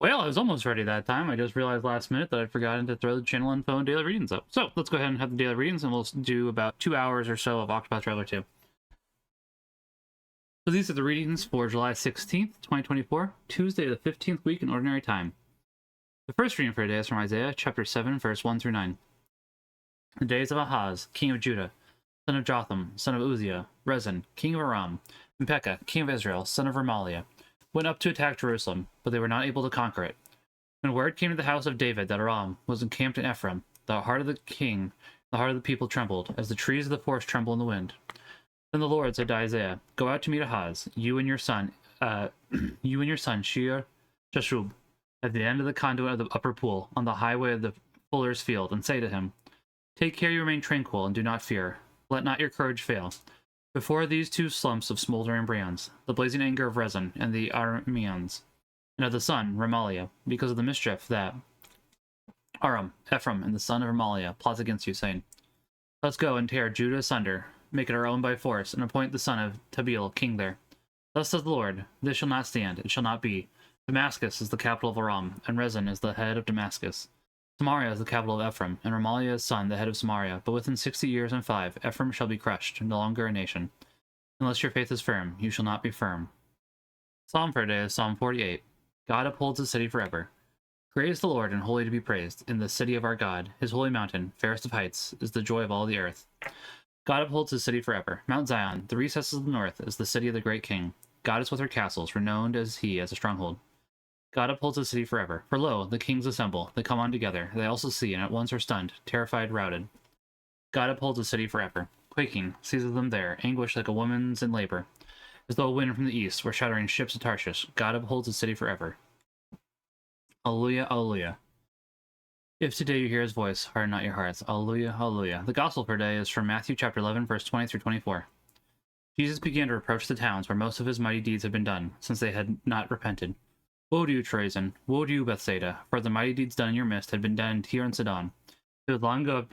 Well, I was almost ready that time. I just realized last minute that I'd forgotten to throw the channel info and daily readings up. So let's go ahead and have the daily readings, and we'll do about 2 hours or so of Octopath Traveler 2. So these are the readings for July 16th, 2024, Tuesday the 15th week in Ordinary Time. The first reading for today is from Isaiah chapter 7, verse 1 through 9. The days of Ahaz, king of Judah, son of Jotham, son of Uzziah, Rezin, king of Aram, and Pekah, king of Israel, son of Remaliah, went up to attack Jerusalem, but they were not able to conquer it. When word came to the house of David that Aram was encamped in Ephraim, the heart of the king, the heart of the people trembled, as the trees of the forest tremble in the wind. Then the Lord said to Isaiah, "Go out to meet Ahaz, you and your son Shear Jashub, at the end of the conduit of the upper pool, on the highway of the fuller's field, and say to him, Take care you remain tranquil, and do not fear. Let not your courage fail. Before these two slumps of smoldering brands, the blazing anger of Rezin and the Arameans, and of the son, Remaliah, because of the mischief that Ephraim, and the son of Remaliah plots against you, saying, Let's go and tear Judah asunder, make it our own by force, and appoint the son of Tabeel king there. Thus says the Lord, this shall not stand, it shall not be. Damascus is the capital of Aram, and Rezin is the head of Damascus. Samaria is the capital of Ephraim, and Remaliah is son, the head of Samaria. But within 60 years and 5, Ephraim shall be crushed, no longer a nation. Unless your faith is firm, you shall not be firm. Psalm for today is Psalm 48. God upholds the city forever. Great is the Lord, and holy to be praised, in the city of our God. His holy mountain, fairest of heights, is the joy of all the earth. God upholds his city forever. Mount Zion, the recesses of the north, is the city of the great king. God is with her castles, renowned as he as a stronghold. God upholds the city forever. For lo, the kings assemble, they come on together, they also see, and at once are stunned, terrified, routed. God upholds the city forever. Quaking, seizes them there, anguish like a woman's in labor. As though a wind from the east were shattering ships of Tarshish, God upholds the city forever. Alleluia, alleluia. If today you hear his voice, harden not your hearts. Alleluia, alleluia. The gospel for today is from Matthew chapter 11, verse 20 through 24. Jesus began to reproach the towns where most of his mighty deeds had been done, since they had not repented. Woe to you, Chorazin! Woe to you, Bethsaida! For the mighty deeds done in your midst had been done in Tyre and Sidon. They would long have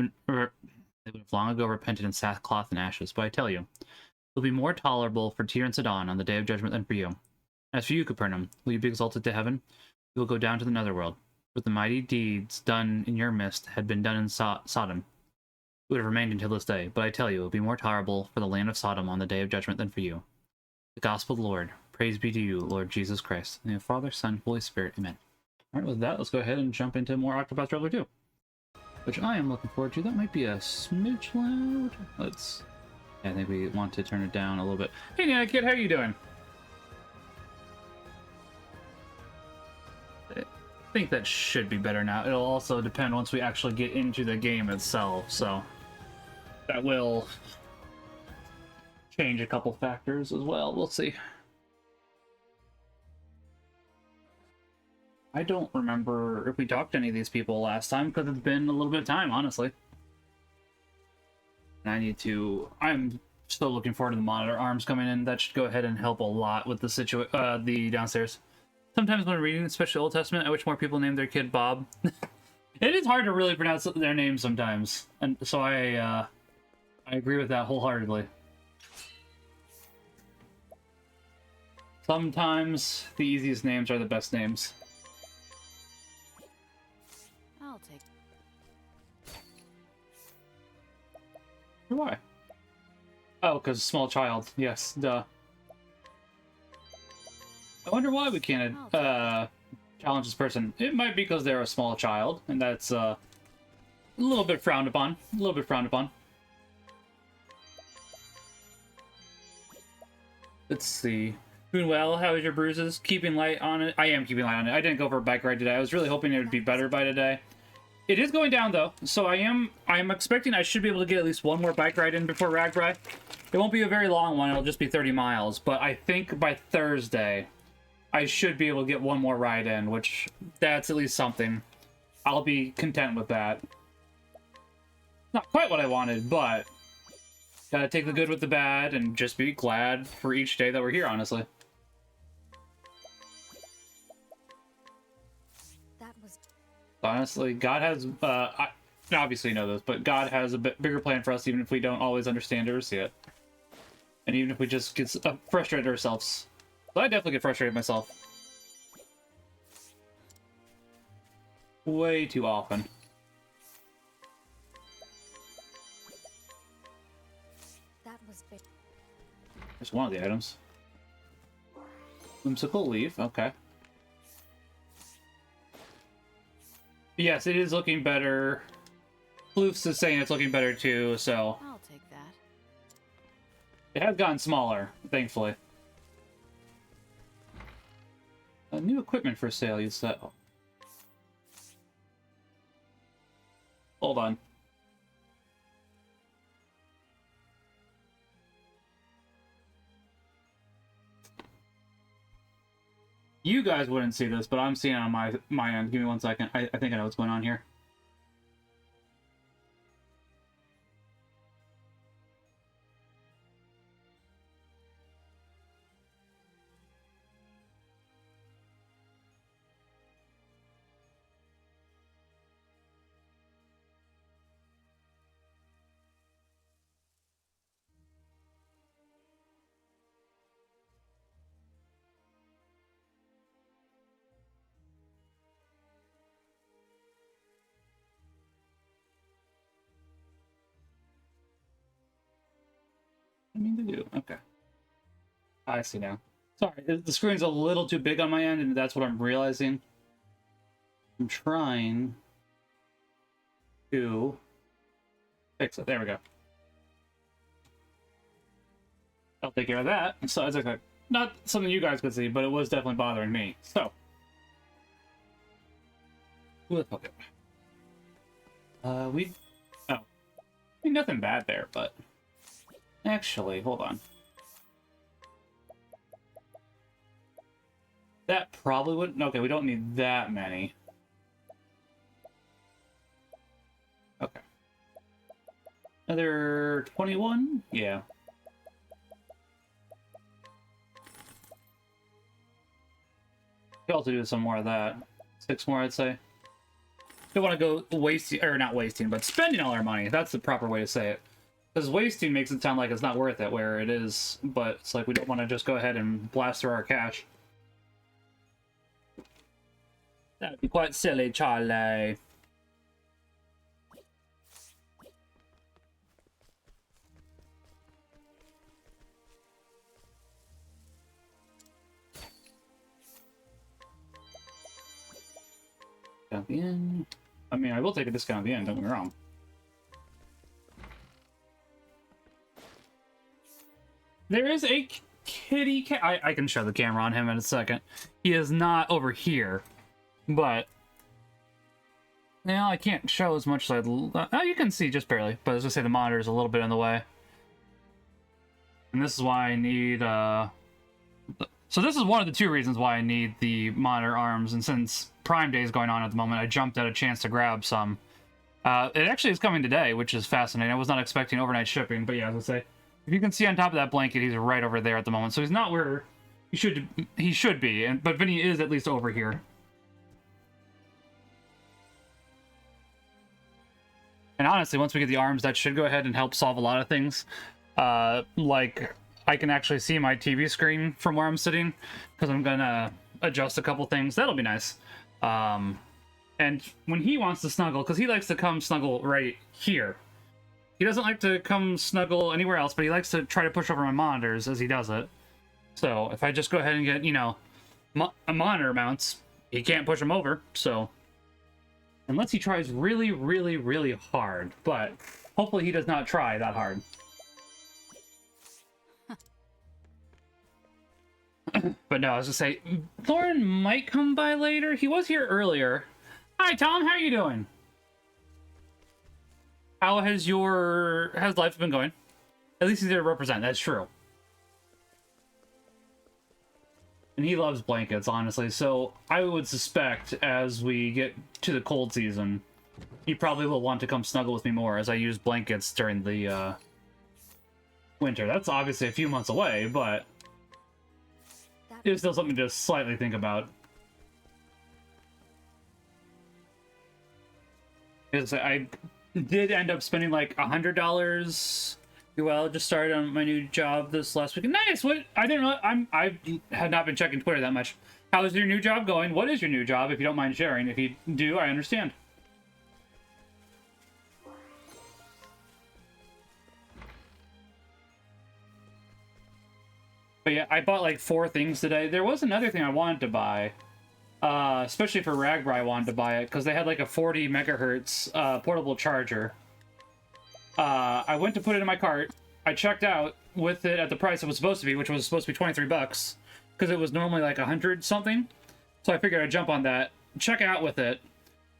long ago repented in sackcloth and ashes. But I tell you, it will be more tolerable for Tyre and Sidon on the day of judgment than for you. As for you, Capernaum, will you be exalted to heaven? You will go down to the netherworld. But the mighty deeds done in your midst had been done in Sodom. It would have remained until this day. But I tell you, it will be more tolerable for the land of Sodom on the day of judgment than for you. The gospel of the Lord. Praise be to you, Lord Jesus Christ. In the name of the Father, Son, Holy Spirit. Amen. Alright, with that, let's go ahead and jump into more Octopath Traveler 2. Which I am looking forward to. That might be a smidge loud. I think we want to turn it down a little bit. Hey, Nana Kid, how are you doing? I think that should be better now. It'll also depend once we actually get into the game itself, so that will change a couple factors as well. We'll see. I don't remember if we talked to any of these people last time, because it's been a little bit of time, honestly. And I'm still looking forward to the monitor arms coming in. That should go ahead and help a lot with the downstairs. Sometimes when reading, especially Old Testament, I wish more people named their kid Bob. It is hard to really pronounce their names sometimes, and so I agree with that wholeheartedly. Sometimes the easiest names are the best names. I'll take. Why? Oh, because small child. Yes, duh. I wonder why we can't challenge this person. It might be because they're a small child, and that's a little bit frowned upon. A little bit frowned upon. Let's see. Doing well. How is your bruises? Keeping light on it. I am keeping light on it. I didn't go for a bike ride today. I was really hoping it would be better by today. It is going down though, so I am expecting I should be able to get at least one more bike ride in before Ragbri. It won't be a very long one. It'll just be 30 miles, but I think by Thursday I should be able to get one more ride in, which that's at least something. I'll be content with that. Not quite what I wanted, but gotta take the good with the bad and just be glad for each day that we're here, honestly. Honestly, God has, I obviously know this, but God has a bit bigger plan for us, even if we don't always understand it or see it. And even if we just get frustrated ourselves. So I definitely get frustrated myself. way too often. That was big. There's one of the items. Whimsical leaf, okay. Yes, it is looking better. Floofs is saying it's looking better too, so... I'll take that. It has gotten smaller, thankfully. New equipment for sale, you said. Oh. Hold on. You guys wouldn't see this, but I'm seeing it on my end. Give me 1 second. I think I know what's going on here. I mean to do. Okay. I see now. Sorry, the screen's a little too big on my end, and that's what I'm realizing. I'm trying to fix it. There we go. I'll take care of that. So it's okay. Not something you guys could see, but it was definitely bothering me. So. Okay. Oh. I mean, nothing bad there, but... Actually, hold on. That probably wouldn't... Okay, we don't need that many. Okay. Another 21? Yeah. Could also do some more of that. 6 more, I'd say. Don't want to go wasting... Or not wasting, but spending all our money. That's the proper way to say it. Because wasting makes it sound like it's not worth it, where it is, but it's like we don't want to just go ahead and blast through our cash. That'd be quite silly, Charlie. At the end. I mean, I will take a discount at the end, don't get me wrong. There is a kitty cat. I can show the camera on him in a second. He is not over here, but now I can't show as much as I'd. Oh, you can see just barely, but as I say, the monitor is a little bit in the way, and this is why I need. So this is one of the 2 reasons why I need the monitor arms, and since Prime Day is going on at the moment, I jumped at a chance to grab some. It actually is coming today, which is fascinating. I was not expecting overnight shipping, but yeah, as I say. If you can see on top of that blanket, he's right over there at the moment. So he's not where he should be, but Vinny is at least over here. And honestly, once we get the arms, that should go ahead and help solve a lot of things. Like, I can actually see my TV screen from where I'm sitting, because I'm going to adjust a couple things. That'll be nice. And when he wants to snuggle, because he likes to come snuggle right here. He doesn't like to come snuggle anywhere else, but he likes to try to push over my monitors as he does it. So if I just go ahead and get, you know, monitor mounts, he can't push them over, so... Unless he tries really, really, really hard, but hopefully he does not try that hard. But no, I was gonna say, Lauren might come by later. He was here earlier. Hi, Tom, how are you doing? How has life been going? At least he's there to represent, that's true. And he loves blankets, honestly, so I would suspect as we get to the cold season, he probably will want to come snuggle with me more as I use blankets during the winter. That's obviously a few months away, but it's still something to slightly think about. Because I did end up spending like $100. Well, just started on my new job this last week. Nice. What? I didn't know. I had not been checking Twitter that much. How's your new job going? What is your new job, if you don't mind sharing? If you do, I understand. But yeah, I bought like 4 things today. There was another thing I wanted to buy. Especially for Ragbri, I wanted to buy it because they had like a 40 megahertz portable charger. I went to put it in my cart. I checked out with it at the price it was supposed to be, which was supposed to be 23 bucks, because it was normally like 100 something. So I figured I'd jump on that, check out with it,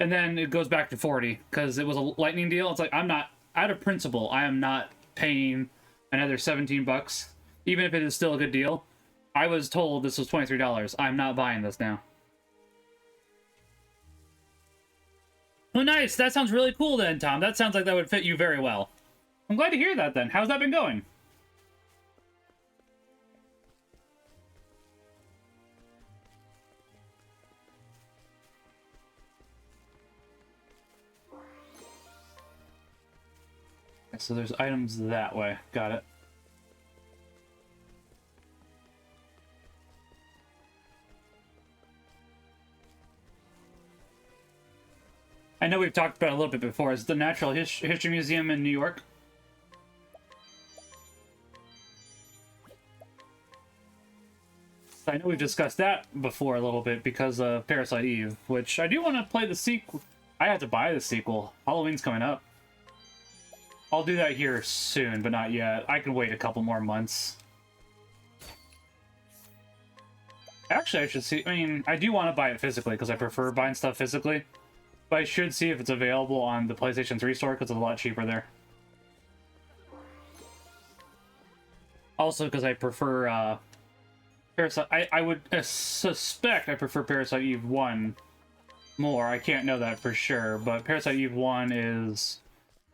and then it goes back to 40 because it was a lightning deal. It's like, I'm not, out of principle, I am not paying another 17 bucks, even if it is still a good deal. I was told this was $23. I'm not buying this now. Oh, nice. That sounds really cool then, Tom. That sounds like that would fit you very well. I'm glad to hear that then. How's that been going? So there's items that way. Got it. I know we've talked about it a little bit before. It's the Natural History Museum in New York. I know we've discussed that before a little bit because of Parasite Eve, which I do want to play the sequel. I have to buy the sequel. Halloween's coming up. I'll do that here soon, but not yet. I can wait a couple more months. Actually, I should see. I mean, I do want to buy it physically because I prefer buying stuff physically. But I should see if it's available on the PlayStation 3 store because it's a lot cheaper there. Also, because I prefer Parasite. I would suspect I prefer Parasite Eve 1 more. I can't know that for sure, but Parasite Eve 1 is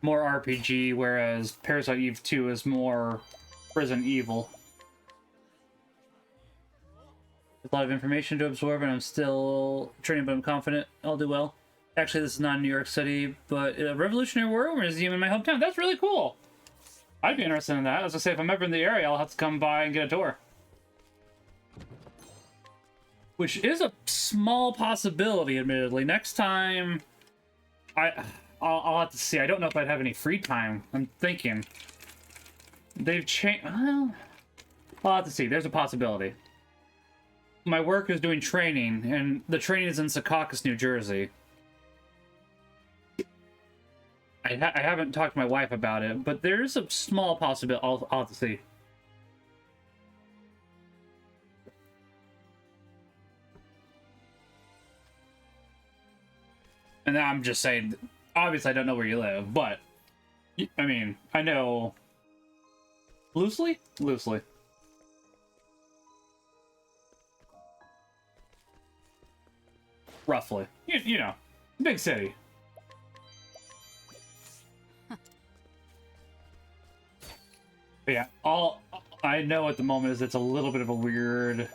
more RPG, whereas Parasite Eve 2 is more Resident Evil. There's a lot of information to absorb, and I'm still training, but I'm confident I'll do well. Actually, this is not in New York City, but a Revolutionary War Museum in my hometown. That's really cool. I'd be interested in that. As I say, if I'm ever in the area, I'll have to come by and get a tour. Which is a small possibility, admittedly. Next time, I'll have to see. I don't know if I'd have any free time. I'm thinking. They've changed. Well, I'll have to see. There's a possibility. My work is doing training, and the training is in Secaucus, New Jersey. I haven't talked to my wife about it, but there's a small possibility. I'll have to see. And I'm just saying, obviously I don't know where you live, but, I mean, I know loosely? Loosely. Roughly. You know, big city. But yeah, all I know at the moment is it's a little bit of a weird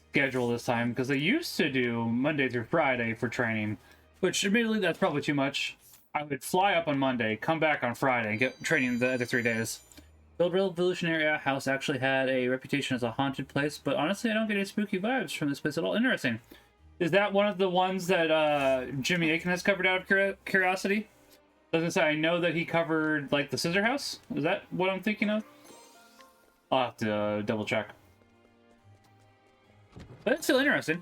schedule this time, because they used to do Monday through Friday for training, which admittedly that's probably too much. I would fly up on Monday, come back on Friday, and get training the other 3 days. The old Revolutionary House actually had a reputation as a haunted place, but honestly I don't get any spooky vibes from this place at all. Interesting. Is that one of the ones that Jimmy Aiken has covered out of curiosity? Doesn't say. I know that he covered, like, the Scissor House? Is that what I'm thinking of? I'll have to double check. But it's still interesting.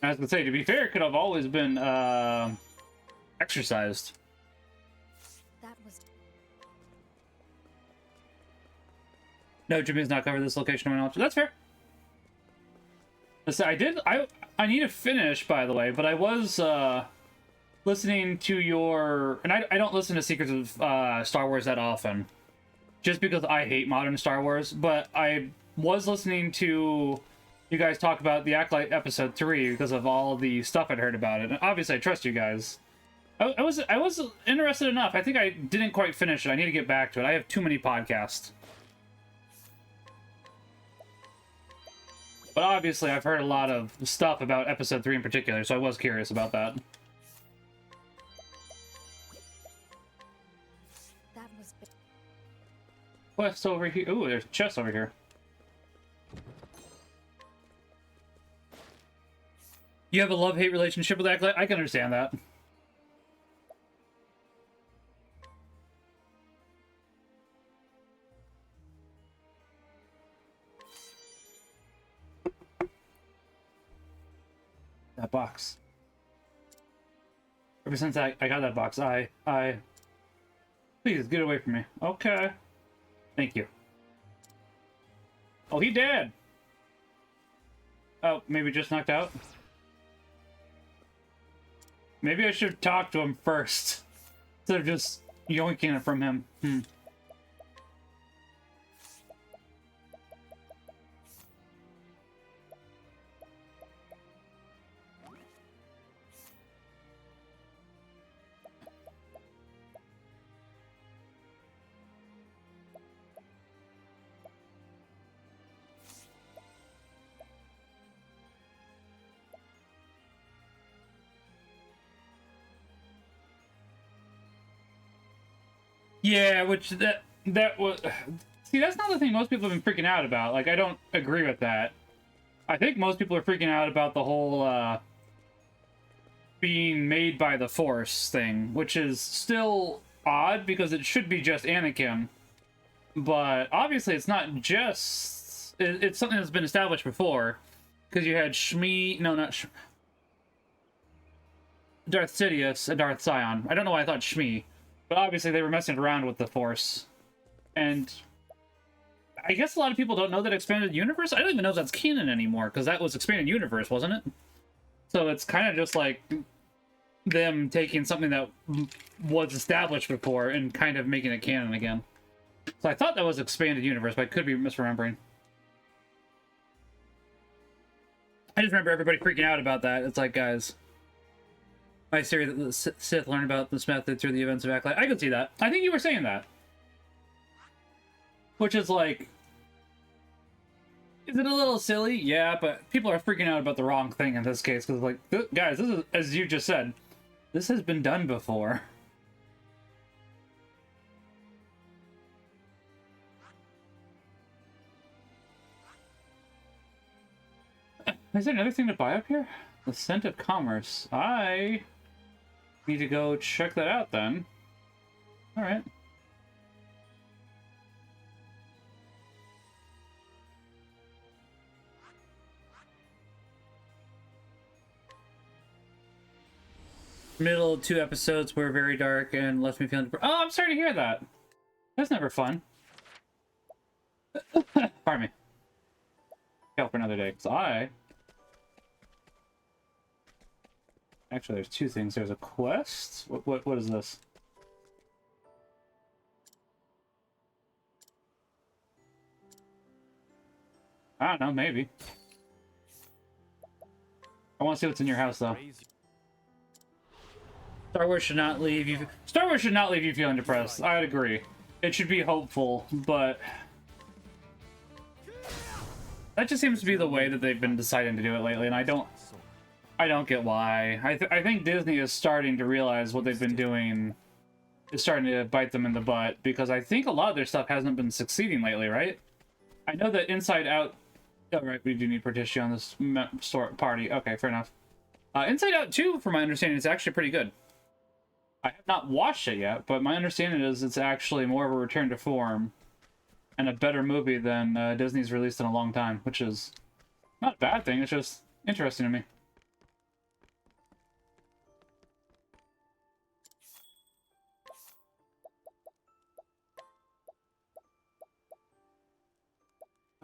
I was gonna say, to be fair, it could have always been exercised. That was No, Jimmy's not covered this location to my knowledge. That's fair. Listen, I need to finish, by the way, but I was listening to your, and I don't listen to Secrets of Star Wars that often, just because I hate modern Star Wars, but I was listening to you guys talk about the Acolyte episode 3 because of all the stuff I'd heard about it, and obviously I trust you guys. I was interested enough. I think I didn't quite finish it. I need to get back to it. I have too many podcasts. But obviously I've heard a lot of stuff about episode 3 in particular, so I was curious about that. that was big. Quest over here. Ooh, there's a chest over here. You have a love-hate relationship with Acolyte? I can understand that. That box. Ever since I got that box, please get away from me. Okay. Thank you. Oh, he dead. Oh, maybe just knocked out? Maybe I should talk to him first, instead of just yoinking it from him. Yeah, which that was... See, that's not the thing most people have been freaking out about. Like, I don't agree with that. I think most people are freaking out about the whole, being made by the Force thing, which is still odd, because it should be just Anakin. But, obviously, it's not just... It's something that's been established before. Because you had Shmi... No, not Shmi... Darth Sidious and Darth Sion. I don't know why I thought Shmi. But obviously they were messing around with the Force. And I guess a lot of people don't know that Expanded Universe? I don't even know if that's canon anymore, because that was Expanded Universe, wasn't it? So it's kind of just like them taking something that was established before and kind of making it canon again. So I thought that was Expanded Universe, but I could be misremembering. I just remember everybody freaking out about that. It's like, guys... My theory that the Sith learned about this method through the events of Acolyte. I could see that. I think you were saying that. Which is like... Is it a little silly? Yeah, but people are freaking out about the wrong thing in this case. Because, like, guys, this is, as you just said, this has been done before. Is there another thing to buy up here? The Scent of Commerce. I... need to go check that out then. Alright. Middle 2 episodes were very dark and left me feeling... Oh, I'm sorry to hear that. That's never fun. Pardon me. Help for another day, because I... Actually, there's two things. There's a quest. What is this? I don't know, maybe. I want to see what's in your house, though. Star Wars should not leave you... Star Wars should not leave you feeling depressed. I'd agree. It should be hopeful, but... That just seems to be the way that they've been deciding to do it lately, and I don't get why. I think Disney is starting to realize what they've been doing is starting to bite them in the butt, because I think a lot of their stuff hasn't been succeeding lately, right? I know that Inside Out... Oh, right, we do need partition on this party. Okay, fair enough. Inside Out 2, from my understanding, is actually pretty good. I have not watched it yet, but my understanding is it's actually more of a return to form and a better movie than Disney's released in a long time, which is not a bad thing. It's just interesting to me.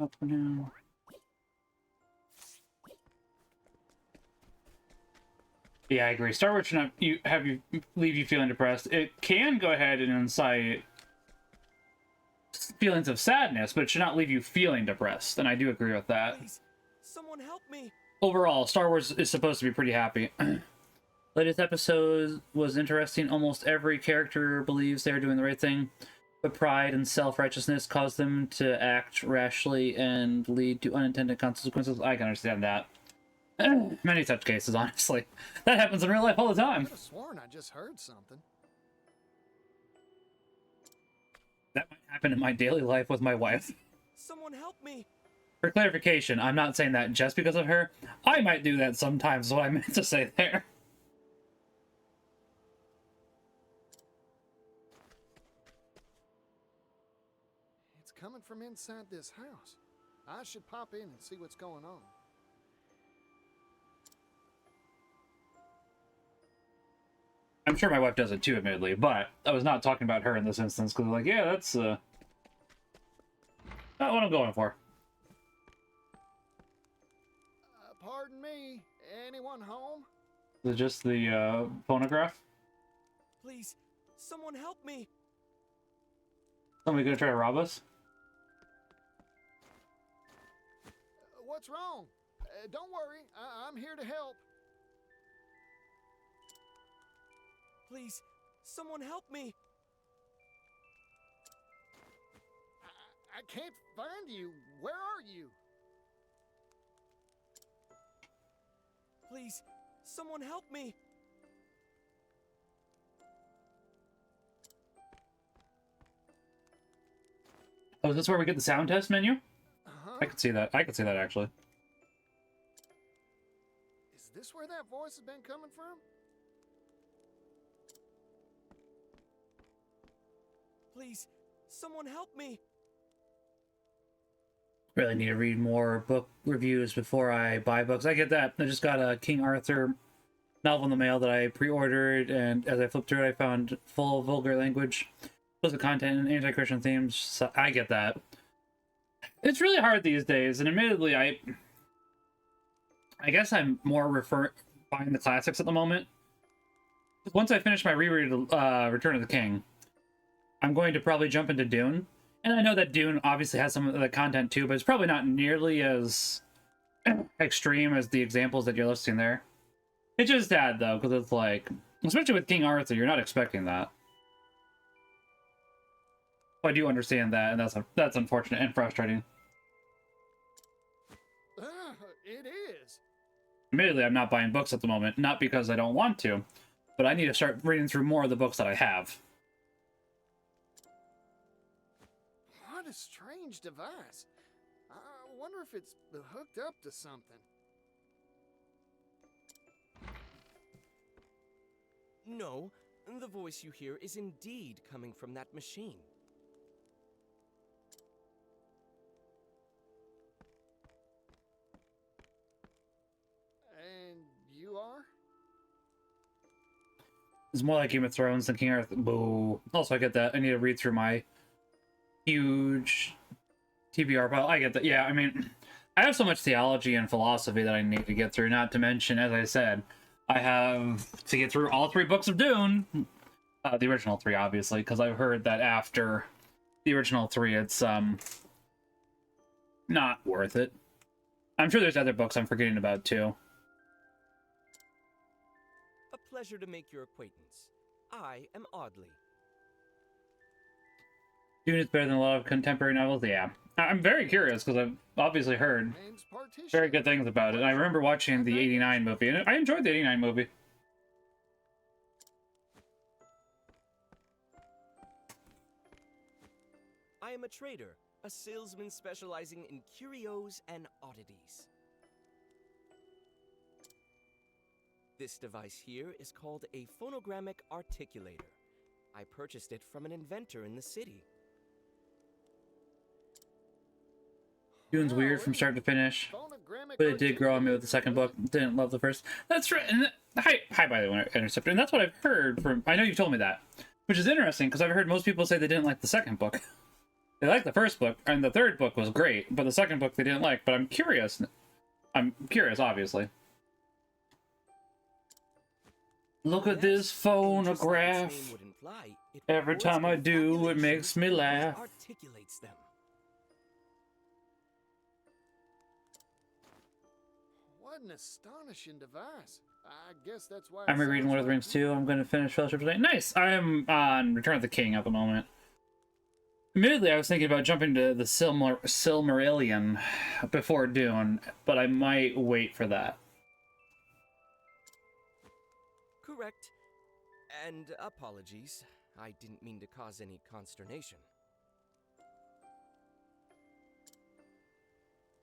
Up for now. Yeah, I agree. Star Wars should not leave you feeling depressed. It can go ahead and incite feelings of sadness, but it should not leave you feeling depressed. And I do agree with that. Please, someone help me. Overall, Star Wars is supposed to be pretty happy. Latest episode was interesting. Almost every character believes they're doing the right thing, but pride and self-righteousness cause them to act rashly and lead to unintended consequences. I can understand that. Many such cases, honestly. That happens in real life all the time. I could have sworn I just heard something. That might happen in my daily life with my wife. Someone help me. For clarification, I'm not saying that just because of her. I might do that sometimes, is what I meant to say there. It's coming from inside this house. I should pop in and see what's going on. I'm sure my wife does it too, admittedly, but I was not talking about her in this instance, because like, yeah, that's not what I'm going for. Pardon me, anyone home? Is it just the phonograph? Please, someone help me. Somebody gonna try to rob us? What's wrong? Don't worry, I'm here to help. Please, someone help me. I can't find you. Where are you? Please, someone help me. Oh, is this where we get the sound test menu? Uh-huh. I could see that. I could see that, actually. Is this where that voice has been coming from? Please, someone help me. Really need to read more book reviews before I buy books. I get that. I just got a King Arthur novel in the mail that I pre-ordered, and as I flipped through it, I found full vulgar language, explicit content, and anti-Christian themes. So I get that. It's really hard these days, and admittedly, I guess I'm more buying the classics at the moment. Once I finish my reread of Return of the King, I'm going to probably jump into Dune. And I know that Dune obviously has some of the content too, but it's probably not nearly as extreme as the examples that you're listing there. It's just sad though, because it's like, especially with King Arthur, you're not expecting that. I do understand that, and that's unfortunate and frustrating. It is. Admittedly, I'm not buying books at the moment, not because I don't want to, but I need to start reading through more of the books that I have. What a strange device. I wonder if it's hooked up to something. No, the voice you hear is indeed coming from that machine. And you are? It's more like Game of Thrones than King Arthur. Boo. Also, I get that. I need to read through my huge TBR pile. I get that. Yeah, I mean, I have so much theology and philosophy that I need to get through, not to mention, as I said, I have to get through all 3 books of Dune. The original 3, obviously, because I've heard that after the original 3, it's, not worth it. I'm sure there's other books I'm forgetting about, too. A pleasure to make your acquaintance. I am Audley. Dune is better than a lot of contemporary novels? Yeah. I'm very curious, because I've obviously heard Name's Partition. very good things about it. I remember watching the 89 movie, and I enjoyed the 89 movie. I am a trader, a salesman specializing in curios and oddities. This device here is called a phonogrammic articulator. I purchased it from an inventor in the city. Dune's weird from start to finish, but it did grow on me with the second book. Didn't love the first. That's right. And hi, by the way, Interceptor. And that's what I've heard from. I know you've told me that, which is interesting because I've heard most people say they didn't like the second book. They liked the first book, and the third book was great, but the second book they didn't like. But I'm curious. I'm curious, obviously. Look at this phonograph. Every time I do, it makes me laugh. Articulates them. What an astonishing device. I guess that's why. I'm rereading Lord of the Rings 2. I'm going to finish Fellowship today. Nice! I am on Return of the King at the moment. Admittedly, I was thinking about jumping to the Silmarillion before Dune, but I might wait for that. Correct. And apologies. I didn't mean to cause any consternation.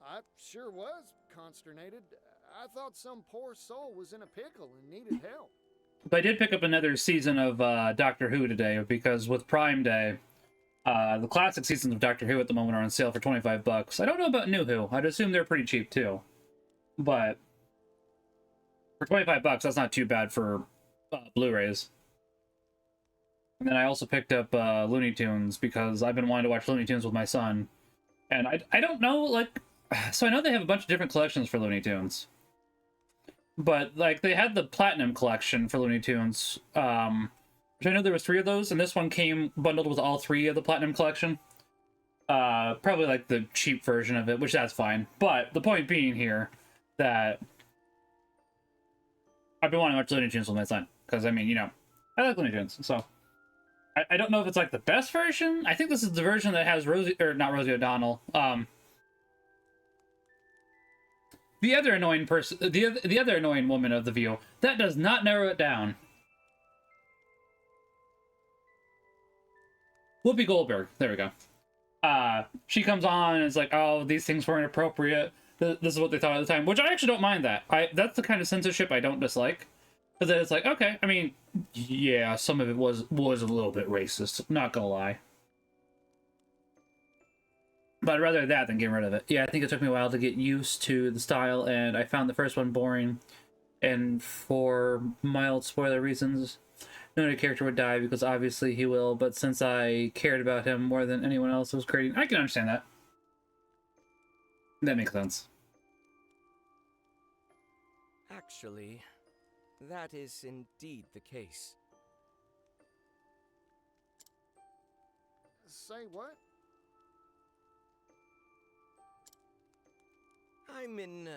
I sure was consternated. I thought some poor soul was in a pickle and needed help. But I did pick up another season of Doctor Who today because with Prime Day, the classic seasons of Doctor Who at the moment are on sale for $25. I don't know about New Who. I'd assume they're pretty cheap too. But for $25, that's not too bad for Blu-rays. And then I also picked up Looney Tunes because I've been wanting to watch Looney Tunes with my son. And I don't know, like... So I know they have a bunch of different collections for Looney Tunes. But, like, they had the Platinum collection for Looney Tunes, which I know there was 3 of those, and this one came bundled with all 3 of the Platinum collection. Probably, like, the cheap version of it, which that's fine. But the point being here that I've been wanting to watch Looney Tunes with my son. Because, I mean, you know, I like Looney Tunes, so... I don't know if it's, like, the best version. I think this is the version that has Rosie... Or, not Rosie O'Donnell. The other annoying person... The other annoying woman of the View. That does not narrow it down. Whoopi Goldberg. There we go. She comes on and is like, oh, these things weren't appropriate. This is what they thought at the time. Which I actually don't mind that. That's the kind of censorship I don't dislike. Because then it's like, okay, I mean, yeah, some of it was a little bit racist. Not gonna lie. But I'd rather that than get rid of it. Yeah, I think it took me a while to get used to the style, and I found the first one boring. And for mild spoiler reasons, no character would die, because obviously he will, but since I cared about him more than anyone else was creating, I can understand that. That makes sense. Actually, that is indeed the case. Say what? I'm in,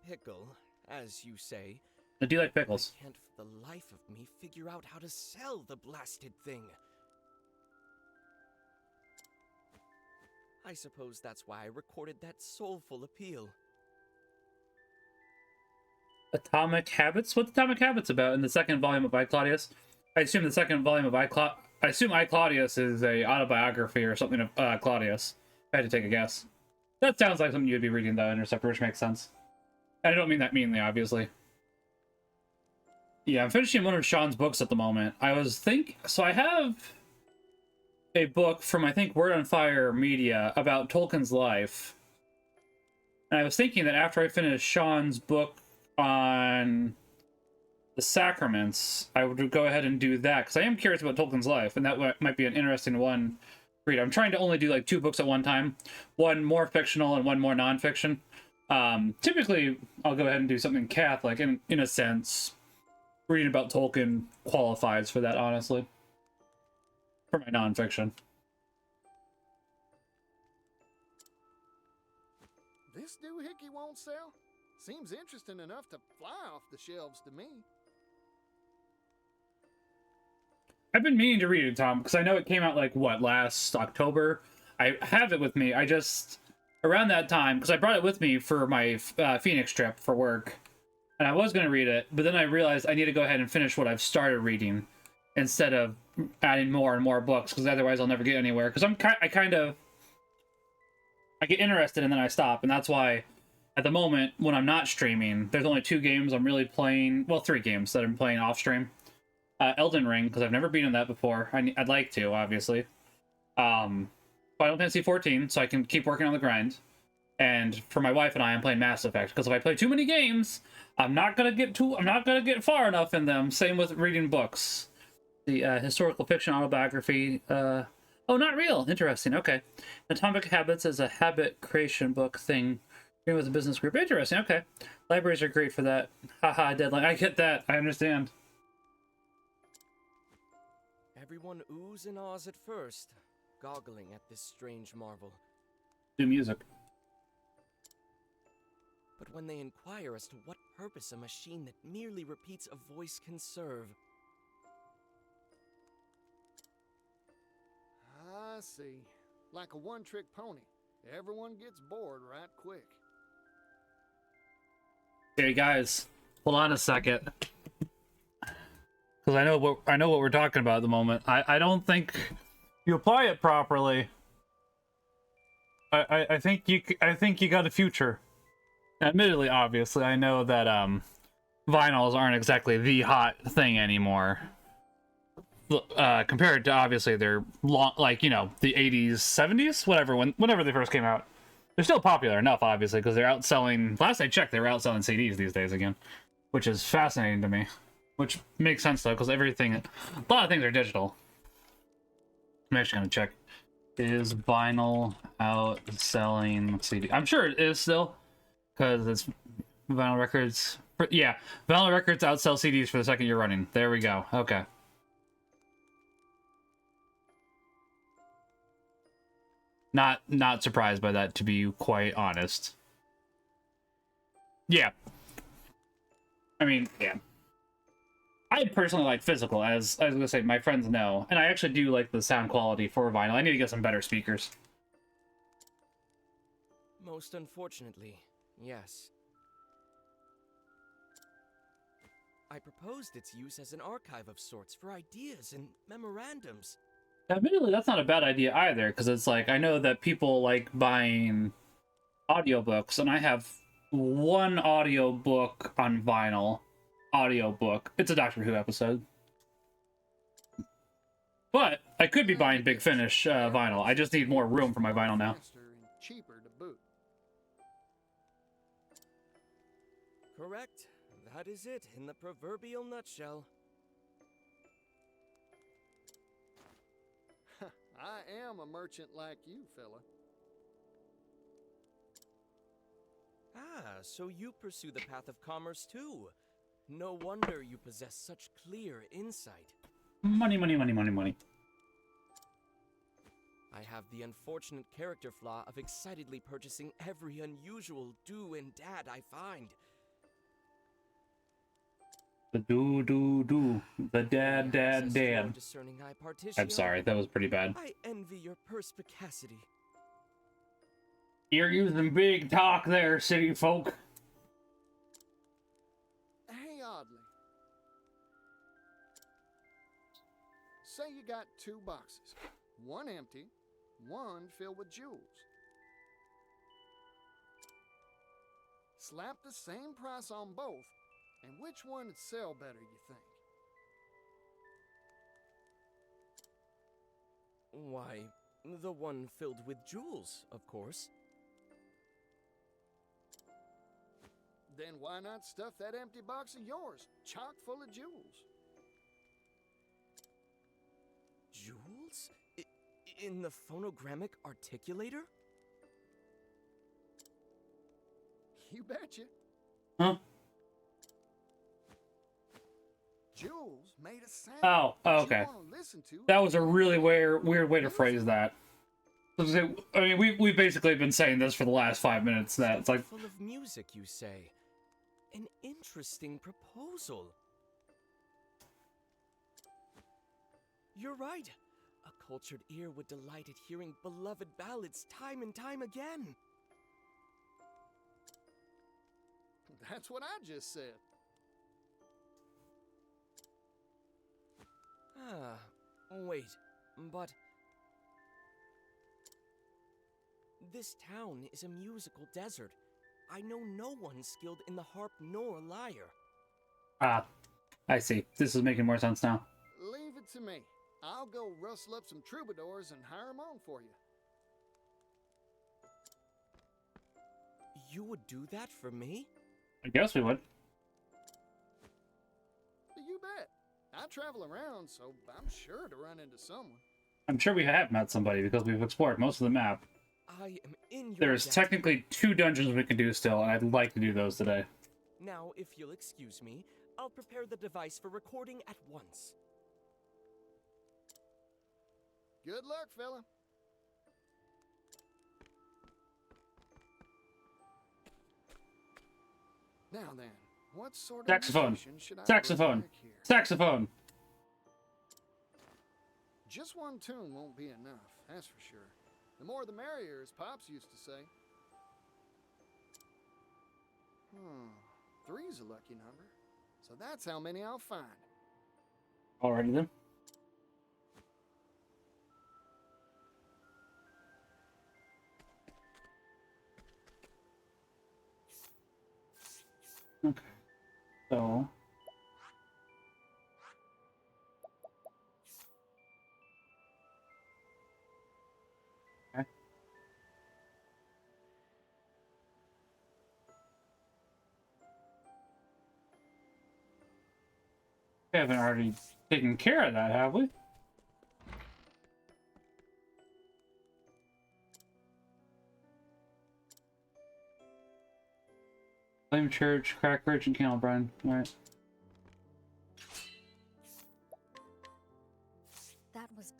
pickle, as you say. I do like pickles. I can't for the life of me figure out how to sell the blasted thing. I suppose that's why I recorded that soulful appeal. Atomic Habits? What's Atomic Habits about in the second volume of I, Claudius? I assume the second volume of I assume I, Claudius is a autobiography or something of Claudius. I had to take a guess. That sounds like something you'd be reading, though, Interceptor, which makes sense. And I don't mean that meanly, obviously. Yeah, I'm finishing one of Sean's books at the moment. So I have a book from, I think, Word on Fire Media about Tolkien's life. And I was thinking that after I finish Sean's book on the sacraments, I would go ahead and do that, because I am curious about Tolkien's life, and that might be an interesting one to read. I'm trying to only do like 2 books at one time, one more fictional and one more non-fiction. Typically, I'll go ahead and do something Catholic, and in a sense, reading about Tolkien qualifies for that, honestly, for my non-fiction. This doohickey won't sell? Seems interesting enough to fly off the shelves to me. I've been meaning to read it, Tom, because I know it came out, like, what, last October? I have it with me. I just, around that time, because I brought it with me for my Phoenix trip for work, and I was going to read it, but then I realized I need to go ahead and finish what I've started reading instead of adding more and more books, because otherwise I'll never get anywhere. Because I get interested and then I stop, and that's why at the moment, when I'm not streaming, there's only 2 games I'm really playing, well, 3 games that I'm playing off stream. Elden Ring, because I've never beaten that before. I'd like to, obviously. Final Fantasy 14, so I can keep working on the grind. And for my wife and I'm playing Mass Effect, because if I play too many games, I'm not gonna get far enough in them. Same with reading books. The historical fiction autobiography. Oh, not real. Interesting. Okay. Atomic Habits is a habit creation book thing. With a business group. Interesting. Okay. Libraries are great for that. Haha, deadline. I get that. I understand. Everyone oohs and ahs at first, goggling at this strange marvel. Do music. But when they inquire as to what purpose a machine that merely repeats a voice can serve... I see. Like a one-trick pony. Everyone gets bored right quick. Hey guys, hold on a second, because I know what we're talking about at the moment. I don't think you apply it properly. I think you got a future. Admittedly, obviously, I know that vinyls aren't exactly the hot thing anymore. Compared to obviously their long, like, you know, the 80s, 70s, whenever they first came out. They're still popular enough, obviously, because they're outselling. Last I checked, they were outselling CDs these days again, which is fascinating to me. Which makes sense though, because a lot of things are digital. I'm actually gonna check. Is vinyl outselling CD? I'm sure it is still, because it's vinyl records. Yeah, vinyl records outsell CDs for the second year running. There we go. Okay. Not surprised by that, to be quite honest. Yeah. I mean, yeah. I personally like physical, as I was gonna say, my friends know, and I actually do like the sound quality for vinyl. I need to get some better speakers. Most unfortunately, yes. I proposed its use as an archive of sorts for ideas and memorandums. Admittedly, that's not a bad idea either, because it's like, I know that people like buying audiobooks, and I have one audiobook on vinyl. Audiobook. It's a Doctor Who episode. But I could be buying Big Finish vinyl. I just need more room for my vinyl now. Faster and cheaper to boot. Correct. That is it in the proverbial nutshell. I am a merchant like you, fella. Ah, so you pursue the path of commerce too. No wonder you possess such clear insight. Money, money, money, money, money. I have the unfortunate character flaw of excitedly purchasing every unusual do and dad I find. The do. The dad. Discerning eye I'm sorry, that was pretty bad. I envy your perspicacity. You're using big talk there, city folk. Hey, Oddly. Say you got 2 boxes. One empty, one filled with jewels. Slap the same price on both, and which one would sell better, you think? Why, the one filled with jewels, of course. Then why not stuff that empty box of yours, chock full of jewels? Jewels? In the phonogrammic articulator? You betcha. Huh? Jewels made a sound. Oh, that okay. you wanna listen to. That was a really weird way to phrase that. I mean, we've basically been saying this for the last 5 minutes. That it's like, Full of music, you say. An interesting proposal. You're right. A cultured ear would delight at hearing beloved ballads time and time again. That's what I just said. Ah, wait, but... This town is a musical desert. I know no one skilled in the harp nor lyre. ah, I see. This is making more sense now. Leave it to me. I'll go rustle up some troubadours and hire 'em on for you. You would do that for me? I guess we would. You bet. I travel around, so I'm sure to run into someone. I'm sure we have met somebody because we've explored most of the map. I am in your There's debt. technically 2 dungeons we can do still, and I'd like to do those today. Now, if you'll excuse me, I'll prepare the device for recording at once. Good luck, fella. Now then, what sort of Saxophone. musician should I Saxophone. bring back here? Saxophone. Just one tune won't be enough, that's for sure. The more the merrier, as Pops used to say. 3's a lucky number. So that's how many I'll find. Alrighty then. Okay. So. Okay. We haven't already taken care of that, have we? Flame Church, Crackbridge, and Candlebrine. Alright. That was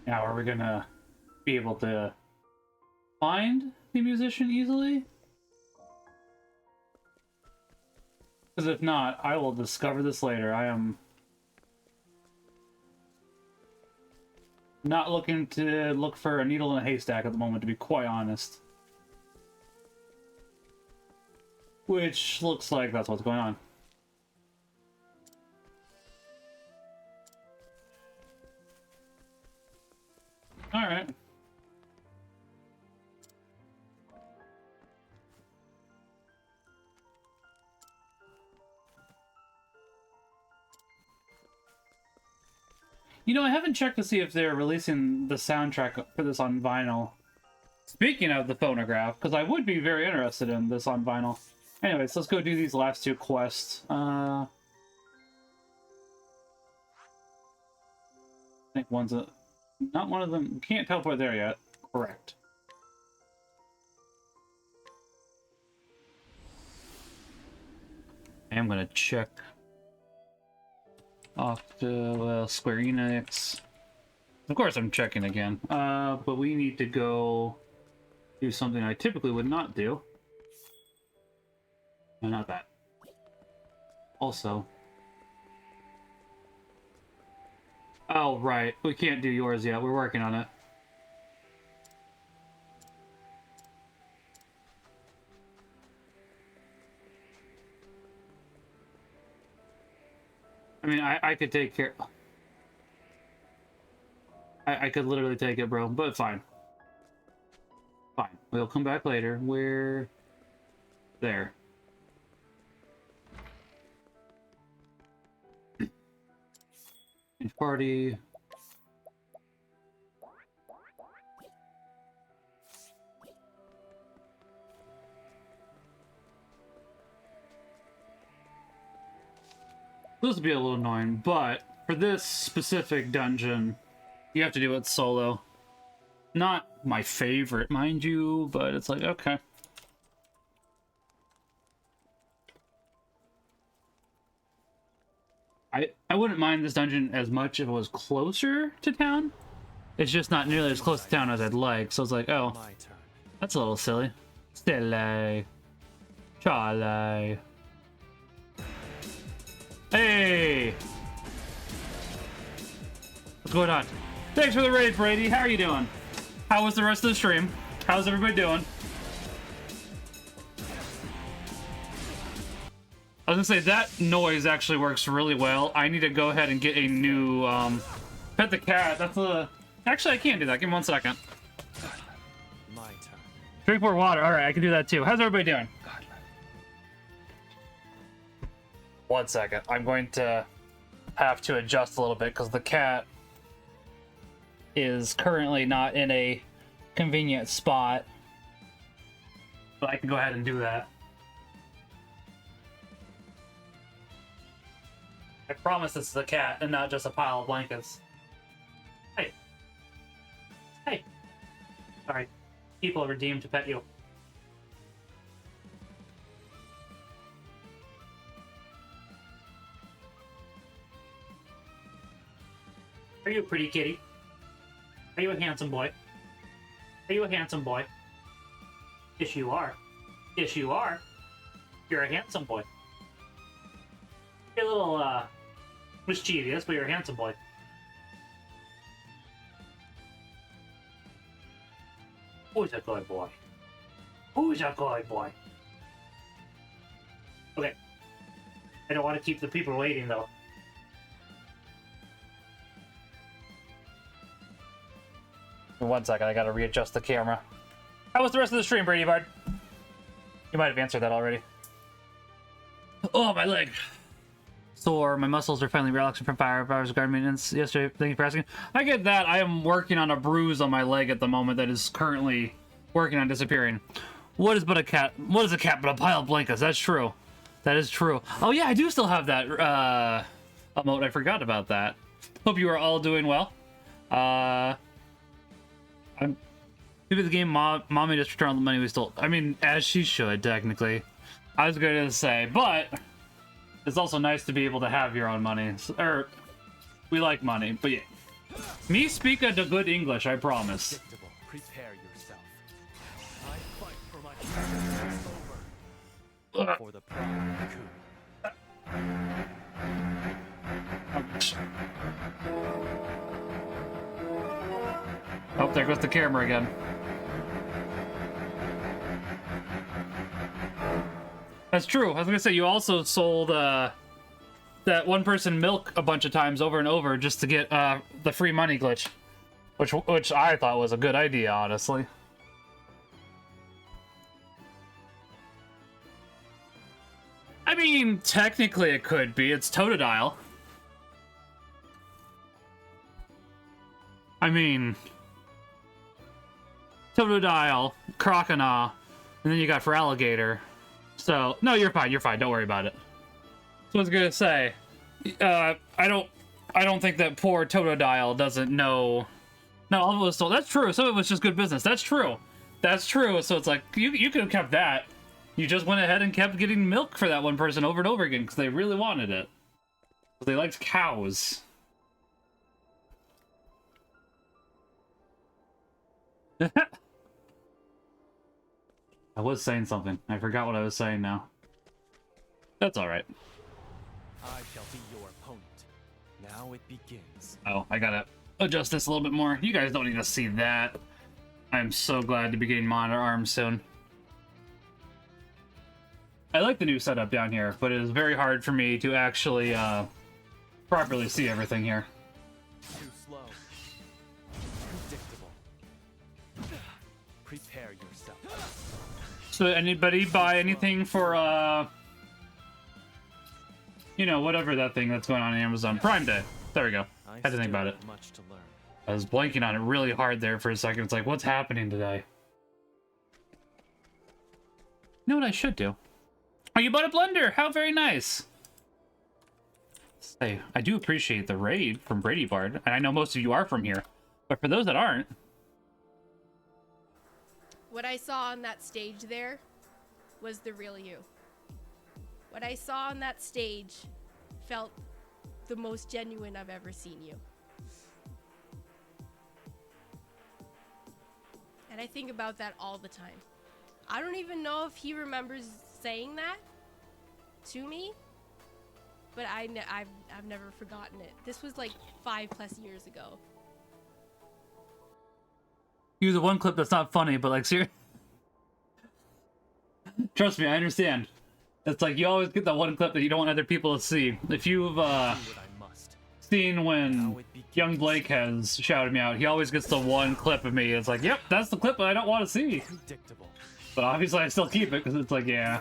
Now, are we gonna be able to find the musician easily? Because if not, I will discover this later. I am not looking to look for a needle in a haystack at the moment, to be quite honest. Which looks like that's what's going on. Alright. You know, I haven't checked to see if they're releasing the soundtrack for this on vinyl. Speaking of the phonograph, because I would be very interested in this on vinyl. Anyways, let's go do these last two quests. I think one's a... Not one of them. Can't teleport there yet. Correct. I am gonna check Square Enix. Of course I'm checking again. But we need to go do something I typically would not do. No, not that. Also. Oh, right. We can't do yours yet. We're working on it. I mean, I could take care... I could literally take it, bro, but fine. Fine. We'll come back later. We're... there. Change party. This would be a little annoying, but for this specific dungeon, you have to do it solo. Not my favorite, mind you, but it's like, okay. I wouldn't mind this dungeon as much if it was closer to town. It's just not nearly as close to town as I'd like, so it's like, oh, that's a little silly. Silly. Charlie. Hey! What's going on? Thanks for the raid, Brady. How are you doing? How was the rest of the stream? How's everybody doing? I was gonna say, that noise actually works really well. I need to go ahead and get a new, pet the cat. That's a... Actually, I can't do that. Give me 1 second. My turn. Drink more water. Alright, I can do that too. How's everybody doing? 1 second. I'm going to have to adjust a little bit because the cat is currently not in a convenient spot. But I can go ahead and do that. I promise this is a cat and not just a pile of blankets. Hey. Hey. Sorry. People are redeemed to pet you. Are you a pretty kitty? Are you a handsome boy? Are you a handsome boy? Yes, you are. Yes, you are. You're a handsome boy. You're a little, mischievous, but you're a handsome boy. Who's a good boy? Who's a good boy? Okay. I don't want to keep the people waiting, though. One second, I gotta readjust the camera. How was the rest of the stream, Brady Bard? You might have answered that already. Oh, my leg. Sore. My muscles are finally relaxing from 5 hours of guard maintenance yesterday. Thank you for asking. I get that. I am working on a bruise on my leg at the moment that is currently working on disappearing. What is but a cat? What is a cat but a pile of blankets? That's true. That is true. Oh yeah, I do still have that emote. I forgot about that. Hope you are all doing well. Maybe the game mommy just returned all the money we stole. I mean, as she should, technically. I was going to say, but it's also nice to be able to have your own money. Or, we like money, but yeah. Me speak a good English, I promise. Prepare yourself. I fight for my children over. For the pride of Ku. Oh, there goes the camera again. That's true. I was gonna say, you also sold that one person milk a bunch of times over and over just to get the free money glitch, which I thought was a good idea, honestly. I mean, technically it could be. It's Totodile. I mean, Totodile, Crocodile, and then you got for alligator. So, no, you're fine, don't worry about it. So I was gonna say, I don't think that poor Totodile doesn't know. No, all of it was sold. That's true, some of it was just good business. That's true. That's true, so it's like, you could have kept that. You just went ahead and kept getting milk for that one person over and over again, because they really wanted it. Because they liked cows. I was saying something. I forgot what I was saying now. That's alright. I shall be your opponent. Now it begins. Oh, I gotta adjust this a little bit more. You guys don't need to see that. I'm so glad to be getting monitor arms soon. I like the new setup down here, but it is very hard for me to actually properly see everything here. Too slow. Predictable. Prepare yourself. So anybody buy anything for, you know, whatever that thing that's going on Amazon Prime Day? There we go. Had to think about it. Much to learn. I was blanking on it really hard there for a second. It's like, what's happening today? You know what I should do? Oh, you bought a blender! How very nice! Say, I do appreciate the raid from Brady Bard, and I know most of you are from here. But for those that aren't... What I saw on that stage there was the real you. What I saw on that stage felt the most genuine I've ever seen you. And I think about that all the time. I don't even know if he remembers saying that to me, but I've never forgotten it. This was like 5+ years ago. Use the one clip that's not funny, but like, seriously. Trust me, I understand. It's like, you always get that one clip that you don't want other people to see. If you've seen when young Blake has shouted me out, he always gets the one clip of me. It's like, yep, that's the clip that I don't want to see. But obviously I still keep it, because it's like, yeah,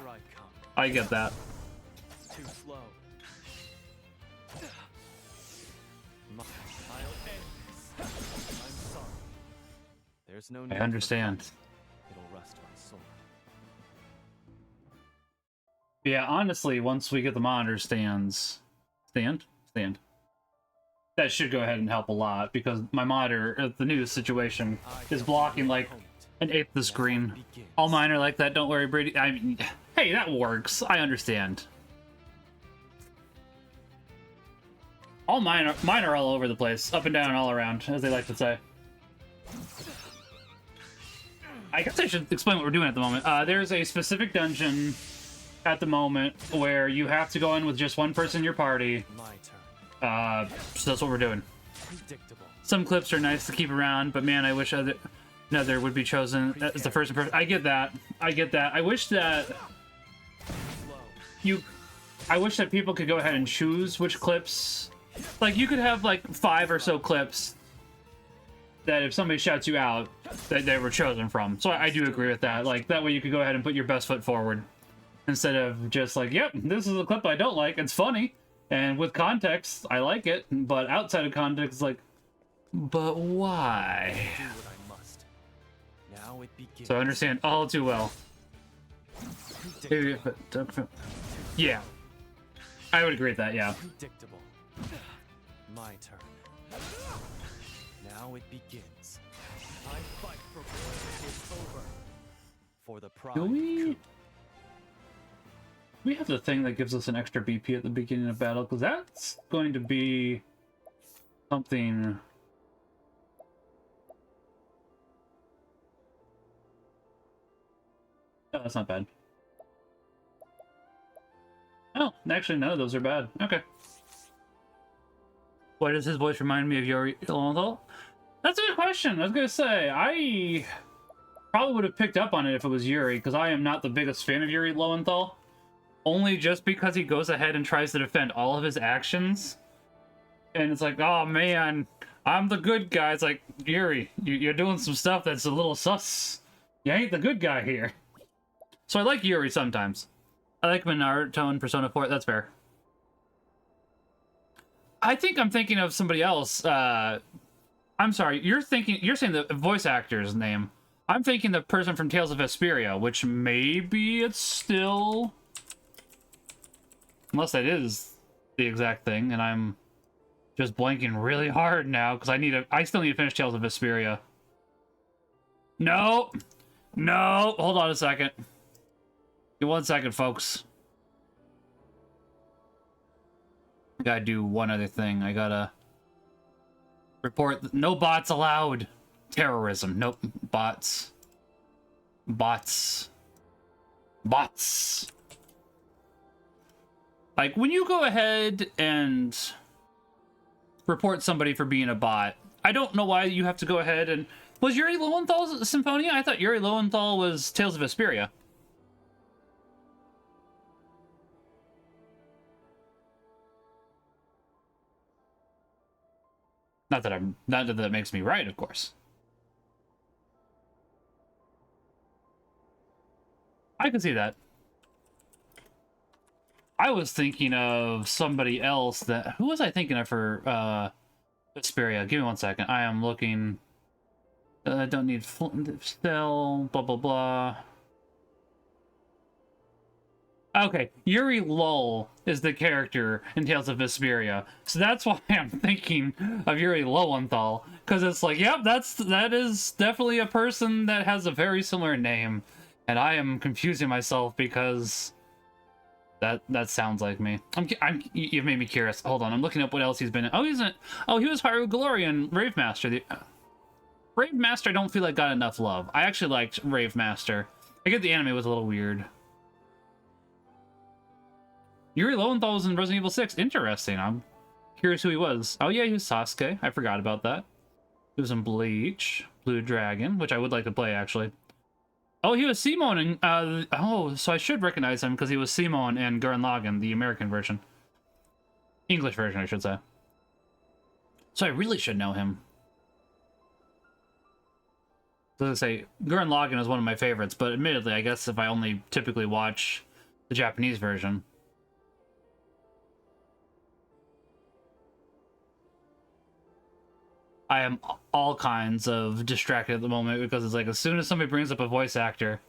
I get that. Too slow. I'm sorry. There's no need I understand. It'll rust my sword. Yeah, honestly, once we get the monitor stands... Stand? That should go ahead and help a lot, because my monitor, the new situation, is blocking like an eighth of the screen. All mine are like that, don't worry, Brady. I mean, hey, that works. I understand. All mine are all over the place, up and down, all around, as they like to say. I guess I should explain what we're doing at the moment. There's a specific dungeon at the moment where you have to go in with just one person in your party. My turn. So that's what we're doing. Predictable. Some clips are nice to keep around, but man, I wish another would be chosen as the first person. I get that. I wish that Slow. you I wish that people could go ahead and choose which clips. Like, you could have, like, 5 or so clips that if somebody shouts you out, that they were chosen from. So I do agree with that. Like, that way you could go ahead and put your best foot forward. Instead of just like, yep, this is a clip I don't like. It's funny. And with context, I like it. But outside of context, it's like, but why? Do what I must. Now it begins. So I understand all too well. Predictable. Yeah. I would agree with that, yeah. Predictable. My turn. Now it begins. I fight for what is over. For the pride. Do of we... truth. We have the thing that gives us an extra BP at the beginning of battle, because that's going to be something... Oh, that's not bad. Oh, actually, none of those are bad. Okay. Why does his voice remind me of Yuri Lowenthal? That's a good question. I was going to say, I probably would have picked up on it if it was Yuri, because I am not the biggest fan of Yuri Lowenthal. Only just because he goes ahead and tries to defend all of his actions. And it's like, oh man, I'm the good guy. It's like, Yuri, you're doing some stuff that's a little sus. You ain't the good guy here. So I like Yuri sometimes. I like him in Naruto and Persona 4. That's fair. I think I'm thinking of somebody else. I'm sorry. You're saying the voice actor's name. I'm thinking the person from Tales of Vesperia, which maybe it's still... Unless that is the exact thing, and I'm just blanking really hard now, because I still need to finish Tales of Vesperia. No! No! Hold on a second. Give 1 second, folks. I gotta do one other thing. I gotta report no bots allowed. Terrorism. Nope. Bots. Bots. Bots. Like, when you go ahead and report somebody for being a bot, I don't know why you have to go ahead and... Was Yuri Lowenthal's Symphonia? I thought Yuri Lowenthal was Tales of Vesperia. Not that that makes me right, of course. I can see that. I was thinking of somebody else that... Who was I thinking of for Vesperia? Give me 1 second. I am looking... I don't need... Still... Blah, blah, blah. Okay. Yuri Lull is the character in Tales of Vesperia. So that's why I'm thinking of Yuri Lowenthal. Because it's like, yep, that is definitely a person that has a very similar name. And I am confusing myself because... That sounds like me. You've made me curious. Hold on, I'm looking up what else he's been in. Oh, he was Haru Glory in Rave Master. Rave Master I don't feel like got enough love. I actually liked Rave Master. I get the anime was a little weird. Yuri Lowenthal was in Resident Evil 6. Interesting. I'm curious who he was. Oh yeah, he was Sasuke. I forgot about that. He was in Bleach, Blue Dragon, which I would like to play actually. Oh, he was Simon in, oh, so I should recognize him because he was Simon in Gurren Lagann, the American version. English version, I should say. So I really should know him. So I was gonna say, Gurren Lagann is one of my favorites, but admittedly, I guess if I only typically watch the Japanese version. I am all kinds of distracted at the moment because it's like as soon as somebody brings up a voice actor,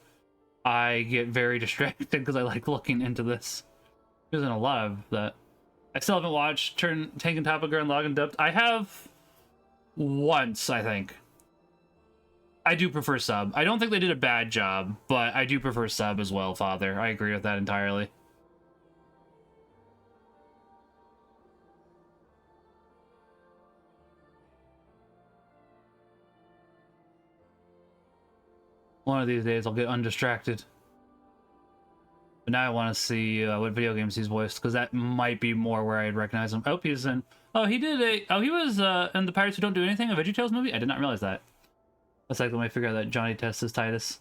I get very distracted because I like looking into this. There's a lot of that. I still haven't watched Tengen Toppa Gurren Lagann dubbed. I have once, I think. I do prefer sub. I don't think they did a bad job, but I do prefer sub as well, Father. I agree with that entirely. One of these days I'll get undistracted. But now I want to see what video games he's voiced, because that might be more where I'd recognize him. Oh, he's in... Oh, he did a... Oh, he was in the Pirates Who Don't Do Anything, a VeggieTales movie? I did not realize that. That's like when I figure out that Johnny Test is Titus.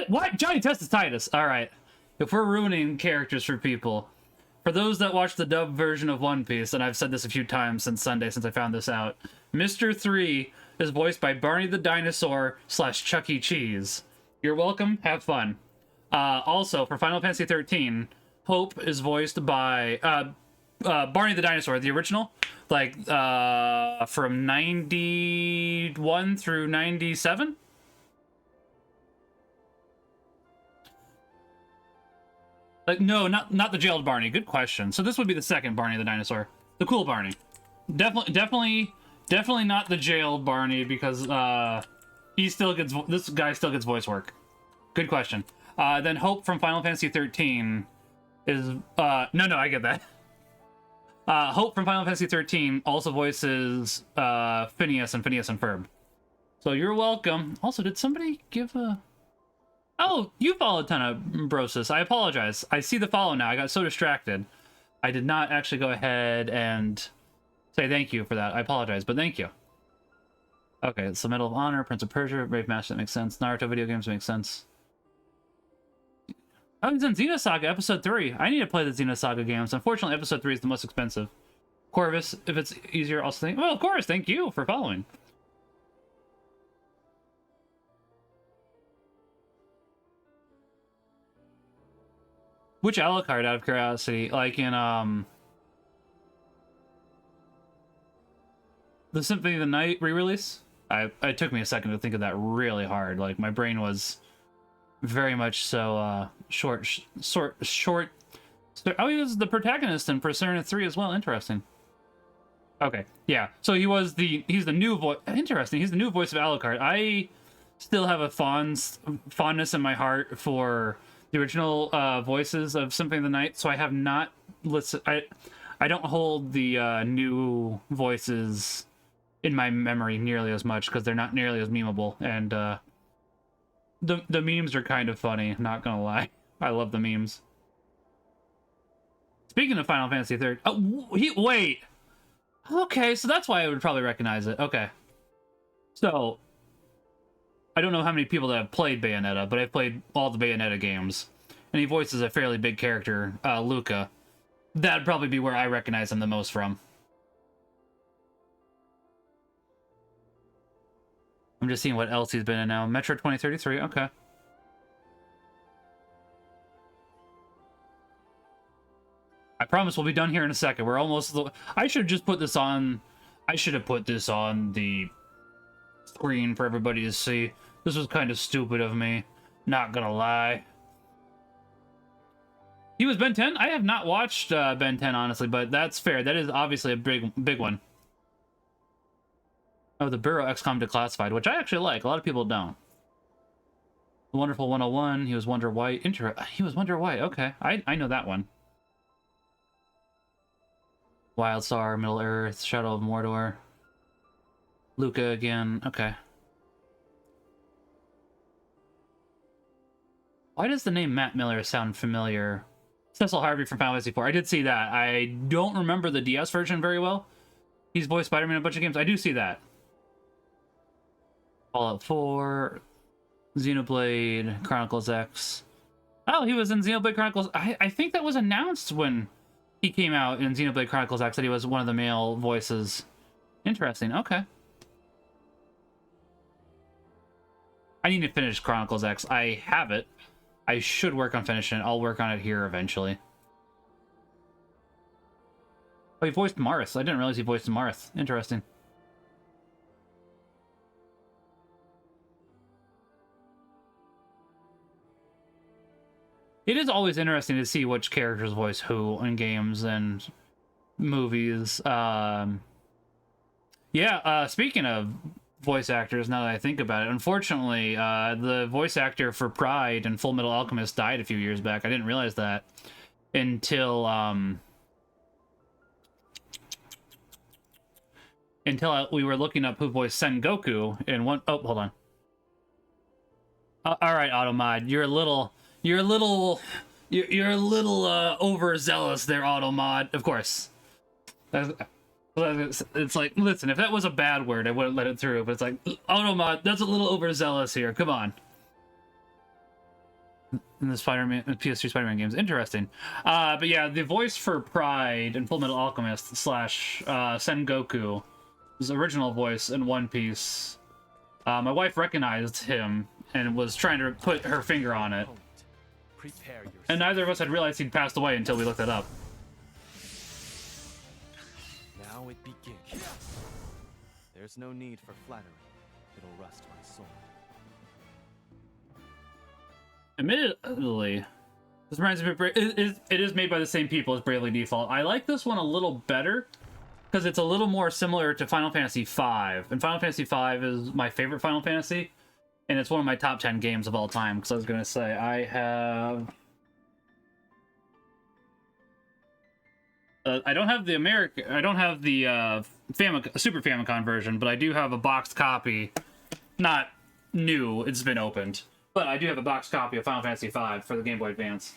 What? Johnny Test is Titus! Alright. If we're ruining characters for people, for those that watch the dub version of One Piece, and I've said this a few times since Sunday since I found this out, Mr. 3 is voiced by Barney the Dinosaur / Chuck E. Cheese. You're welcome. Have fun. Also, for Final Fantasy 13, Hope is voiced by Barney the Dinosaur, the original, like from 91 through 97. Like, no, not the jailed Barney. Good question. So this would be the second Barney the Dinosaur, the cool Barney. Definitely not the jailed Barney, because he still gets this guy still gets voice work. Good question. Then Hope from Final Fantasy 13 is no, I get that. Hope from Final Fantasy 13 also voices Phineas and Ferb. So you're welcome. Also, did somebody give a... Oh, you followed Tenebrosis. I apologize. I see the follow now. I got so distracted. I did not actually go ahead and say thank you for that. I apologize, but thank you. Okay, it's the Medal of Honor, Prince of Persia, Brave Match, that makes sense. Naruto video games makes sense. Oh, he's in Xenosaga Episode 3. I need to play the Xenosaga games. Unfortunately, Episode 3 is the most expensive. Corvus, if it's easier, also think... Well, of course, thank you for following. Which Alucard, out of curiosity? Like in, the Symphony of the Night re-release? It took me a second to think of that really hard. Like, my brain was very much so, short. Oh, he was the protagonist in Persona 3 as well. Interesting. Okay, yeah. So he's the new voice. Interesting. He's the new voice of Alucard. I still have a fondness in my heart for the original voices of Symphony of the Night, so I have not listened. I don't hold the new voices in my memory nearly as much, because they're not nearly as memeable, and the memes are kind of funny, not gonna lie. I love the memes. Speaking of Final Fantasy 3, wait! Okay, so that's why I would probably recognize it. Okay. So, I don't know how many people that have played Bayonetta, but I've played all the Bayonetta games. And he voices a fairly big character, Luca. That'd probably be where I recognize him the most from. I'm just seeing what else he's been in now. Metro 2033, okay. I promise we'll be done here in a second. We're almost... I should just put this on... I should have put this on the screen for everybody to see. This was kind of stupid of me. Not gonna lie. He was Ben 10? I have not watched Ben 10, honestly, but that's fair. That is obviously a big one. Oh, the Bureau XCOM Declassified, which I actually like. A lot of people don't. The Wonderful 101. He was Wonder White. He was Wonder White. Okay, I know that one. Wildstar, Middle Earth, Shadow of Mordor. Luca again. Okay. Why does the name Matt Miller sound familiar? Cecil Harvey from Final Fantasy IV. I did see that. I don't remember the DS version very well. He's voiced Spider-Man in a bunch of games. I do see that. Fallout 4, Xenoblade Chronicles X. Oh, he was in Xenoblade Chronicles. I think that was announced when he came out in Xenoblade Chronicles X, that he was one of the male voices. Interesting. Okay. I need to finish Chronicles X. I have it. I should work on finishing it. I'll work on it here eventually. Oh, he voiced Marth. I didn't realize he voiced Marth. Interesting. It is always interesting to see which characters voice who in games and movies. Speaking of voice actors, now that I think about it, unfortunately, the voice actor for Pride and Full Metal Alchemist died a few years back. I didn't realize that until we were looking up who voiced Sengoku in one. Oh, hold on. All right, Automod, you're a little overzealous there, Automod. Of course. It's like, listen, if that was a bad word, I wouldn't let it through. But it's like, Automod, that's a little overzealous here. Come on. in the Spider-Man PS3 Spider-Man games. Interesting. But yeah, the voice for Pride and Full Metal Alchemist slash Sengoku, his original voice in One Piece. My wife recognized him and was trying to put her finger on it. Prepare yourself. And neither of us had realized he'd passed away until we looked it up. Now it begins. There's no need for flattery. It'll rust my sword. Admittedly, this reminds me of it is made by the same people as Bravely Default. I like this one a little better because it's a little more similar to Final Fantasy V. And Final Fantasy V is my favorite Final Fantasy, and it's one of my top 10 games of all time. Because I was gonna say I have. I don't have the Super Famicom version, but I do have a boxed copy. Not new, it's been opened. But I do have a boxed copy of Final Fantasy V for the Game Boy Advance.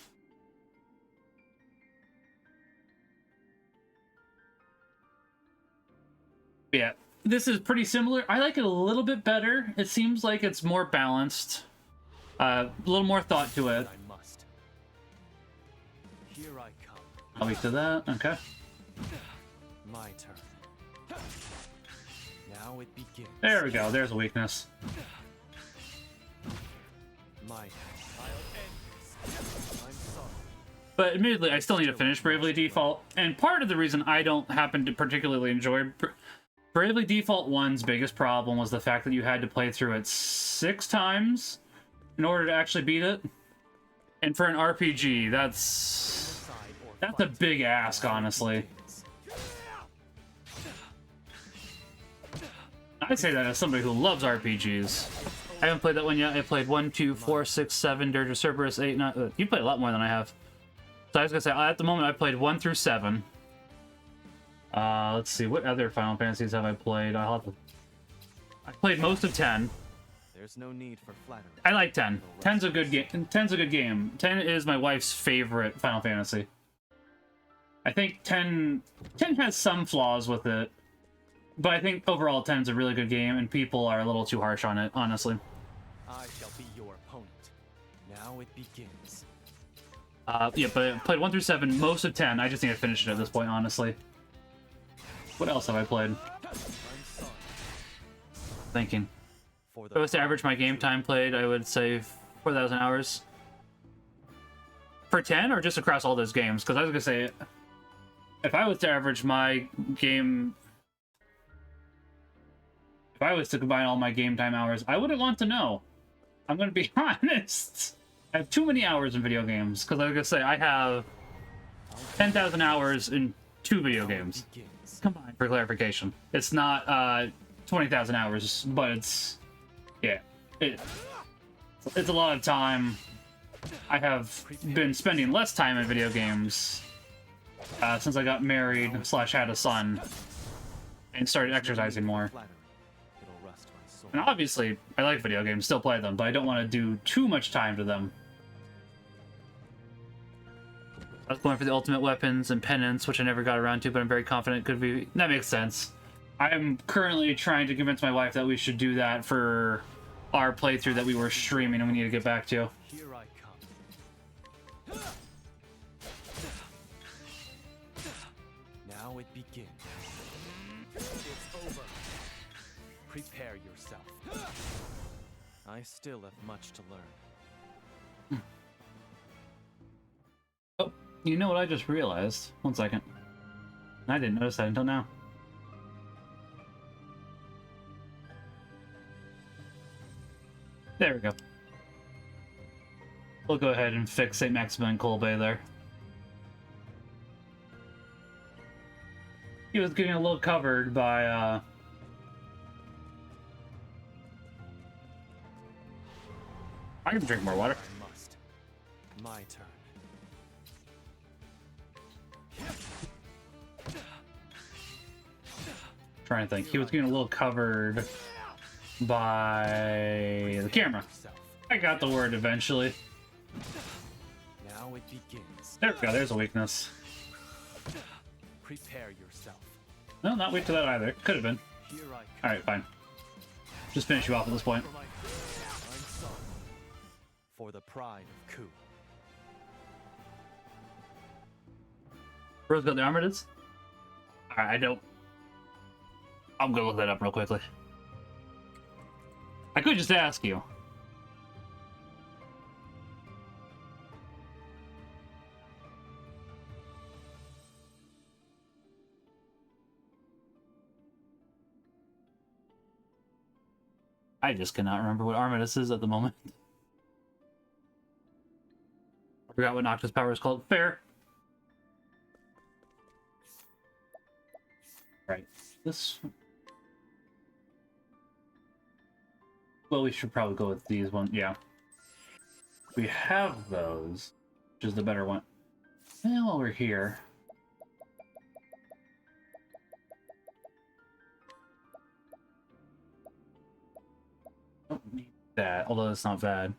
Yeah, this is pretty similar. I like it a little bit better. It seems like it's more balanced. A little more thought to it. I must. Here I come. I'll wait to that. Okay. My turn. Now it begins. There we go. There's a weakness. My turn. I'll end this. I'm sorry. But admittedly, I still need to finish Bravely Default. And part of the reason I don't happen to particularly enjoy Bravely Default 1's biggest problem was the fact that you had to play through it 6 times in order to actually beat it. And for an RPG, that's a big ask, honestly. I say that as somebody who loves RPGs. I haven't played that one yet. I played 1, 2, 4, 6, 7, Dirge of Cerberus, 8, 9... You played a lot more than I have. So I was gonna say, at the moment, I played 1 through 7. Let's see, what other Final Fantasies have I played? I played most of 10. There's no need for flattery. I like 10. 10's a good game. 10's a good game. 10 is my wife's favorite Final Fantasy. I think 10 has some flaws with it, but I think overall 10's a really good game, and people are a little too harsh on it, honestly. I shall be your opponent. Now it begins. Yeah, but I played 1 through 7, most of 10. I just need to finish it at this point, honestly. What else have I played? I'm sorry. Thinking. For If I was to average my game time played, I would say 4,000 hours. For 10, or just across all those games? Because I was going to say, if I was to average my game... If I was to combine all my game time hours, I wouldn't want to know. I'm going to be honest. I have too many hours in video games. Because I was going to say, I have 10,000 hours in 2 video games. begins. Combined, for clarification. It's not 20,000 hours, but it's... Yeah. It's a lot of time. I have been spending less time in video games since I got married / had a son and started exercising more. Flattery. It'll rust my sword. And obviously, I like video games, still play them, but I don't want to do too much time to them. I was going for the ultimate weapons and penance, which I never got around to, but I'm very confident it could be... That makes sense. I'm currently trying to convince my wife that we should do that for our playthrough that we were streaming and we need to get back to. Here I come. Now it begins. It's over. Prepare yourself. I still have much to learn. Oh, you know what I just realized? One second. I didn't notice that until now. There we go. We'll go ahead and fix St. Maximilian Bay there. He was getting a little covered by, I can drink more water. I must. My turn. Trying to think. He was getting a little covered by the camera. I got the word eventually. Now it begins. There we go. There's a weakness. Prepare yourself. No, not weak to that either. Could have been. Here I come. Alright, fine. Just finish you off at this point. For my... I'm sorry. For the pride of Ku. Bro's got the armor. Alright, I don't. I'm gonna look that up real quickly. I could just ask you. I just cannot remember what Armidas is at the moment. I forgot what Noctis power is called. Fair. Right. This. Well, we should probably go with these ones. Yeah. We have those, which is the better one. And while we're here. Don't need that, although it's not bad.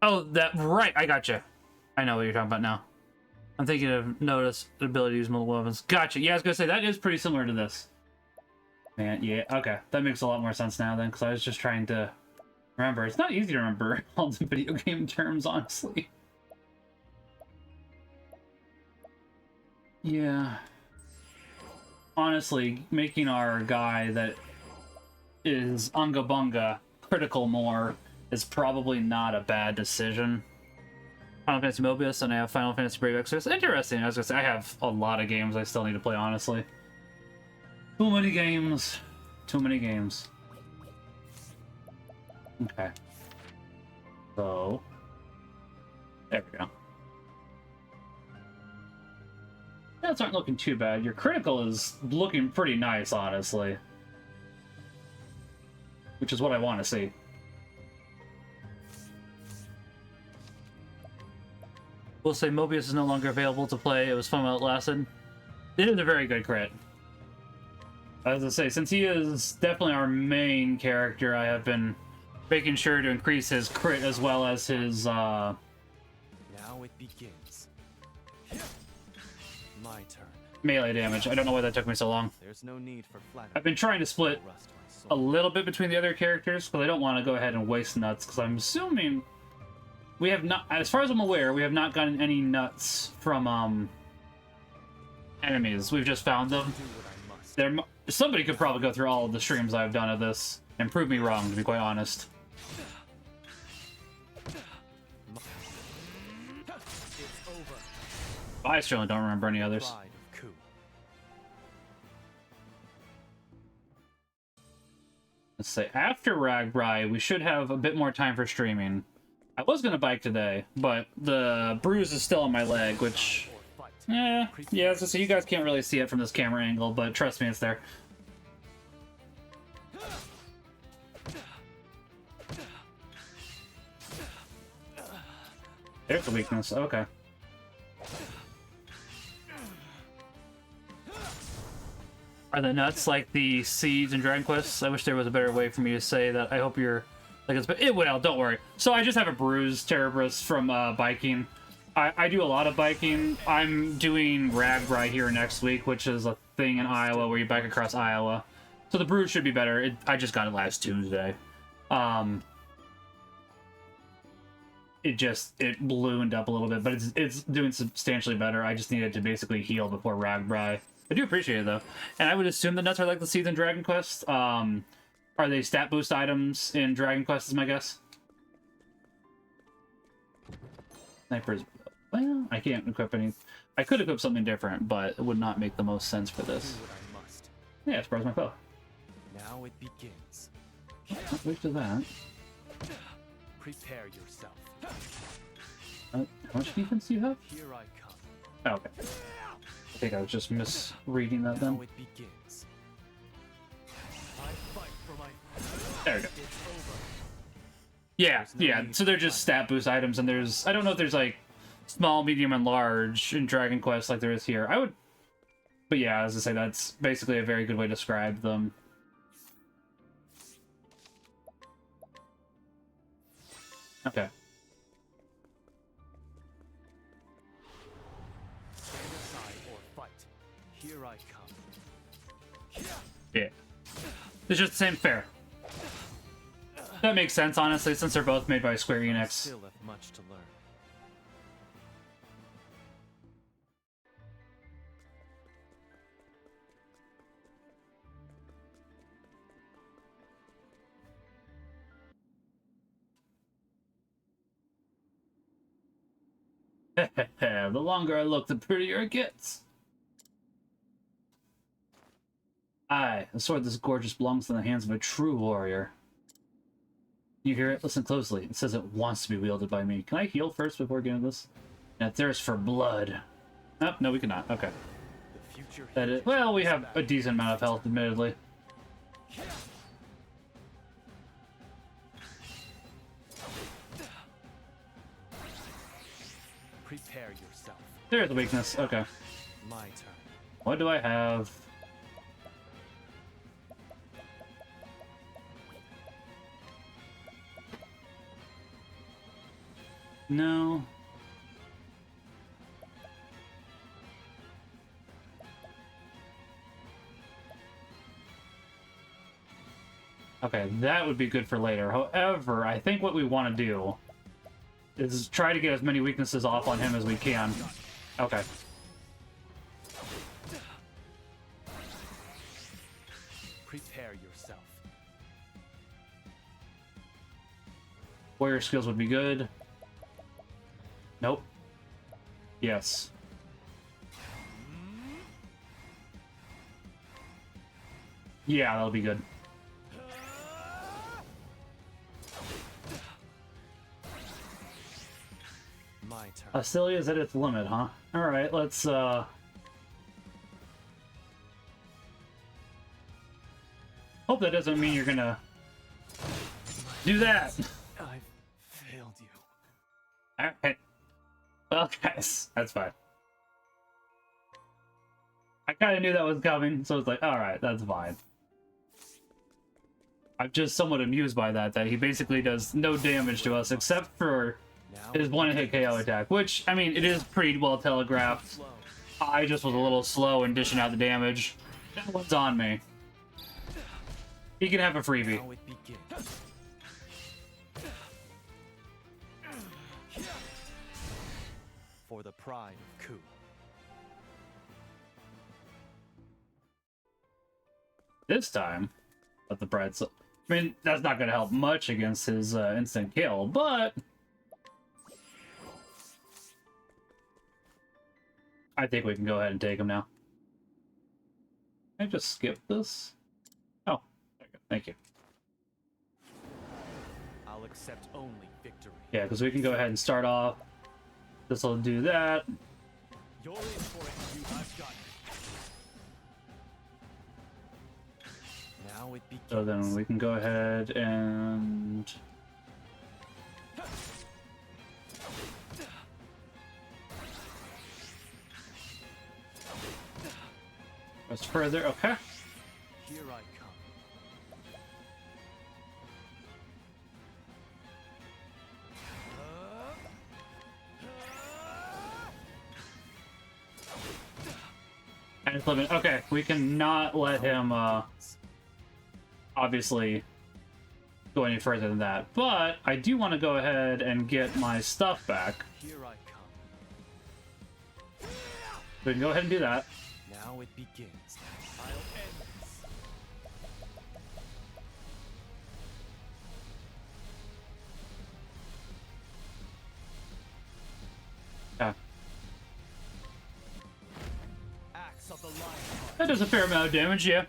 Oh, that right. I gotcha. I know what you're talking about now. I'm thinking of notice the ability to use multiple weapons. Gotcha. Yeah, I was gonna say that is pretty similar to this. Man, yeah. Okay, that makes a lot more sense now then, because I was just trying to remember. It's not easy to remember all the video game terms, honestly. Yeah. Honestly, making our guy that is Unga Bunga critical more is probably not a bad decision. Final Fantasy Mobius, and I have Final Fantasy Brave Exodus. Interesting. I was gonna say, I have a lot of games I still need to play, honestly. Too many games. Too many games. Okay. So... there we go. Stats aren't looking too bad. Your critical is looking pretty nice, honestly. Which is what I want to see. We'll say Mobius is no longer available to play. It was fun while it lasted. It is a very good crit. As I say, since he is definitely our main character, I have been making sure to increase his crit as well as his Now it begins. My turn. melee damage. I don't know why that took me so long. There's no need for flattery. I've been trying to split Rust my a soul. little bit between the other characters, because I don't want to go ahead and waste nuts, because I'm assuming we have not, as far as I'm aware, we have not gotten any nuts from enemies. We've just found them. Do what I must. Somebody could probably go through all of the streams I've done of this and prove me wrong, to be quite honest. It's over. I certainly don't remember any others. Pride of Ku. Let's say after Ragbri, we should have a bit more time for streaming. I was gonna bike today, but the bruise is still on my leg, which, Or fight. yeah. So you guys can't really see it from this camera angle, but trust me, it's there. There's a weakness. Okay. Are the nuts like the seeds in Dragon Quest? I wish there was a better way for me to say that. I hope you're like it's. It will. Don't worry. So I just have a bruise, Terebras, from biking. I do a lot of biking. I'm doing Ragbri here next week, which is a thing in Iowa where you bike across Iowa. So the bruise should be better. I just got it last Tuesday. It ballooned up a little bit, but it's doing substantially better. I just needed to basically heal before Ragbri. I do appreciate it though, and I would assume the nuts are like the seeds in Dragon Quest. Are they stat boost items in Dragon Quest? Is my guess. Snipers. Well, I can't equip any. I could equip something different, but it would not make the most sense for Do this. what I must. Yeah, surprise my foe. Now it begins. Which is that? Prepare yourself. How much defense do you have? Here I come. Oh, okay. I think I was just misreading that then. Now it begins. I fight for my. There we go. It's over. Yeah, There's no yeah. need So they're to just fight. stat boost items, and there's I don't know if there's like small, medium, and large in Dragon Quest like there is here. I would, but yeah, as I say, that's basically a very good way to describe them. Okay. Stand aside or fight. Here I come. Yeah. It's just the same fair. That makes sense, honestly, since they're both made by Square I Enix. still have much to learn. The longer I look, the prettier it gets. Aye, a sword this gorgeous belongs in the hands of a true warrior. You hear it? Listen closely. It says it wants to be wielded by me. Can I heal first before getting this? And it thirsts for blood. Oh, no, we cannot. Okay. The future That is, well, we have a decent amount of health, admittedly. Prepare yourself. There's the weakness. Okay. My turn. What do I have? No. Okay, that would be good for later. However, I think what we want to do is try to get as many weaknesses off on him as we can. Okay. Prepare yourself. Warrior skills would be good. Nope. Yes. Yeah, that'll be good. My turn. Hostilia's at its limit, huh? Alright, let's, hope that doesn't mean you're gonna do that. I've failed you. Alright. Well, guys, that's fine. I kind of knew that was coming, so it's like, alright, that's fine. I'm just somewhat amused by that he basically does no damage to us except for Now his one-hit KO attack, which, I mean, it is pretty well telegraphed. flow. I just was a little slow in dishing out the damage. That one's on me. He can have a freebie. Now it begins. For the pride of Ku. This time, let the pride. I mean, that's not going to help much against his instant kill, but I think we can go ahead and take him now. Can I just skip this? Oh, there you go. Thank you. I'll accept only victory. Yeah, because we can go ahead and start off. This will do that. You're in for it, you. I've got it. Now it begins. So then we can go ahead and press further. Okay. Here I come. And it's living. Okay, we cannot let him obviously go any further than that. But I do want to go ahead and get my stuff back. Here I come. We can go ahead and do that. Now it begins. I'll end this. Yeah. Axe of the lion. That does a fair amount of damage, yeah.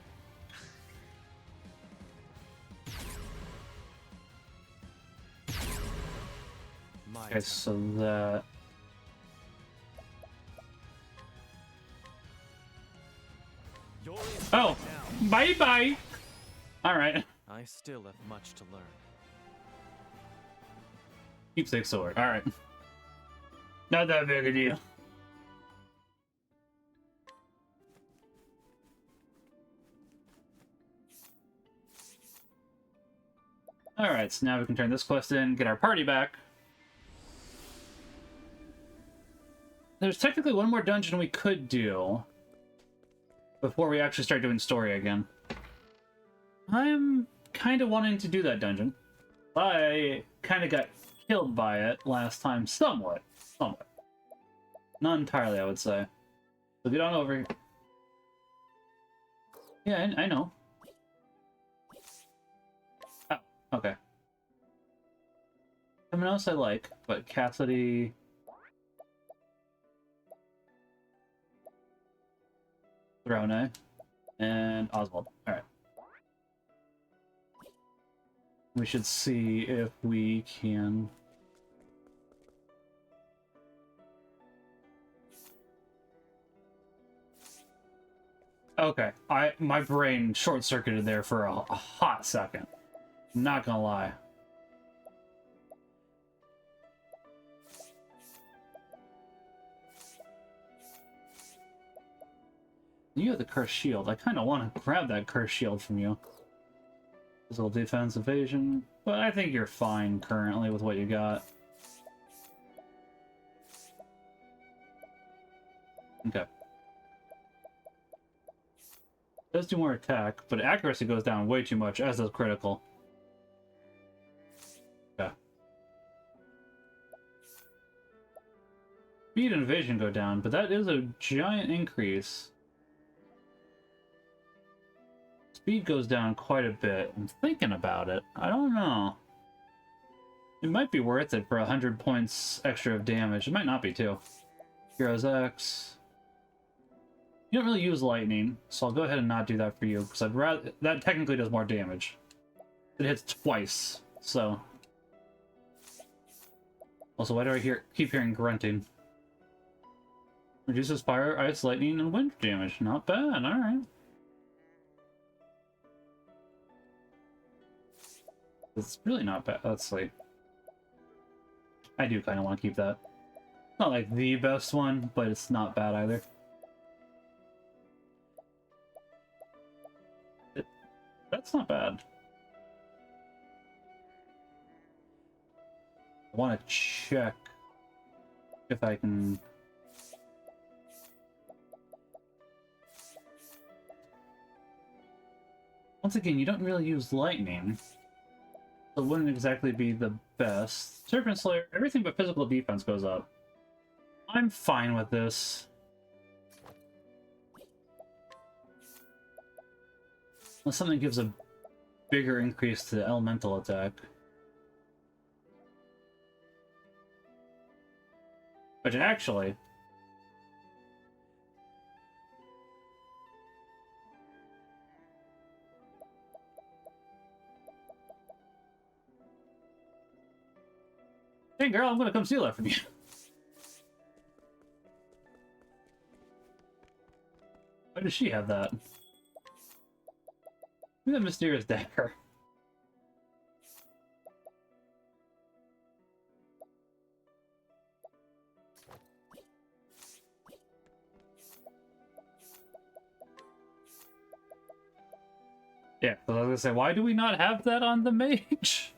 My Okay, turn. so that. You're in for Oh, it now. bye bye. All right. I still have much to learn. Keepsake sword. All right. Not that big a deal. All right, so now we can turn this quest in, get our party back. There's technically one more dungeon we could do before we actually start doing story again. I'm kind of wanting to do that dungeon. I kind of got killed by it last time, somewhat. Somewhat. Not entirely, I would say. So get on over here. Yeah, I know. Oh, okay. Someone else I like, but Cassidy... Throne, and Oswald. Alright. We should see if we can... Okay, my brain short-circuited there for a hot second. Not gonna lie. You have the cursed shield. I kind of want to grab that cursed shield from you. Physical defense, evasion, but I think you're fine currently with what you got. Okay. Does do more attack, but accuracy goes down way too much, as does critical. Okay. Speed and evasion go down, but that is a giant increase. Speed goes down quite a bit. I'm thinking about it. I don't know. It might be worth it for 100 points extra of damage. It might not be, too. Heroes X. You don't really use lightning, so I'll go ahead and not do that for you, because I'd rather... That technically does more damage. It hits twice, so... Also, why do I keep hearing grunting? Reduces fire, ice, lightning, and wind damage. Not bad, alright. It's really not bad. Let's see. I do kind of want to keep that. Not like the best one, but it's not bad either. That's not bad. I want to check if I can... Once again, you don't really use lightning. So it wouldn't exactly be the best. Serpent Slayer, everything but physical defense goes up. I'm fine with this. Unless something gives a bigger increase to the elemental attack. Which actually... Hey girl, I'm gonna come steal that from you. Why does she have that? Look at that mysterious dagger. Yeah, so I was gonna say, why do we not have that on the mage?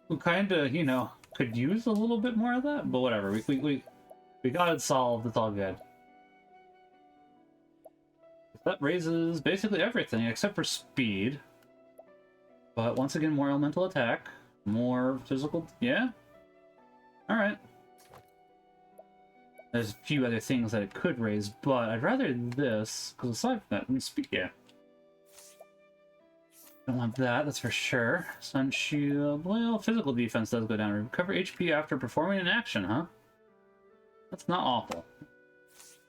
Who kinda, you know, could use a little bit more of that, but whatever. We got it solved. It's all good. That raises basically everything except for speed. But once again, more elemental attack, more physical. Yeah. All right. There's a few other things that it could raise, but I'd rather this because aside from that, speed. Yeah. Don't want that, that's for sure. Sun Shield. Well, physical defense does go down. Recover HP after performing an action, huh? That's not awful.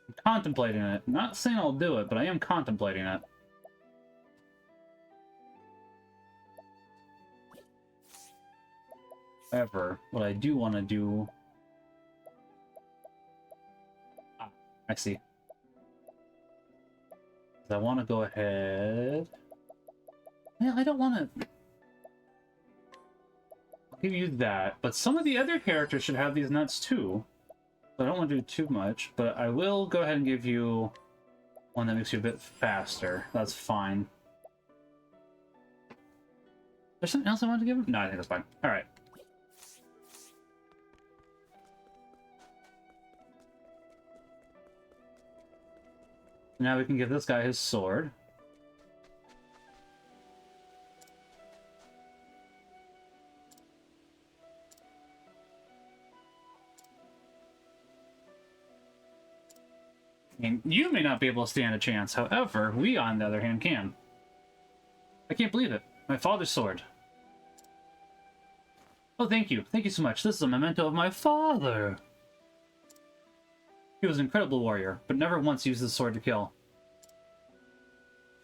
I'm contemplating it. I'm not saying I'll do it, but I am contemplating it. However, what I do want to do... Ah, I see. I want to go ahead... Yeah, I don't want to... I'll give you that, but some of the other characters should have these nuts too. So I don't want to do too much, but I will go ahead and give you one that makes you a bit faster. That's fine. There's something else I want to give him? No, I think that's fine. Alright. Now we can give this guy his sword. And you may not be able to stand a chance. However, we, on the other hand, can. I can't believe it. My father's sword. Oh, thank you. Thank you so much. This is a memento of my father. He was an incredible warrior, but never once used his sword to kill.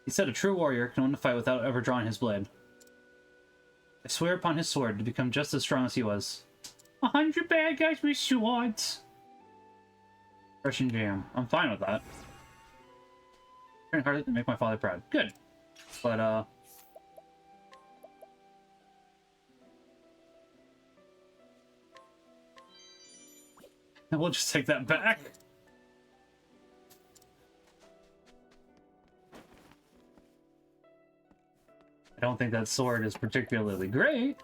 He said a true warrior can win a fight without ever drawing his blade. I swear upon his sword to become just as strong as he was. 100 bad guys with swords. Russian jam. I'm fine with that. Trying hard to make my father proud. Good. But, we'll just take that back. I don't think that sword is particularly great,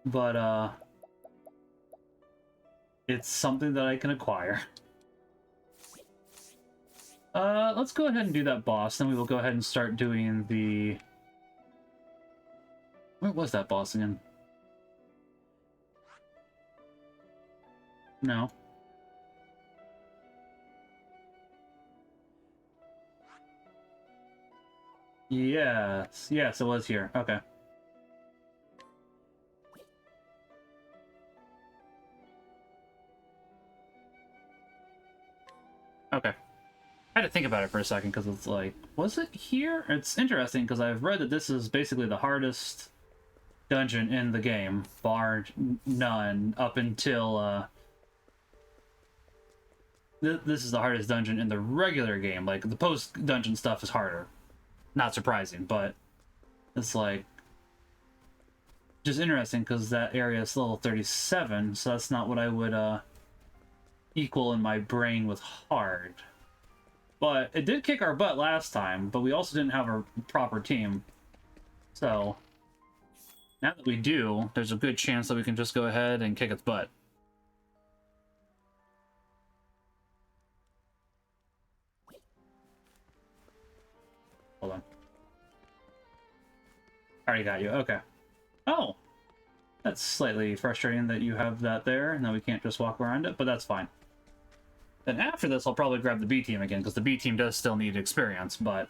but, it's something that I can acquire. Let's go ahead and do that boss, then we will go ahead and start doing the... Where was that boss again? No. Yes. Yes, it was here. Okay. Okay. I had to think about it for a second, because it's like, was it here? It's interesting, because I've read that this is basically the hardest dungeon in the game, bar none, up until, this is the hardest dungeon in the regular game. Like, the post-dungeon stuff is harder. Not surprising, but it's like just interesting because that area is level 37, so that's not what I would equal in my brain with hard. But it did kick our butt last time, but we also didn't have a proper team. So now that we do, there's a good chance that we can just go ahead and kick its butt. Hold on. Already got you. Okay. Oh! That's slightly frustrating that you have that there, and that we can't just walk around it, but that's fine. Then after this, I'll probably grab the B team again, because the B team does still need experience, but...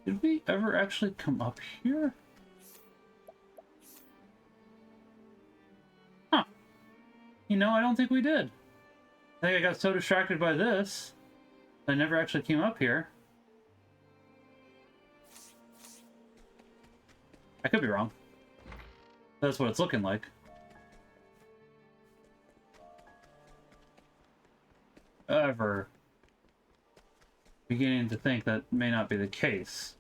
Did we ever actually come up here? Huh. You know, I don't think we did. I think I got so distracted by this, I never actually came up here. I could be wrong. That's what it's looking like. However, beginning to think that may not be the case.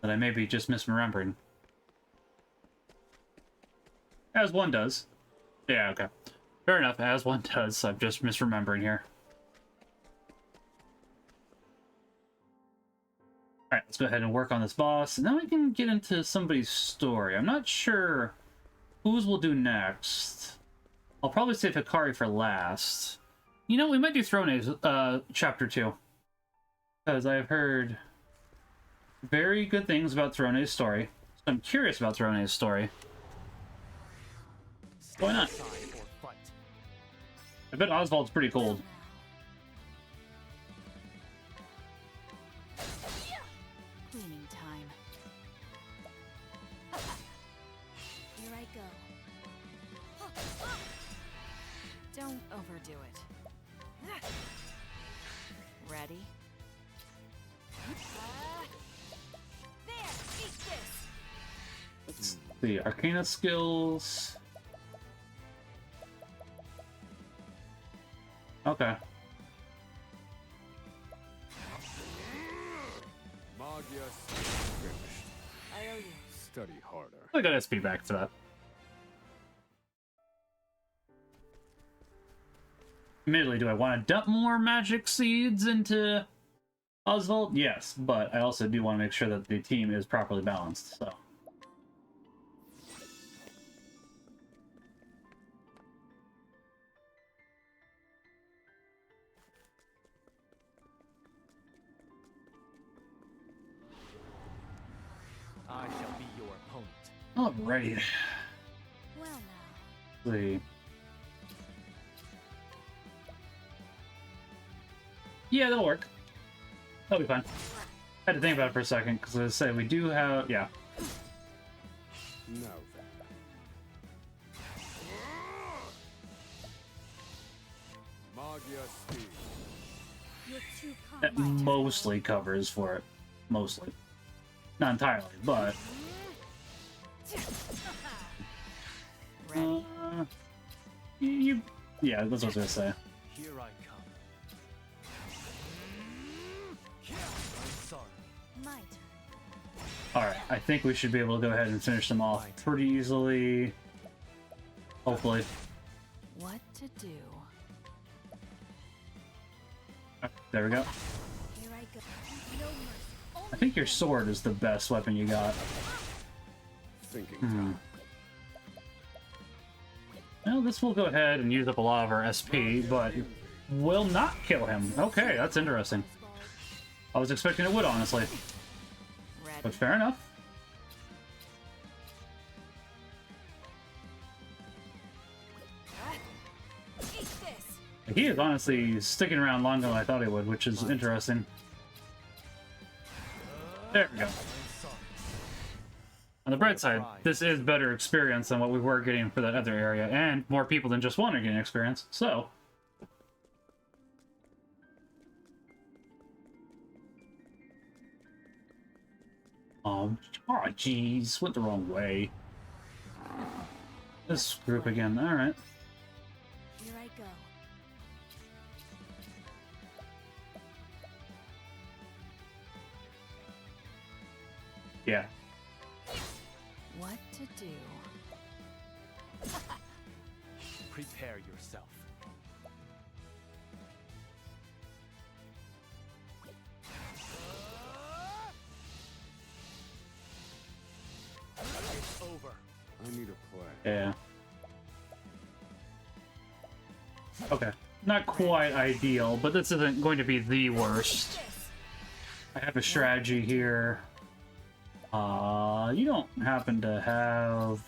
That I may be just misremembering. As one does. Yeah, okay. Fair enough, as one does. I'm just misremembering here. Alright, let's go ahead and work on this boss, and then we can get into somebody's story. I'm not sure whose we'll do next. I'll probably save Hikari for last. You know, we might do Throne's Chapter 2. Because I've heard very good things about Throne's story. So I'm curious about Throne's story. Why not? I bet Oswald's pretty cold. Cleaning time. Here I go. Don't overdo it. Ready? There, eat this. Let's see, Arcana skills. Okay. I owe you. Study harder. I got SP back for that. Admittedly, do I want to dump more magic seeds into Oswald? Yes, but I also do want to make sure that the team is properly balanced, so. your opponent. Alrighty. Well now. Let's see. Yeah, that'll work. That'll be fine. I had to think about it for a second, because as I say, we do have... Yeah. Now then. Magia Steel. You're too That calm. mostly covers for it. Mostly. Not entirely, but... Ready? Yeah, that's what I was gonna say. Here I come. I'm sorry. My turn. Alright, I think we should be able to go ahead and finish them off pretty easily. Hopefully. What to do? There we go. Here I go. No mercy. Only I think your sword is the best weapon you got. Thinking time. Well, this will go ahead and use up a lot of our SP, but will not kill him. Okay, that's interesting. I was expecting it would, honestly. Ready? But fair enough. Eat this. He is honestly sticking around longer than I thought he would, which is interesting. There we go. I'm sorry. On the bright side, this is better experience than what we were getting for that other area, and more people than just one are getting experience, so... Oh, jeez, went the wrong way. This group again, alright. Here I go. Yeah. What to do? Prepare yourself. It's over. I need a play. Yeah. Okay. Not quite ideal, but this isn't going to be the worst. I have a strategy here. You don't happen to have...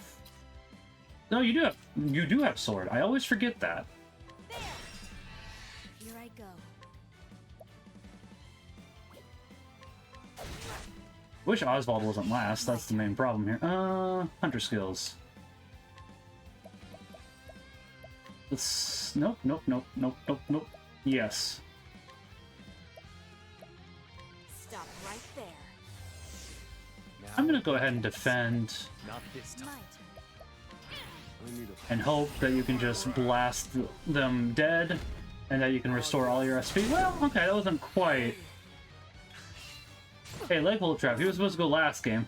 No, you do have... You do have sword. I always forget that. There. Here I go. Wish Oswald wasn't last. That's the main problem here. Hunter skills. Let's... Nope, nope, nope, nope, nope, nope. Yes. Stop right there. Now I'm gonna go ahead and defend not this My time. turn. I need a and hope that you can just blast them dead and that you can restore all your SP. Well, okay, that wasn't quite... Hey, leg hold trap. He was supposed to go last game.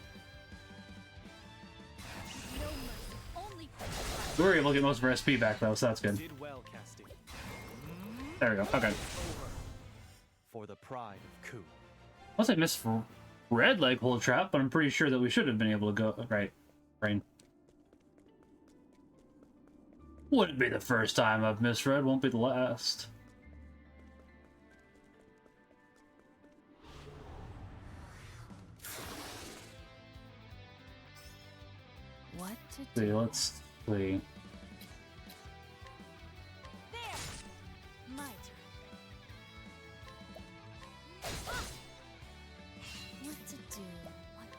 No mercy. Only We were able to get most of our SP back though, so that's good. Did well, casting. There we go. Okay. Over. For the pride of Ku. Unless I missed red leg hold trap, but I'm pretty sure that we should have been able to go... Right. Rain. Wouldn't be the first time I've missed red, won't be the last. what to See, do? let's see. There. My turn. What to do? What?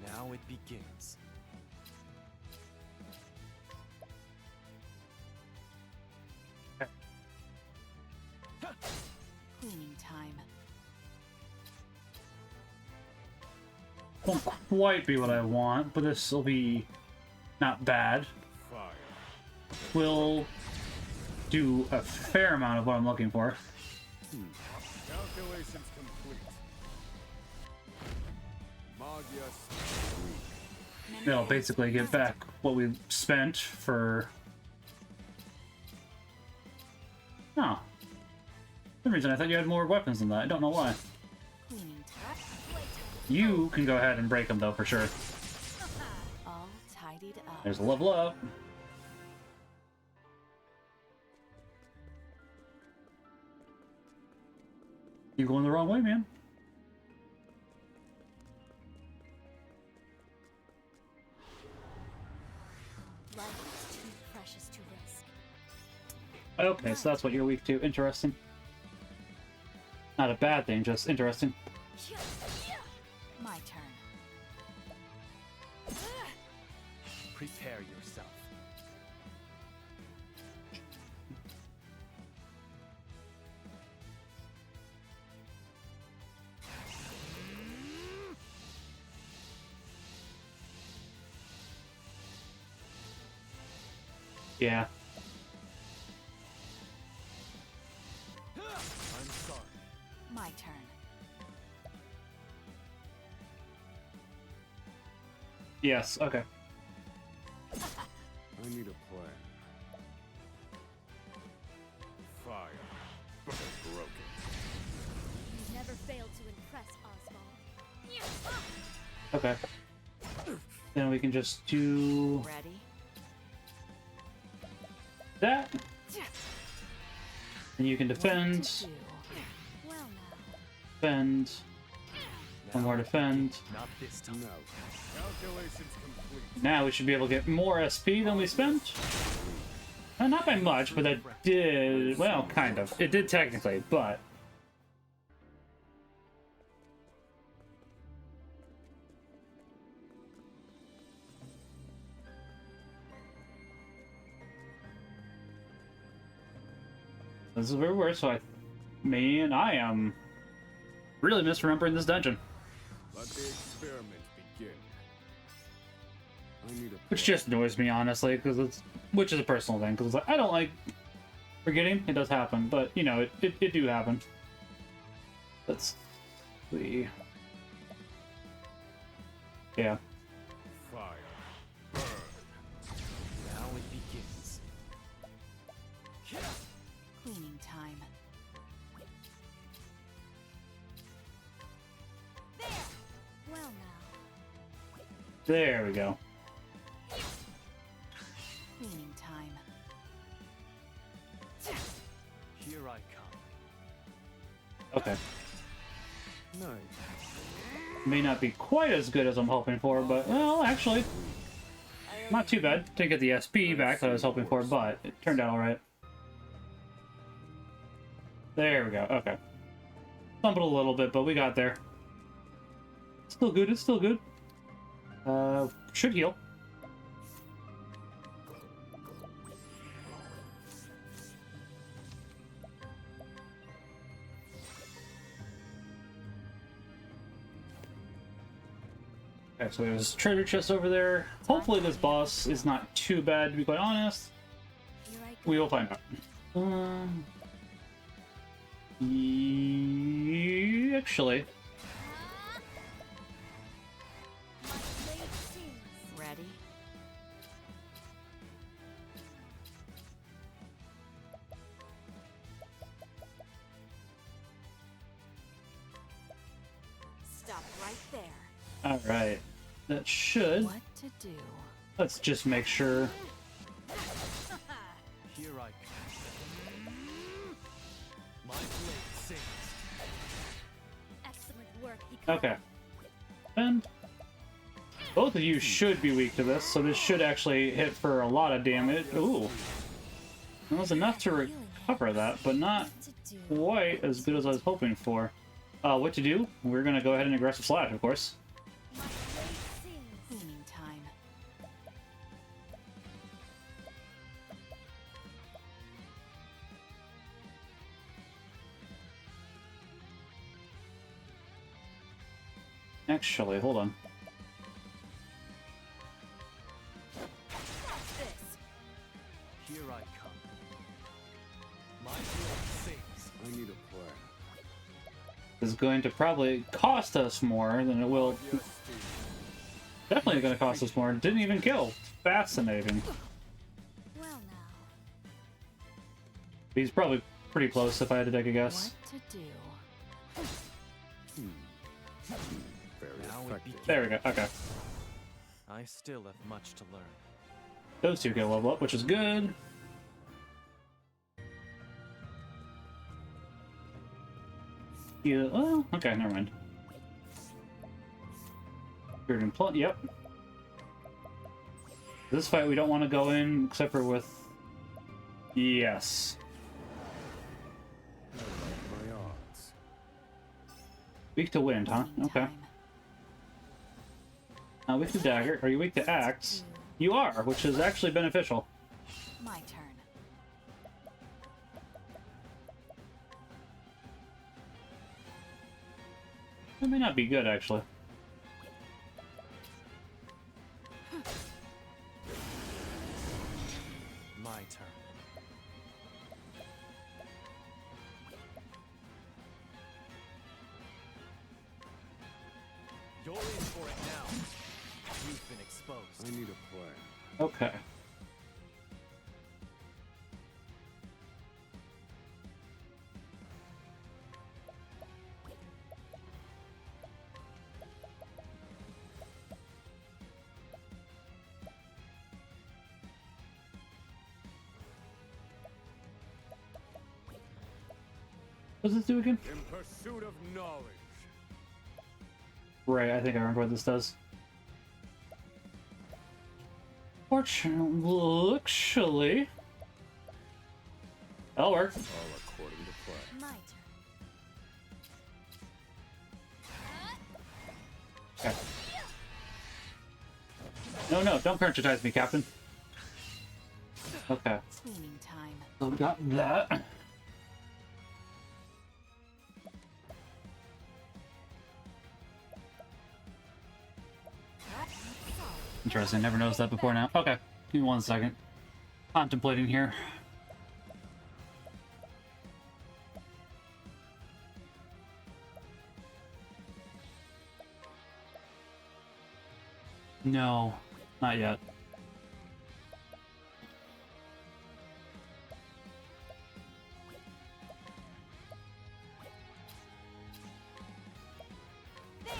Now it begins. Cleaning time. Won't quite be what I want, but this will be not bad. fire. Will do a fair amount of what I'm looking for. Calculations complete. Magia Steel. They'll basically get back what we spent for... Oh. For some reason I thought you had more weapons than that. I don't know why. Cleaning time. You can go ahead and break them though, for sure. All tidied up. There's a level up. You going the wrong way, man. life is too precious to risk. Okay, so that's what you're weak to. Interesting. Not a bad thing, just interesting. My turn. Prepare yourself. Yeah. I'm sorry. My turn. Yes, okay. I need a plan. Fire. Broken. You never failed to impress, Oswald. Okay. Then we can just do Ready? that. And you can What to defend, do? Well now. defend, one more defend. Not this time. No. Calculations complete. Now we should be able to get more SP than we spent. Not by much, but that did, well, kind of. It did technically, but... This is very weird, so I am really misremembering this dungeon. Let the experiment begin. I need a Which just annoys me, honestly, because which is a personal thing, because I don't like forgetting. It does happen, but, you know, it do happen. Let's see. Yeah. fire. Burn. Now it begins. Cleaning time. There! Well now. There we go. Cleaning time. Here I come. Okay. Nice. May not be quite as good as I'm hoping for, but, well, actually, not too bad. Didn't get the SP back that I was hoping for, but it turned out alright. There we go, okay. Stumbled a little bit, but we got there. Still good, it's still good. Should heal. Okay, so there's a treasure chest over there. Hopefully this boss is not too bad, to be quite honest. Here I go. We will find out. Actually, My blade sings. Ready? Stop right there. alright. That should. What to do? Let's just make sure. Here I come. My blade sings. Excellent work. Okay. And both of you should be weak to this, so this should actually hit for a lot of damage. Ooh. That was enough to recover that, but not quite as good as I was hoping for. What to do? We're gonna go ahead and aggressive slash, of course. My blade sings. Cleaning time. Actually, hold on. This. Here I come. My blade sings. I need a plan. This is going to probably cost us more than it will. Yes, Steve. Definitely going to cost us more. Didn't even kill. Fascinating. Well now. He's probably pretty close if I had to take a guess. What to do? Very Now it effective. begins. There we go. Okay. I still have much to learn. Those two get level up, which is good. Yeah, oh, okay, never mind. Yep. This fight we don't want to go in except for with... Yes. I like my odds. Weak to wind, huh? Okay. Weak to dagger. Are you weak to axe? You are, which is actually beneficial. My turn. That may not be good, actually. My turn. You're in for it now. You've been exposed. I need a plan. Okay. What does this do again? In pursuit of knowledge. Right, I think I remember what this does. Fortunately, actually... That'll work. All according to plan. My turn. Okay. No, no, don't parasitize me, Captain. Okay. Cleaning time. So we got that. Interesting, never noticed that before now. Okay, give me 1 second. Contemplating here. No, not yet.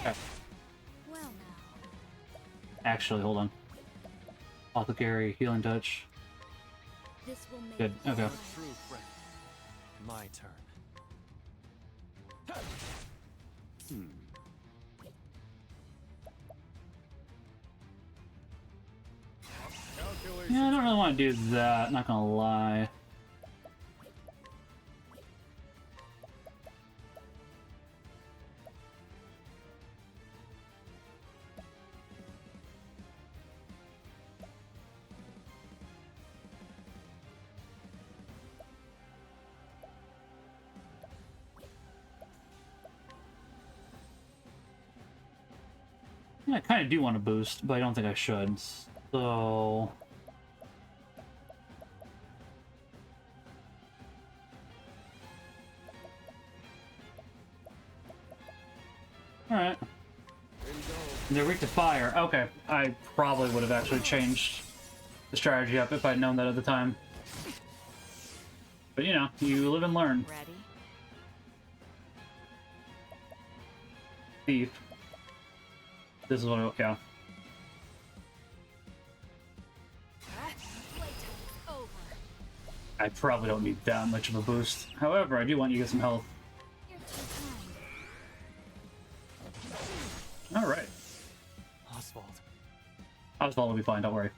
Okay. Well now. Actually, hold on. Apothecary, healing touch. This will make Good, it okay. A fine. true friend. My turn. Calculation. Yeah, I don't really want to do that, not gonna lie. Yeah, I kind of do want to boost, but I don't think I should. So... Alright. They're weak to fire. Okay, I probably would have actually changed the strategy up if I'd known that at the time. But you know, you live and learn. Ready? Thief. This is what I... yeah. Playtime's over. I probably don't need that much of a boost. However, I do want you to get some health. You're too kind. Alright. Oswald. Oswald will be fine, don't worry.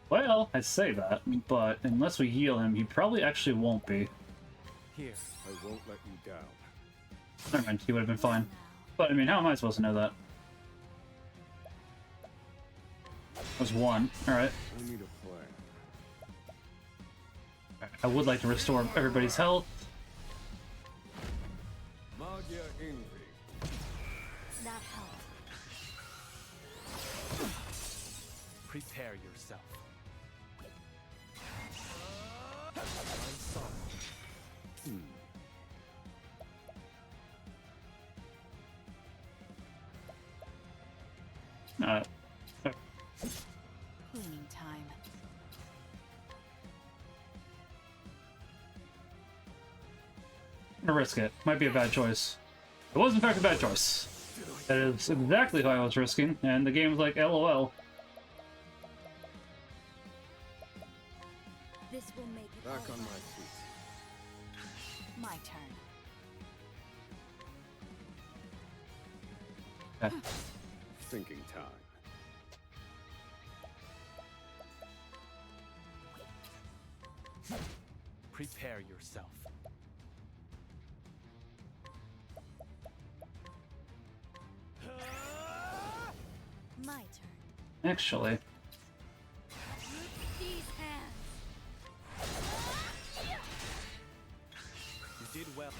Well, I say that, but unless we heal him, he probably actually won't be. Here. I won't let you down. Never mind, he would have been fine. But, I mean, how am I supposed to know that? That was 1. Alright. I need a plan. I would like to restore everybody's health. Magia Envy. That helped. Prepare yourself. I'm sorry. Cleaning time. I'm gonna risk it. Might be a bad choice. It was in fact a bad choice. That is exactly who I was risking, and the game was like, LOL. This will make it Back all on my right. feet. My turn. Okay. Thinking time. Prepare yourself. My turn. Actually, These hands. You did well.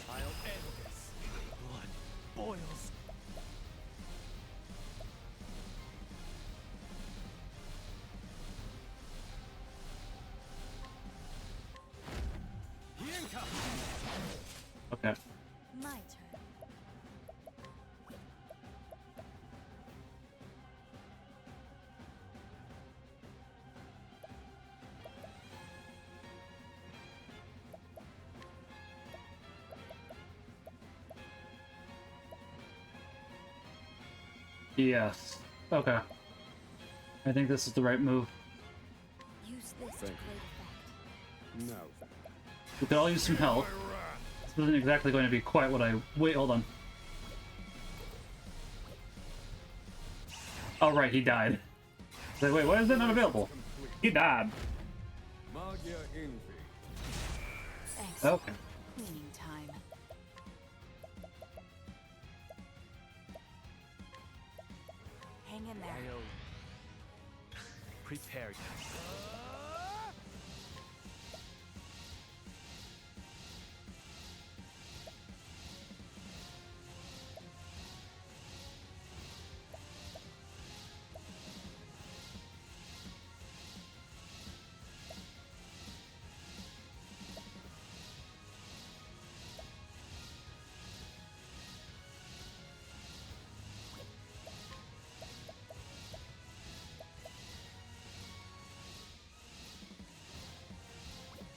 I'll end this. Blood boils. Yenka! okay. My turn. Yes. Okay. I think this is the right move. Use this to great effect. No. We could all use some help. This isn't exactly going to be quite what I... Wait, hold on. Oh, right, he died. Like, wait, why is that not available? He died. Excellent. Okay. Cleaning time. Hang in there. I owe you. Prepare yourself.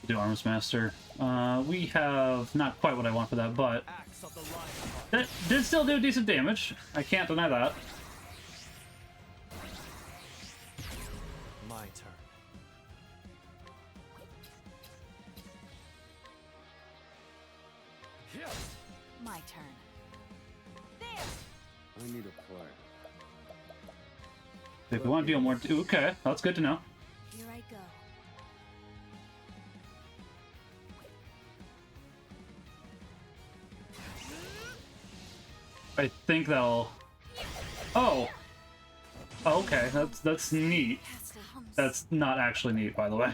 Do Arms Master. We have not quite what I want for that, but Axe of the Lion. that did still do decent damage. I can't deny that. My turn. My turn. I need a plan. If we want to deal more... Okay, that's good to know. Here I go. I think that'll... Oh! Okay, that's neat. That's not actually neat, by the way.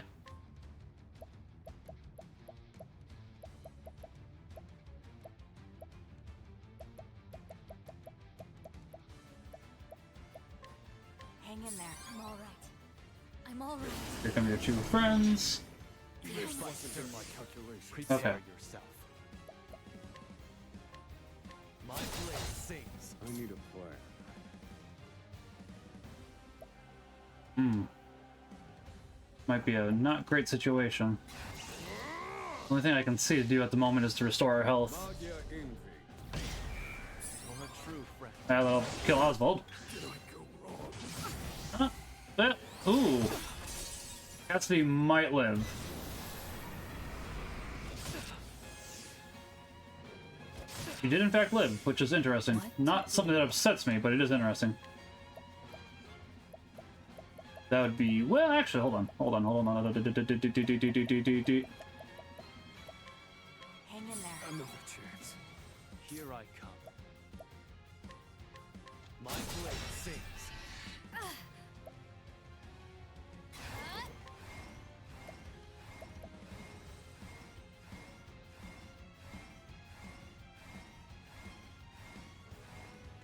Hang in there. I'm all right. I'm all right. Here come your two friends. This wasn't in my calculation. Prepare Okay. yourself. My blade sings. I need a plan. Might be a not great situation. Only thing I can see to do at the moment is to restore our health. You're a true friend. That'll kill Oswald. Ooh. Cassidy might live. He did in fact live, which is interesting. Not something that upsets me, but it is interesting. That would be... Well, actually, hold on. Hang in there. Another chance. Here I come. My blade sings.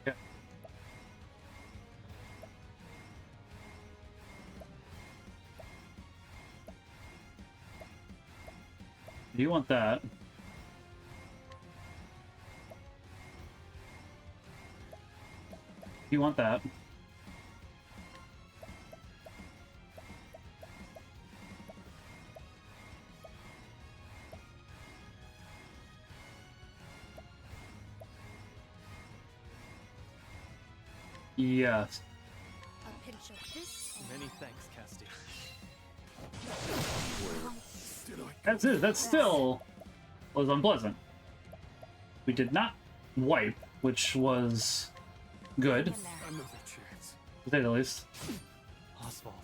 Yeah. Do you want that? You want that? Yes. A pinch of this. Many thanks, Casti. That still was unpleasant. We did not wipe, which was good, Hang in there. Another chance. to say the least. Oswald.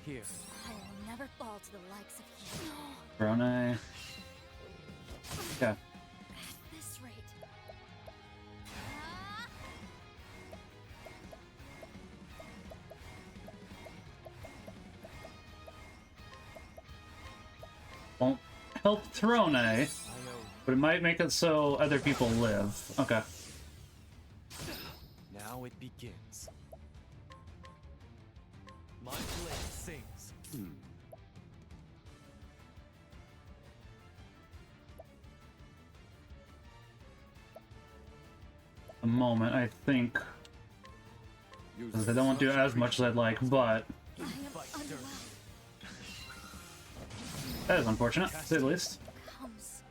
Here. I will never fall to the likes of you. Drone. Okay. At this rate. Ah! Won't help Throne, I owe. but it might make it so other people live. Okay. Now it begins. My blade sings. A moment, I think. Because I don't want to do as much as I'd like, but I am Fight unwell. dirty. that is unfortunate, to say the least. Comes.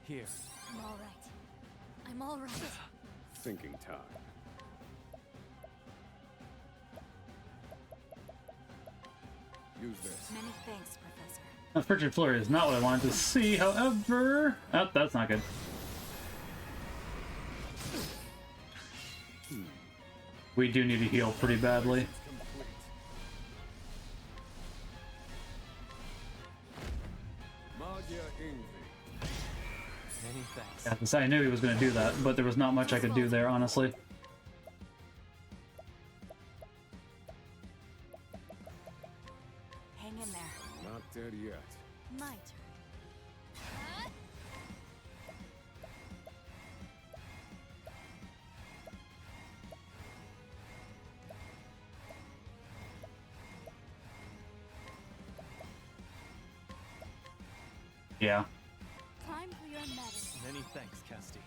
Here. I'm all right. I'm all right. Thinking time. Use this. Many thanks, Professor. A frigid flurry is not what I wanted to see, however... Oh, that's not good. We do need to heal pretty badly. Complete. Magia Envy. Many thanks. Yeah, 'cause I knew he was going to do that, but there was not much I could do there, honestly. Hang in there. Not dead yet. My turn. Yeah. Time for your medicine. Many thanks, Casti.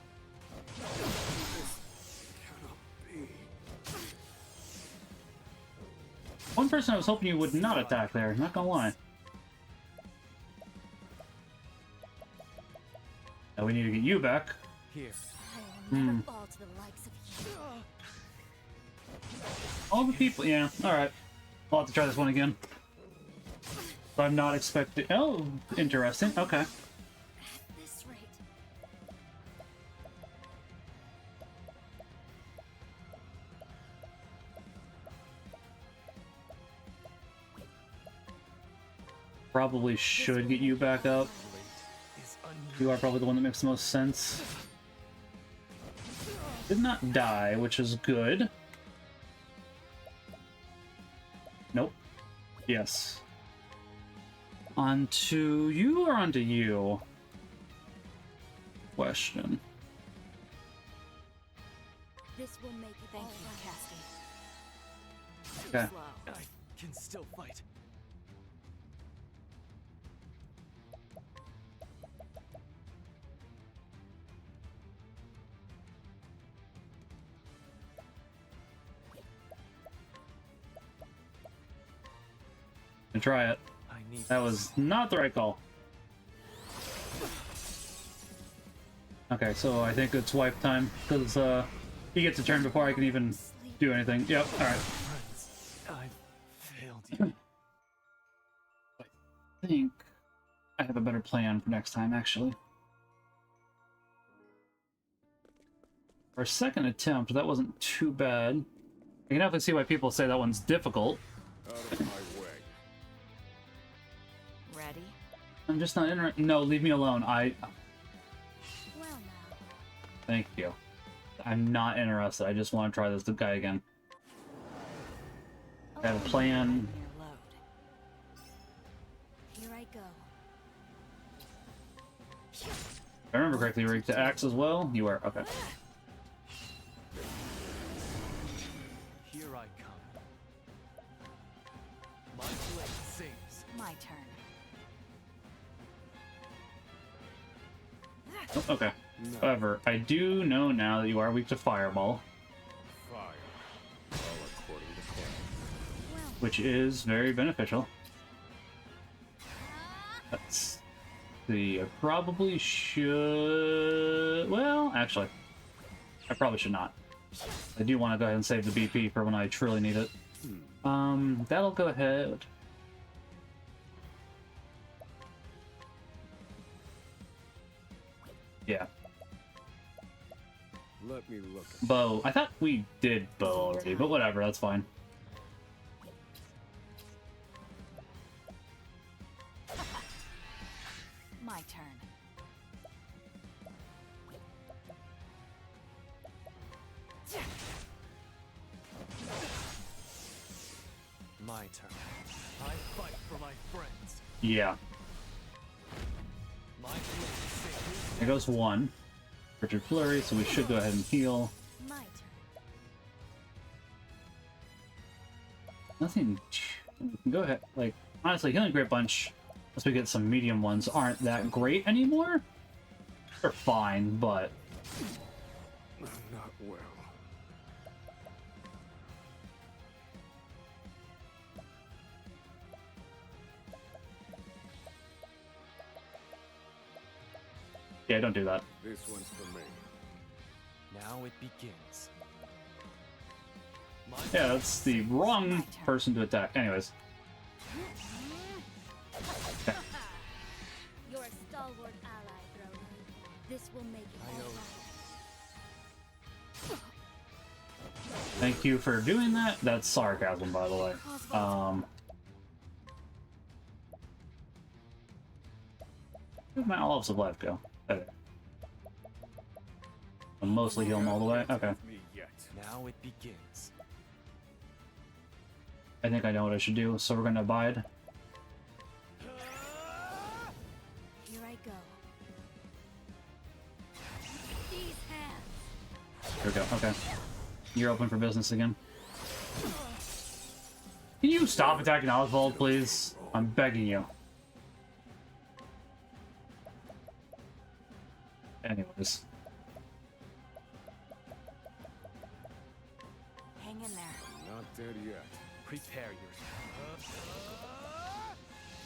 Cannot be. One person I was hoping you would not attack there, not gonna lie. Now we need to get you back. Here. I will never fall to the likes of you. All the people, yeah, alright. I'll have to try this one again. But I'm not expecting... Oh, interesting, okay. At this rate. Probably should get you back up. Blade is unusual. You are probably the one that makes the most sense. Did not die, which is good. Nope. Yes. Onto you or onto you? Question. This will make it. Thank you, Casti. Okay. Slow. I can still fight. And try it. I need That was not the right call. Okay, so I think it's wipe time, because he gets a turn before I can even do anything. Yep, alright. friends. I failed you. I think I have a better plan for next time, actually. Our second attempt, that wasn't too bad. I can definitely see why people say that one's difficult. Out of my way. Ready? I'm just not interested. No, leave me alone. Well now. Thank you. I'm not interested. I just want to try this guy again. I have a plan. Your load. Here I go. If I remember correctly, you're to axe as well? You are. Okay. Here I come. My blade sings. My turn. Oh, okay. No. However, I do know now that you are weak to fireball, Fire. All according to plan. Well, which is very beneficial. Let's see. I probably should. Well, actually, I probably should not. I do want to go ahead and save the BP for when I truly need it. That'll go ahead. Yeah. Let me look at Bow. I thought we did bow already, but whatever, that's fine. My turn. My turn. I fight for my friends. Yeah. My blade sings There goes one. Richard Flurry, so we should go ahead and heal. My turn. Nothing. We can go ahead. Like, honestly, healing Great Bunch, once we get some medium ones, aren't that great anymore. They're fine, but not well. yeah, don't do that. This one's for me. Now it begins. My Yeah, that's the wrong person to attack. Anyways. Okay. You're a stalwart ally, Broly. This will make it I all owe right. Thank you for doing that. That's sarcasm, by the way. Where'd my olives of life go? Okay. I'm mostly healing all the way. Okay. Me yet. Now it begins. I think I know what I should do, so we're gonna abide. Here I go. These hands. There we go. Okay. You're open for business again. Can you stop attacking Oswald, please? I'm begging you. Anyways. Hang in there. Not dead yet. Prepare yourself.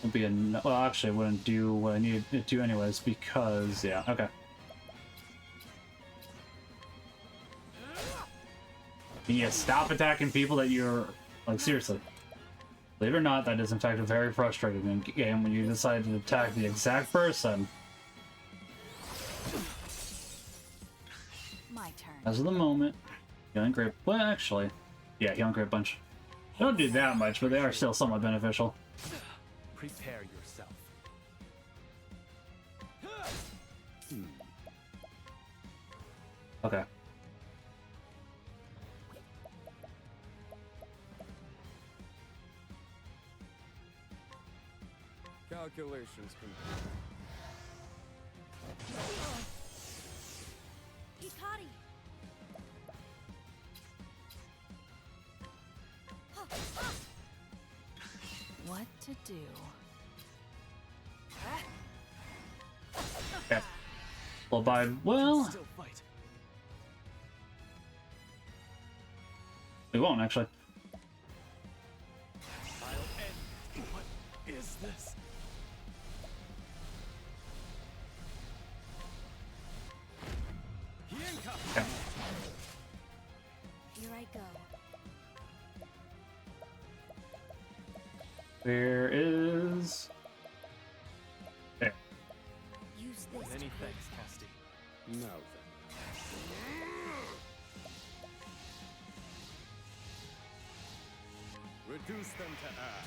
Won't be a well, actually, I wouldn't do what I needed it to anyways, because yeah, okay. Can you stop attacking people that you're like seriously? Believe it or not, that is in fact very frustrating in a game when you decide to attack the exact person. My turn. As of the moment, healing great. Well, actually, yeah, healing great bunch. They don't do that much, but they are still somewhat beneficial. Prepare yourself. Okay. Calculations complete. Hikari. What to do? Okay. We'll abide. Well, Still fight. we won't actually. I'll end. What is this? Yenka! Okay. Here I go. Where is? There. Use this. Many to thanks, Casty. Now then. Reduce them to ash.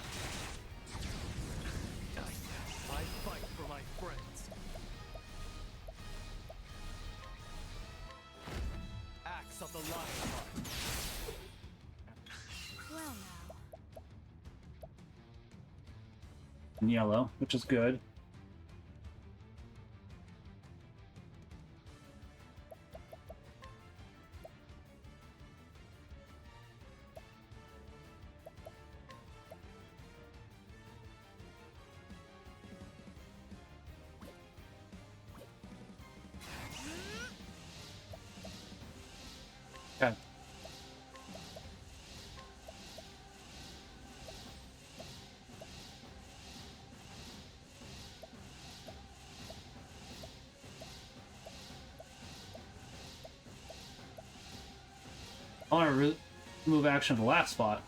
I fight for my friends. Axe of the Lionheart. Well now. In yellow, which is good. Okay. I want to move action to the last spot.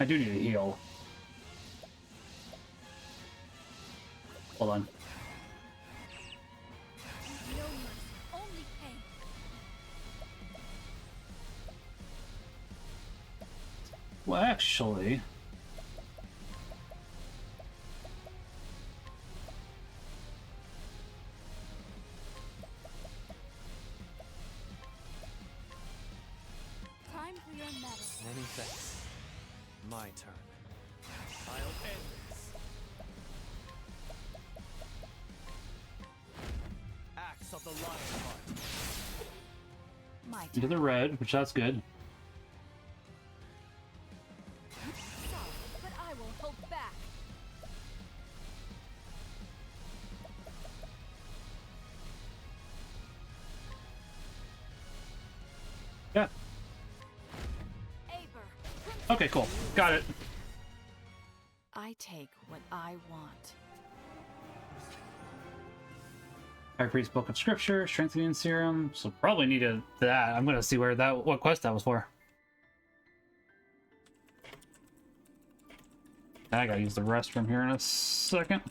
I do need a heal. Well, actually... Time for your medal. Many thanks. My turn. I'll end this. Axe of the Lionheart. My Into turn. the red, which that's good. Solid, but I will hold back. Yeah. Aber. Okay, cool. Got it. I take what I want. High Priest Book of Scripture, Strengthening Serum. So probably needed that. I'm gonna see what quest that was for. I gotta use the restroom here in a second.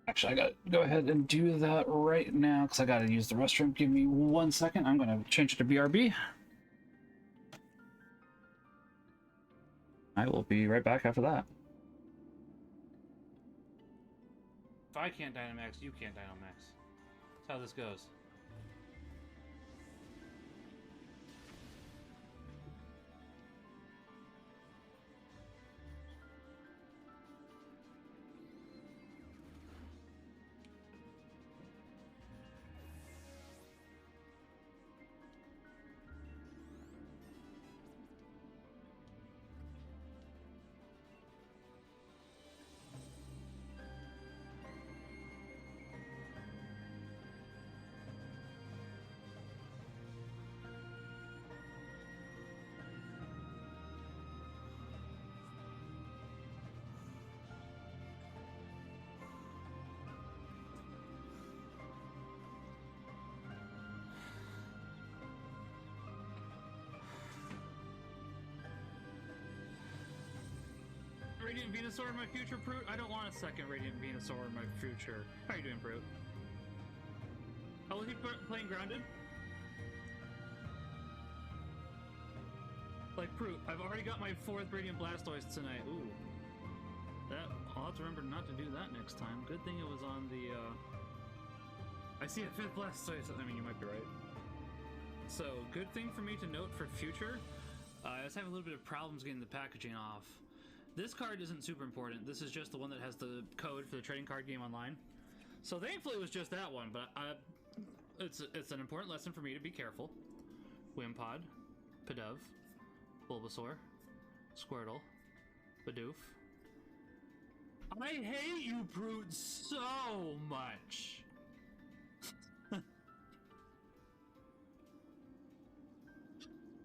Actually, I gotta go ahead and do that right now because I gotta use the restroom. Give me 1 second. I'm gonna change it to BRB. I will be right back after that. If I can't Dynamax, you can't Dynamax. That's how this goes. Radiant Venusaur in my future, Brute? I don't want a second Radiant Venusaur in my future. How you doing, Brute? Oh, is he playing Grounded? Like, Brute, I've already got my 4th Radiant Blastoise tonight. Ooh. I'll have to remember not to do that next time. Good thing it was on the, I see a 5th Blastoise. I mean, you might be right. So, good thing for me to note for future. I was having a little bit of problems getting the packaging off. This card isn't super important. This is just the one that has the code for the trading card game online. So thankfully it was just that one, but it's an important lesson for me to be careful. Wimpod, Pidove, Bulbasaur, Squirtle, Bidoof. I hate you, Brute, so much! To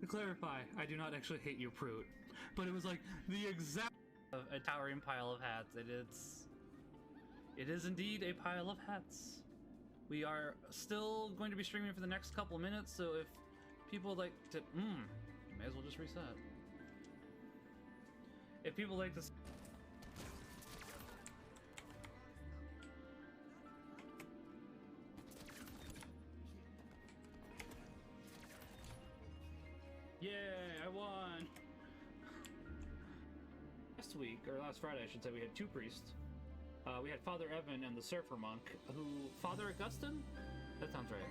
clarify, I do not actually hate you, Brute. But it was like the exact... A towering pile of hats. It is indeed a pile of hats. We are still going to be streaming for the next couple of minutes, so if people would like to... may as well just reset. If people like to... Yay, I won! Last week, or last Friday I should say, we had 2 priests. We had Father Evan and the Surfer Monk, Father Augustine? That sounds right.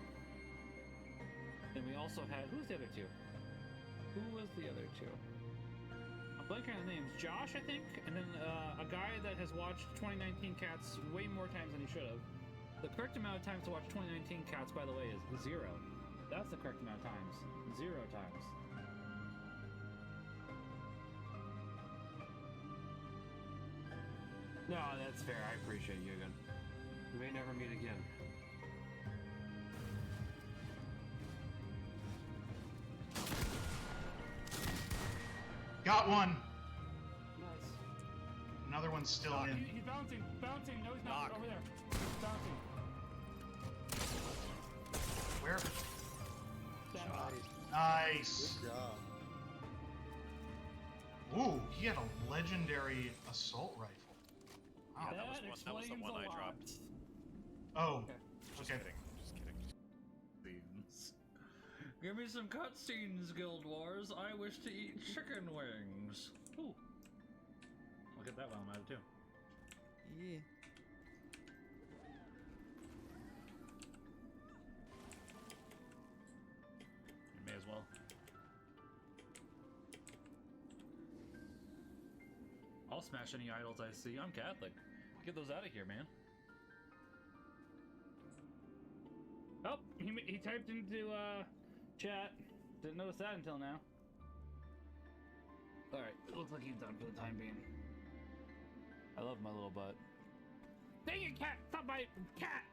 Then we also had, who was the other 2? Who was the other 2? I'm blanking on the names. Josh, I think? And then a guy that has watched 2019 Cats way more times than he should have. The correct amount of times to watch 2019 Cats, by the way, is 0. That's the correct amount of times. 0 times. No, that's fair. I appreciate you again. We may never meet again. Got one. Nice. Another one's still in. He's bouncing. Bouncing. No, he's not. Over there. He's bouncing. Where? Down. Nice. Good job. Ooh, he had a legendary assault rifle. Wow. Yeah, that was the one I dropped. Oh, Okay. Just okay. kidding. Just kidding. Give me some cutscenes, Guild Wars. I wish to eat chicken wings. Ooh. I'll get that one out of too. Yeah. You may as well. I'll smash any idols I see. I'm Catholic. Get those out of here, man. Oh, he typed into chat. Didn't notice that until now. Alright, it looks like he's done for the time being. I love my little butt. Dang it, cat! Stop my cat!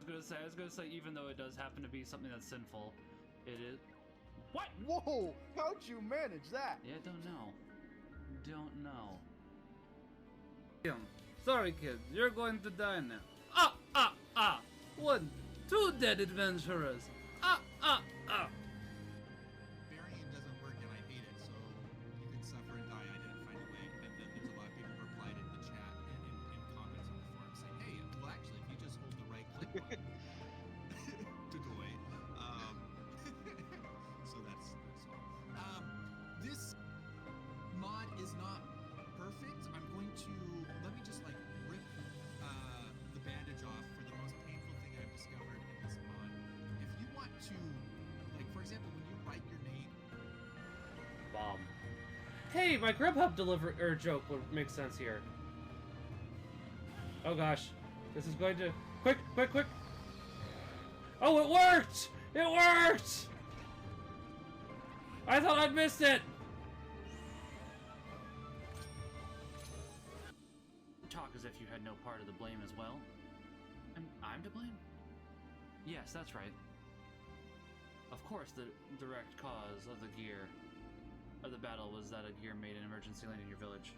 I was gonna say, even though it does happen to be something that's sinful, it is. What? Whoa! How'd you manage that? Yeah, don't know. Don't know. Sorry, kid. You're going to die now. Ah, ah, ah! 1, 2 dead adventurers. Ah, ah, ah! Variant doesn't work and I hate it, so you can suffer and die. I didn't find a way. And then there's a lot of people who replied in the chat and in comments on the forum saying, hey, well, actually, if you just hold the right click button to delete. So that's all. This mod is not perfect. I'm going to let me just like rip the bandage off for the most painful thing I've discovered in this mod. If you want to, like, for example, when you write your name. Bomb. Hey, my Grubhub joke would make sense here. Oh gosh, this is going to quick. Oh, it worked! It worked! I thought I'd missed it. Talk as if you had no part of the blame as well. I'm to blame? Yes, that's right. Of course, the direct cause of the battle was that a gear made an emergency lane in your village.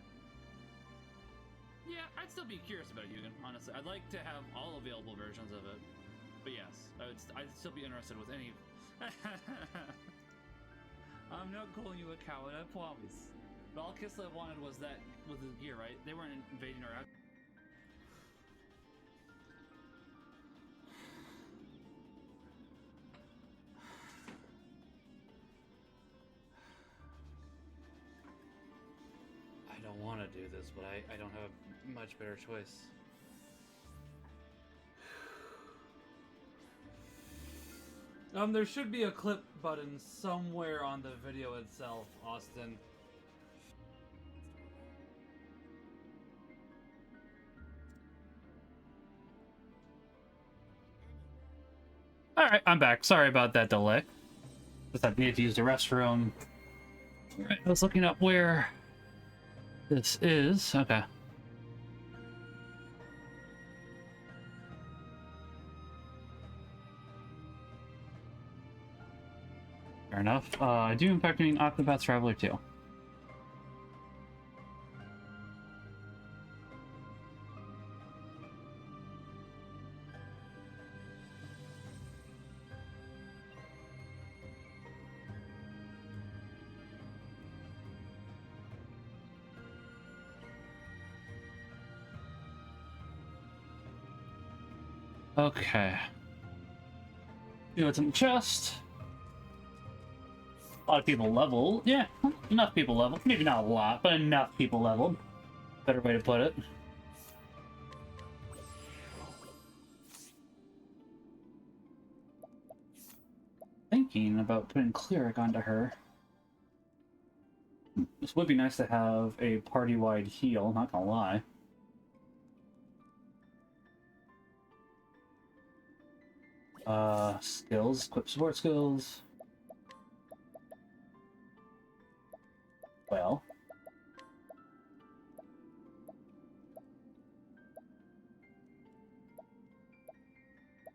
Yeah, I'd still be curious about it, Yugen, honestly. I'd like to have all available versions of it. But yes, I'd still be interested with any... I'm not calling you a coward, I promise. But all Kislev wanted was that with the gear, right? They weren't invading our... I don't want to do this, but I don't have a much better choice. There should be a clip button somewhere on the video itself, Austin. Alright, I'm back. Sorry about that delay. Just I needed to use the restroom. Alright, I was looking up where this is. Okay. Fair enough. I do in fact mean Octopath Traveler 2. Okay. See what's in the chest. A lot of people leveled. Yeah, enough people leveled. Maybe not a lot, but enough people leveled. Better way to put it. Thinking about putting Cleric onto her. This would be nice to have a party-wide heal, not gonna lie. Skills, equip support skills. Well.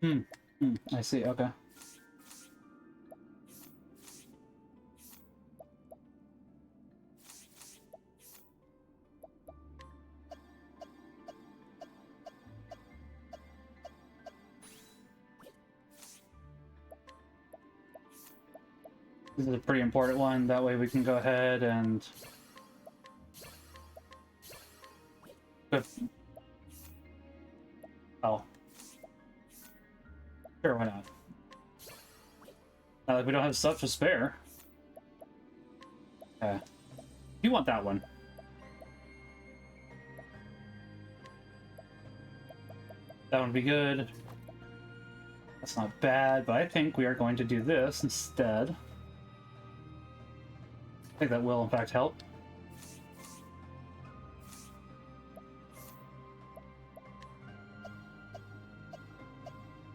I see, okay. This is a pretty important one, that way we can go ahead and... Oh. Sure, why not? Not like we don't have stuff to spare. Okay. You want that one. That would be good. That's not bad, but I think we are going to do this instead. I think that will, in fact, help.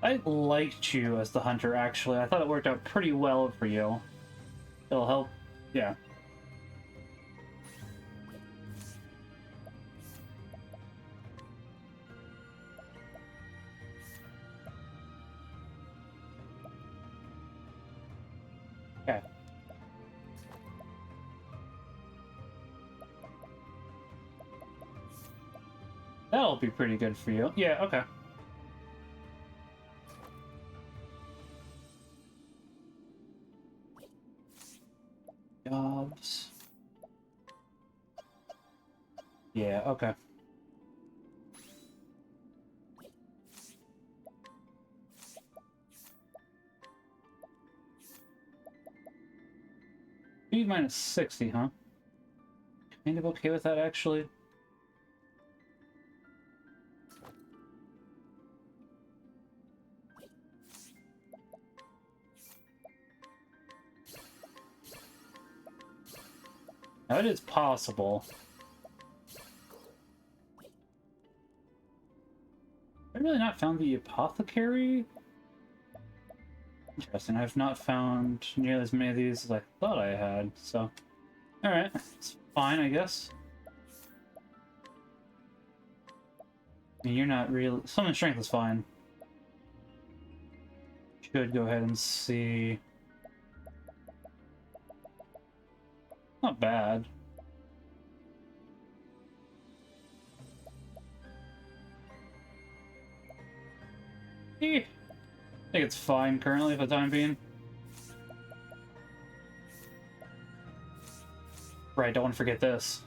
I liked you as the hunter, actually. I thought it worked out pretty well for you. It'll help. Yeah. Okay. That'll be pretty good for you. Yeah, okay. Jobs. Yeah, okay. Speed minus 60, huh? Kind of okay with that, actually. Now, it is possible. I've really not found the apothecary. Interesting. I've not found nearly as many of these as I thought I had, so. Alright, it's fine, I guess. I mean, you're not really. Summon strength is fine. Should go ahead and see. Not bad. I think it's fine currently for the time being. Right, don't want to forget this.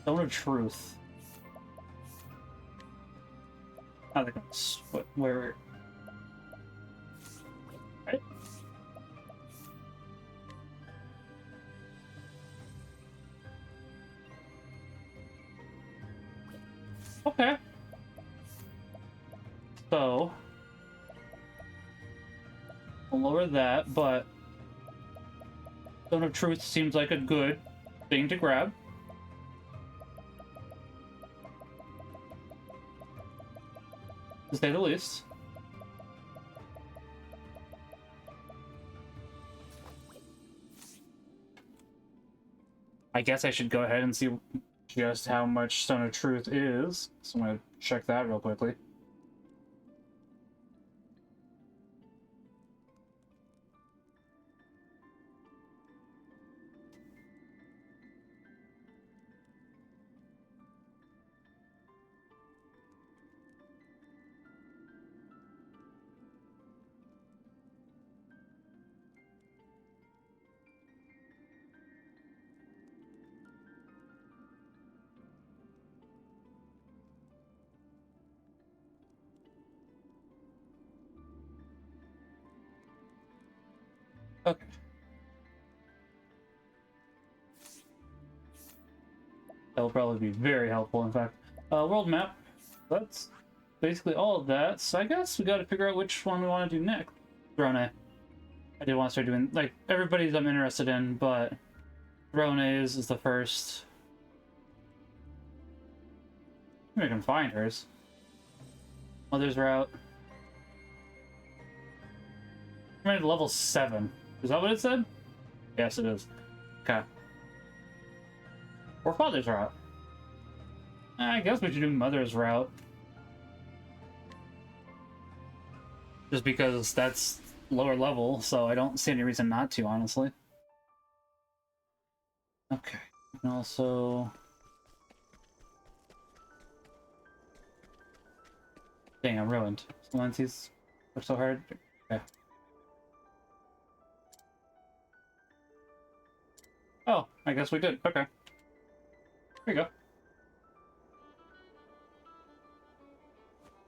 Stone of Truth. I think it's where. Right? Okay. So, I'll lower that, but Stone of Truth seems like a good thing to grab. To say the least. I guess I should go ahead and see just how much Stone of Truth is. So I'm going to check that real quickly. Okay. That'll probably be very helpful, in fact. World map. That's basically all of that. So I guess we got to figure out which one we want to do next. Drone. I did want to start doing, like, everybody's I'm interested in, but Drone is the first. Maybe I can find hers. Mother's route. I'm at level 7. Is that what it said? Yes, it is. Okay. Or Father's route. I guess we should do Mother's route. Just because that's lower level, so I don't see any reason not to, honestly. Okay. And also... Dang, I'm ruined. Lenses work so hard. Okay. Oh, I guess we did. Okay. There you go.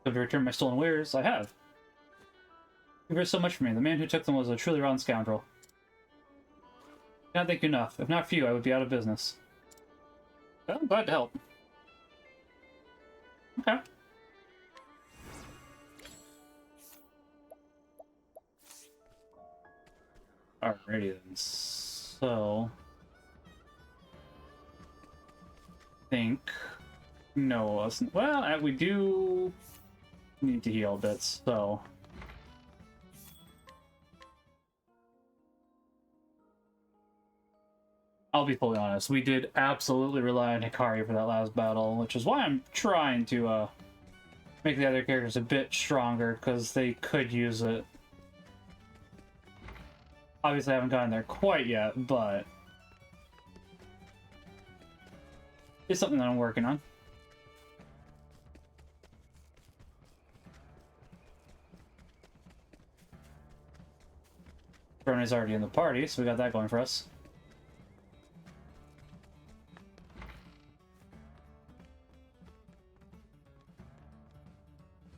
Have to return my stolen wares? I have. You heard so much from me. The man who took them was a truly rotten scoundrel. Can't thank you enough. If not for you, I would be out of business. Well, I'm glad to help. Okay. Alrighty then. So... think... No, well, we do need to heal bits, so... I'll be fully honest, we did absolutely rely on Hikari for that last battle, which is why I'm trying to make the other characters a bit stronger, because they could use it. Obviously I haven't gotten there quite yet, but it's something that I'm working on. Rona's already in the party, so we got that going for us.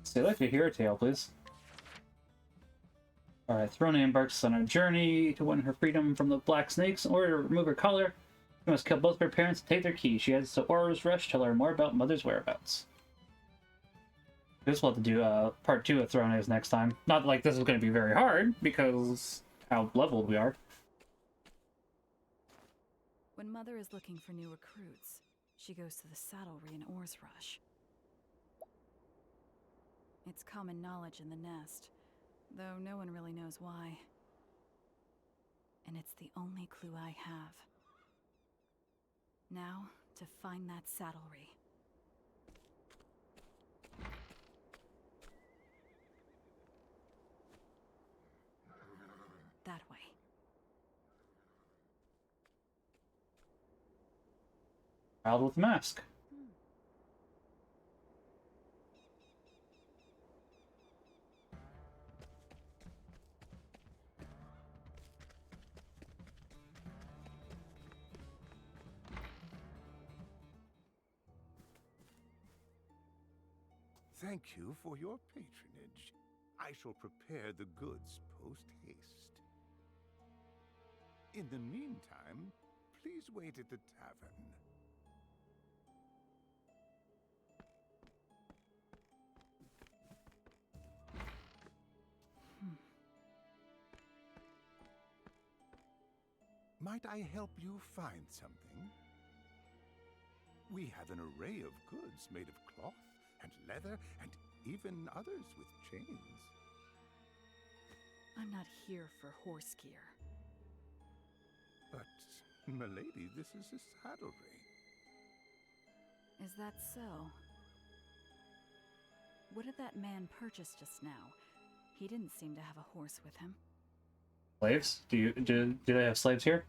So I'd like to hear a tale, please. Alright, Throna embarks on a journey to win her freedom from the Black Snakes. In order to remove her collar, she must kill both her parents and take their key. She heads to Aura's Rush to learn more about Mother's whereabouts. I guess we'll have to do part 2 of Throna next time. Not like this is going to be very hard, because how leveled we are. When Mother is looking for new recruits, she goes to the saddlery in Aura's Rush. It's common knowledge in the nest, though no one really knows why. And it's the only clue I have. Now, to find that saddlery. That way. Child with a mask. Thank you for your patronage. I shall prepare the goods post-haste. In the meantime, please wait at the tavern. Might I help you find something? We have an array of goods made of cloth and leather and even others with chains. I'm not here for horse gear. But, milady, this is a saddlery. Is that so? What did that man purchase just now? He didn't seem to have a horse with him. Slaves? Do they have slaves here?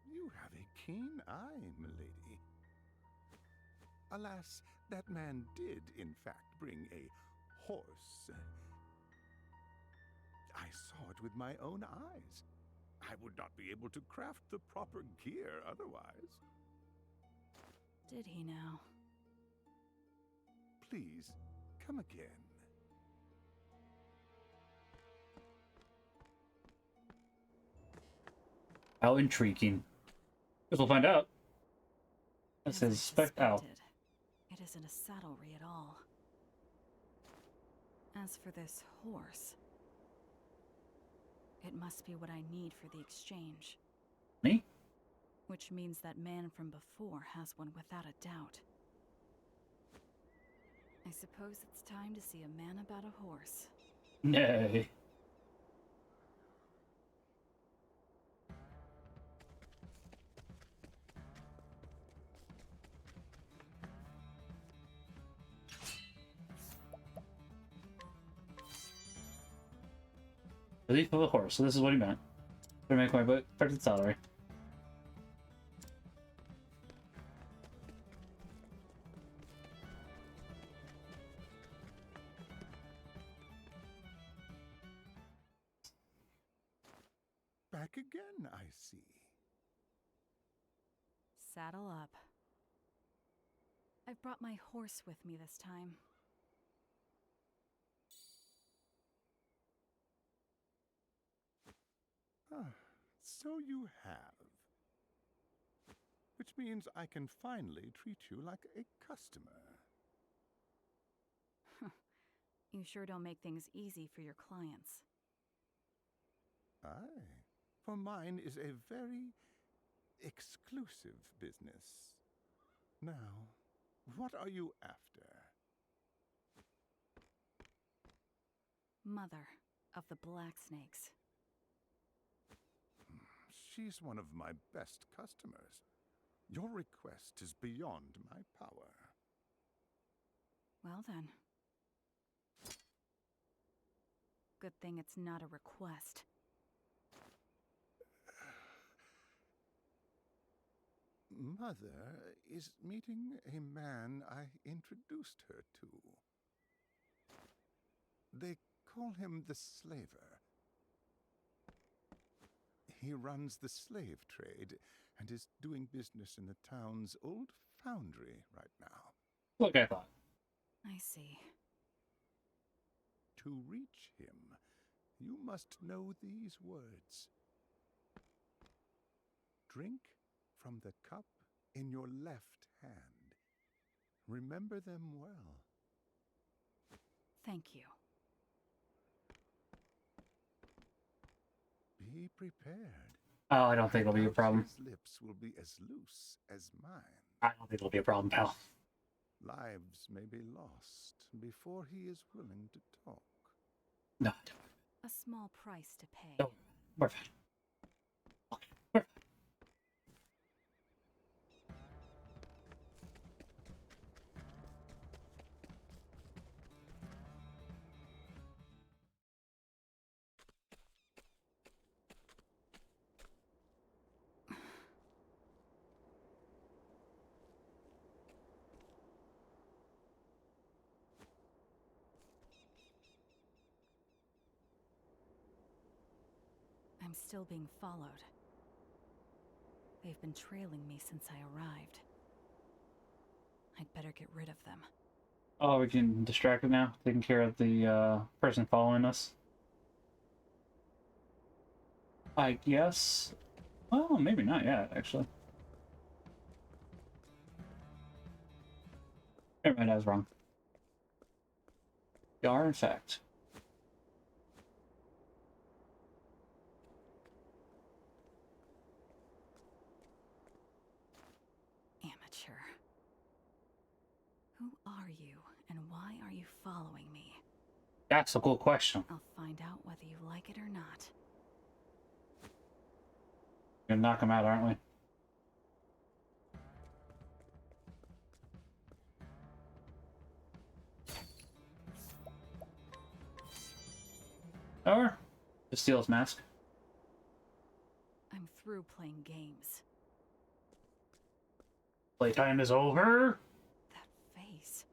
You have a keen eye, milady. Alas, that man did, in fact, bring a horse. I saw it with my own eyes. I would not be able to craft the proper gear otherwise. Did he now? Please, come again. How intriguing. Guess we'll find out. This As I is suspected. It isn't a saddlery at all. As for this horse, it must be what I need for the exchange. Me? Which means that man from before has one without a doubt. I suppose it's time to see a man about a horse. Nay. Relief of a horse, so this is what he meant. To make my expected salary. Back again, I see. Saddle up. I've brought my horse with me this time. So you have. Which means I can finally treat you like a customer. You sure don't make things easy for your clients. Aye, for mine is a very exclusive business. Now, what are you after? Mother of the Black Snakes. She's one of my best customers. Your request is beyond my power. Well then. Good thing it's not a request. Mother is meeting a man I introduced her to. They call him the Slaver. He runs the slave trade and is doing business in the town's old foundry right now. Look, I thought. I see. To reach him, you must know these words. Drink from the cup in your left hand. Remember them well. Thank you. Be prepared. Oh, I don't think it'll be a problem. His lips will be as loose as mine. I don't think it'll be a problem, pal. Lives may be lost before he is willing to talk. No, A small price to pay. no, we're fine. Okay, we're fine. I'm still being followed. They've been trailing me since I arrived. I'd better get rid of them. Oh, we can distract it now? Taking care of the person following us? I guess... Well, maybe not yet, actually. Never mind, I was wrong. We are, in fact. Amateur. Who are you, and why are you following me? That's a good question. I'll find out whether you like it or not. We're gonna knock him out, aren't we? Or just steal his mask. I'm through playing games. Playtime is over. That face.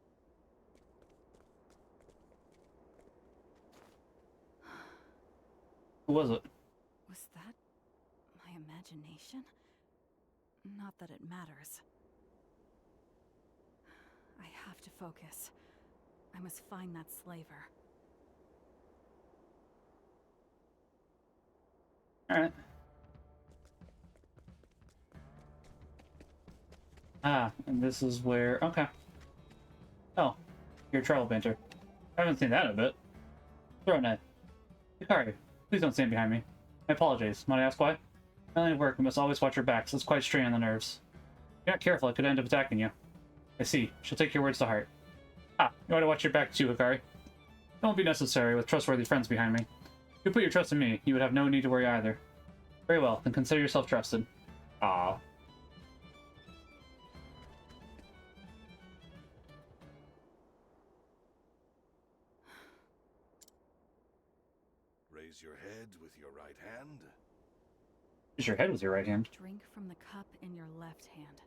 Who was it? Was that my imagination? Not that it matters. I have to focus. I must find that slaver. Alright. Ah, and this is where... Okay. Oh, you're a travel painter. I haven't seen that in a bit. Throw net. Hikari, please don't stand behind me. I apologize. Might I ask why? My line of work, we must always watch your backs. It's quite a strain on the nerves. If you're not careful, I could end up attacking you. I see. She'll take your words to heart. Ah, you ought to watch your back too, Hikari. It won't be necessary with trustworthy friends behind me. If you put your trust in me, you would have no need to worry either. Very well, then consider yourself trusted. Ah. Raise your head with your right hand. Raise your head with your right hand. Drink from the cup in your left hand.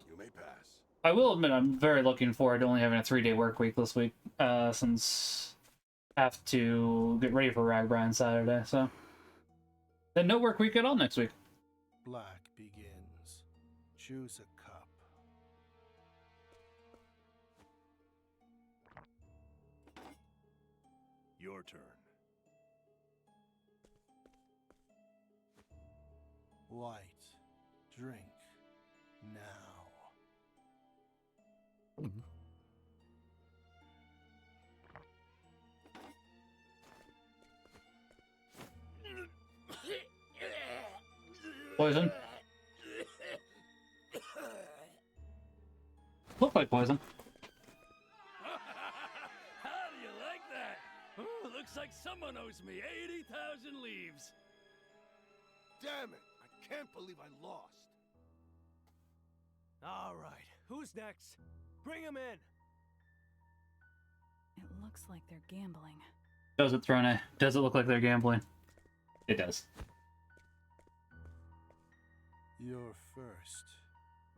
You may pass. I will admit I'm very looking forward to only having a 3-day work week this week, since I have to get ready for Ragbri on Saturday, so... Then no work week at all next week. Black begins. Choose a cup. Your turn. White. Drink. Now. Poison. Look like poison. How do you like that? Oh, looks like someone owes me 80,000 leaves. Damn it! I can't believe I lost. All right, who's next? Bring him in. It looks like they're gambling. Does it, Throne? Does it look like they're gambling? It does. You're first.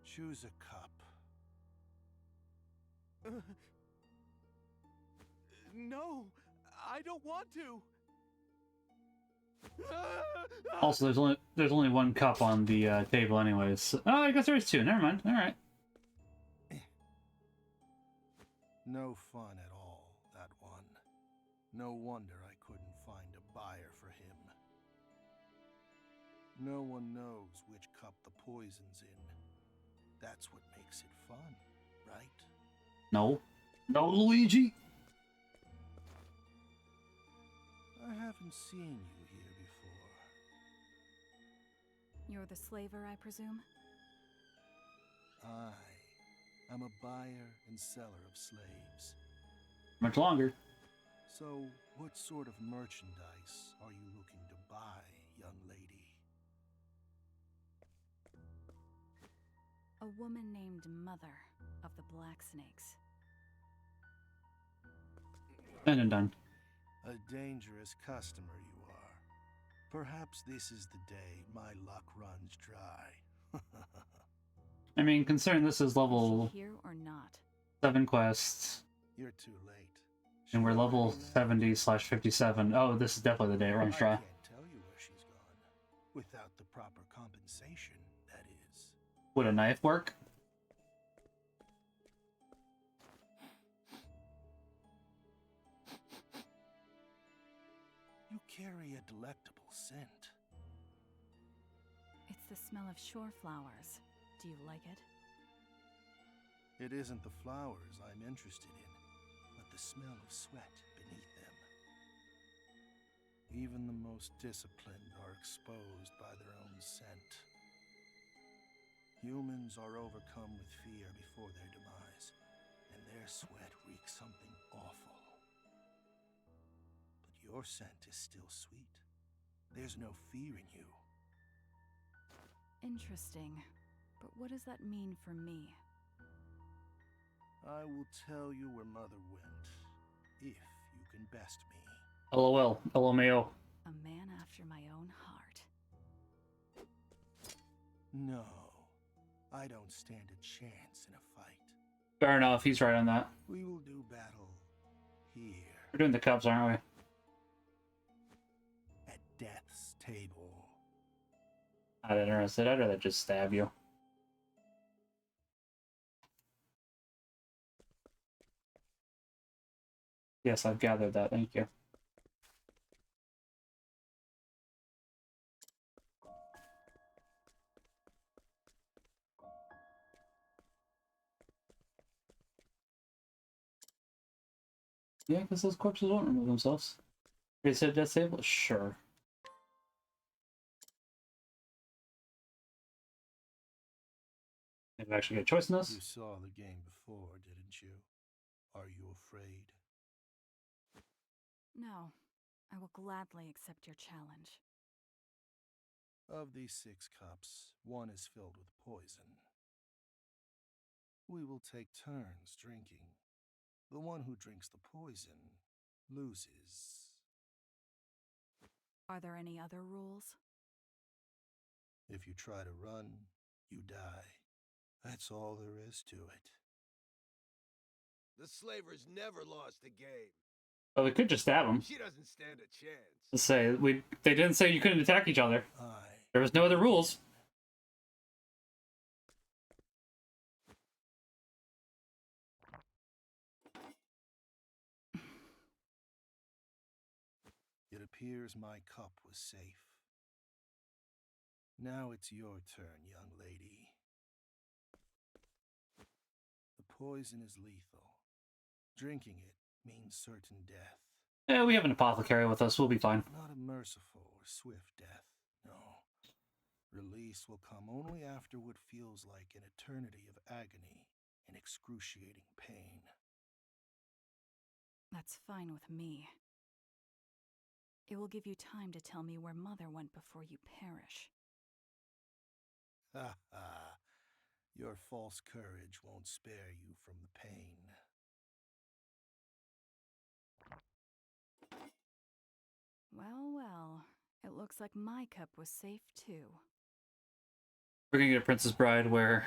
Choose a cup. No, I don't want to. Also, there's only one cup on the table, anyways. Oh, I guess there's two. Never mind. All right. No fun at all, that one. No wonder I couldn't find a buyer for him. No one knows which cup the poison's in. That's what makes it fun, right? No. No, Luigi. I haven't seen you here before. You're the slaver, I presume? I am a buyer and seller of slaves. Much longer. So, what sort of merchandise are you looking to buy, young lady? A woman named Mother of the Black Snakes. And done. A dangerous customer you are. Perhaps this is the day my luck runs dry. I mean, considering this is level Is she here or not? 7 quests, You're too late. and we're level 70/57. Oh, this is definitely the day it runs I dry. can't tell you where she's gone. Without the proper compensation, that is. Would a knife work? You carry a delectable scent. It's the smell of shore flowers. Do you like it? It isn't the flowers I'm interested in, but the smell of sweat beneath them. Even the most disciplined are exposed by their own scent. Humans are overcome with fear before their demise, and their sweat reeks something awful. But your scent is still sweet. There's no fear in you. Interesting. But what does that mean for me? I will tell you where Mother went, if you can best me. LOL. LMAO. A man after my own heart. No, I don't stand a chance in a fight. Fair enough. He's right on that. We will do battle here, We're doing the cups, aren't we? at death's table. Not interested. I'd rather just stab you. Yes, I've gathered that. Thank you. Yeah, because those corpses won't remove themselves. Reset death table? Sure. Maybe I actually get a choice in this. You saw the game before, didn't you? Are you afraid? No, I will gladly accept your challenge. Of these 6 cups, one is filled with poison. We will take turns drinking. The one who drinks the poison loses. Are there any other rules? If you try to run, you die. That's all there is to it. The slavers never lost a game. Oh, we could just stab them. She doesn't stand a chance. Let's say they didn't say you couldn't attack each other. There was no other rules. It appears my cup was safe. Now it's your turn, young lady. The poison is lethal. Drinking it means certain death. Yeah, we have an apothecary with us. We'll be fine. Not a merciful or swift death, no. Release will come only after what feels like an eternity of agony and excruciating pain. That's fine with me. It will give you time to tell me where Mother went before you perish. Ha ha. Your false courage won't spare you from the pain. Well, well. It looks like my cup was safe too. We're gonna get a Princess Bride where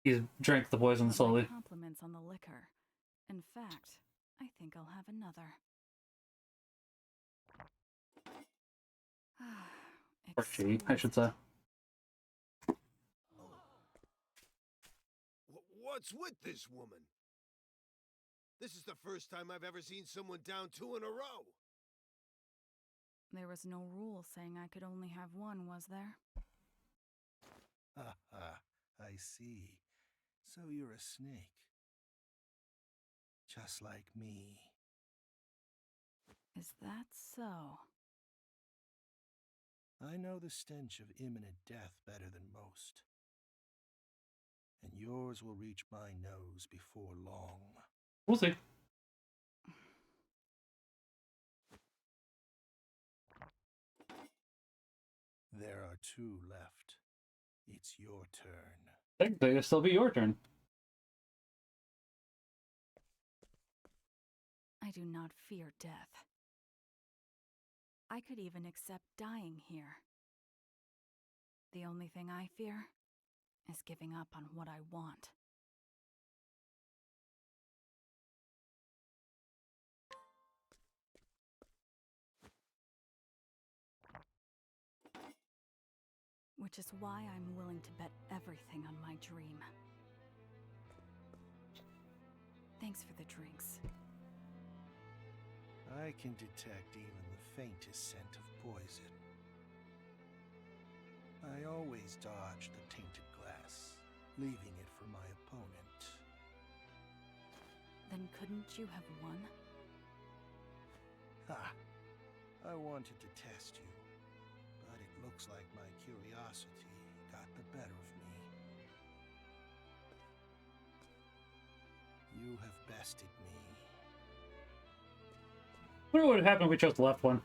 he drank the poison But slowly. my compliments on the liquor. In fact, I think I'll have another. Or she, I should say. What's with this woman? This is the first time I've ever seen someone down 2 in a row. There was no rule saying I could only have one, was there? Ha ha. I see. So you're a snake. Just like me. Is that so? I know the stench of imminent death better than most. And yours will reach my nose before long. We'll see. There are 2 left. It's your turn. Technically, it'll still be your turn. I do not fear death. I could even accept dying here. The only thing I fear is giving up on what I want. Which is why I'm willing to bet everything on my dream. Thanks for the drinks. I can detect even the faintest scent of poison. I always dodge the tainted glass, leaving it for my opponent. Then couldn't you have won? Ha! I wanted to test you, but it looks like my curiosity got the better of me. You have bested me. I wonder what would happen if we chose the left one.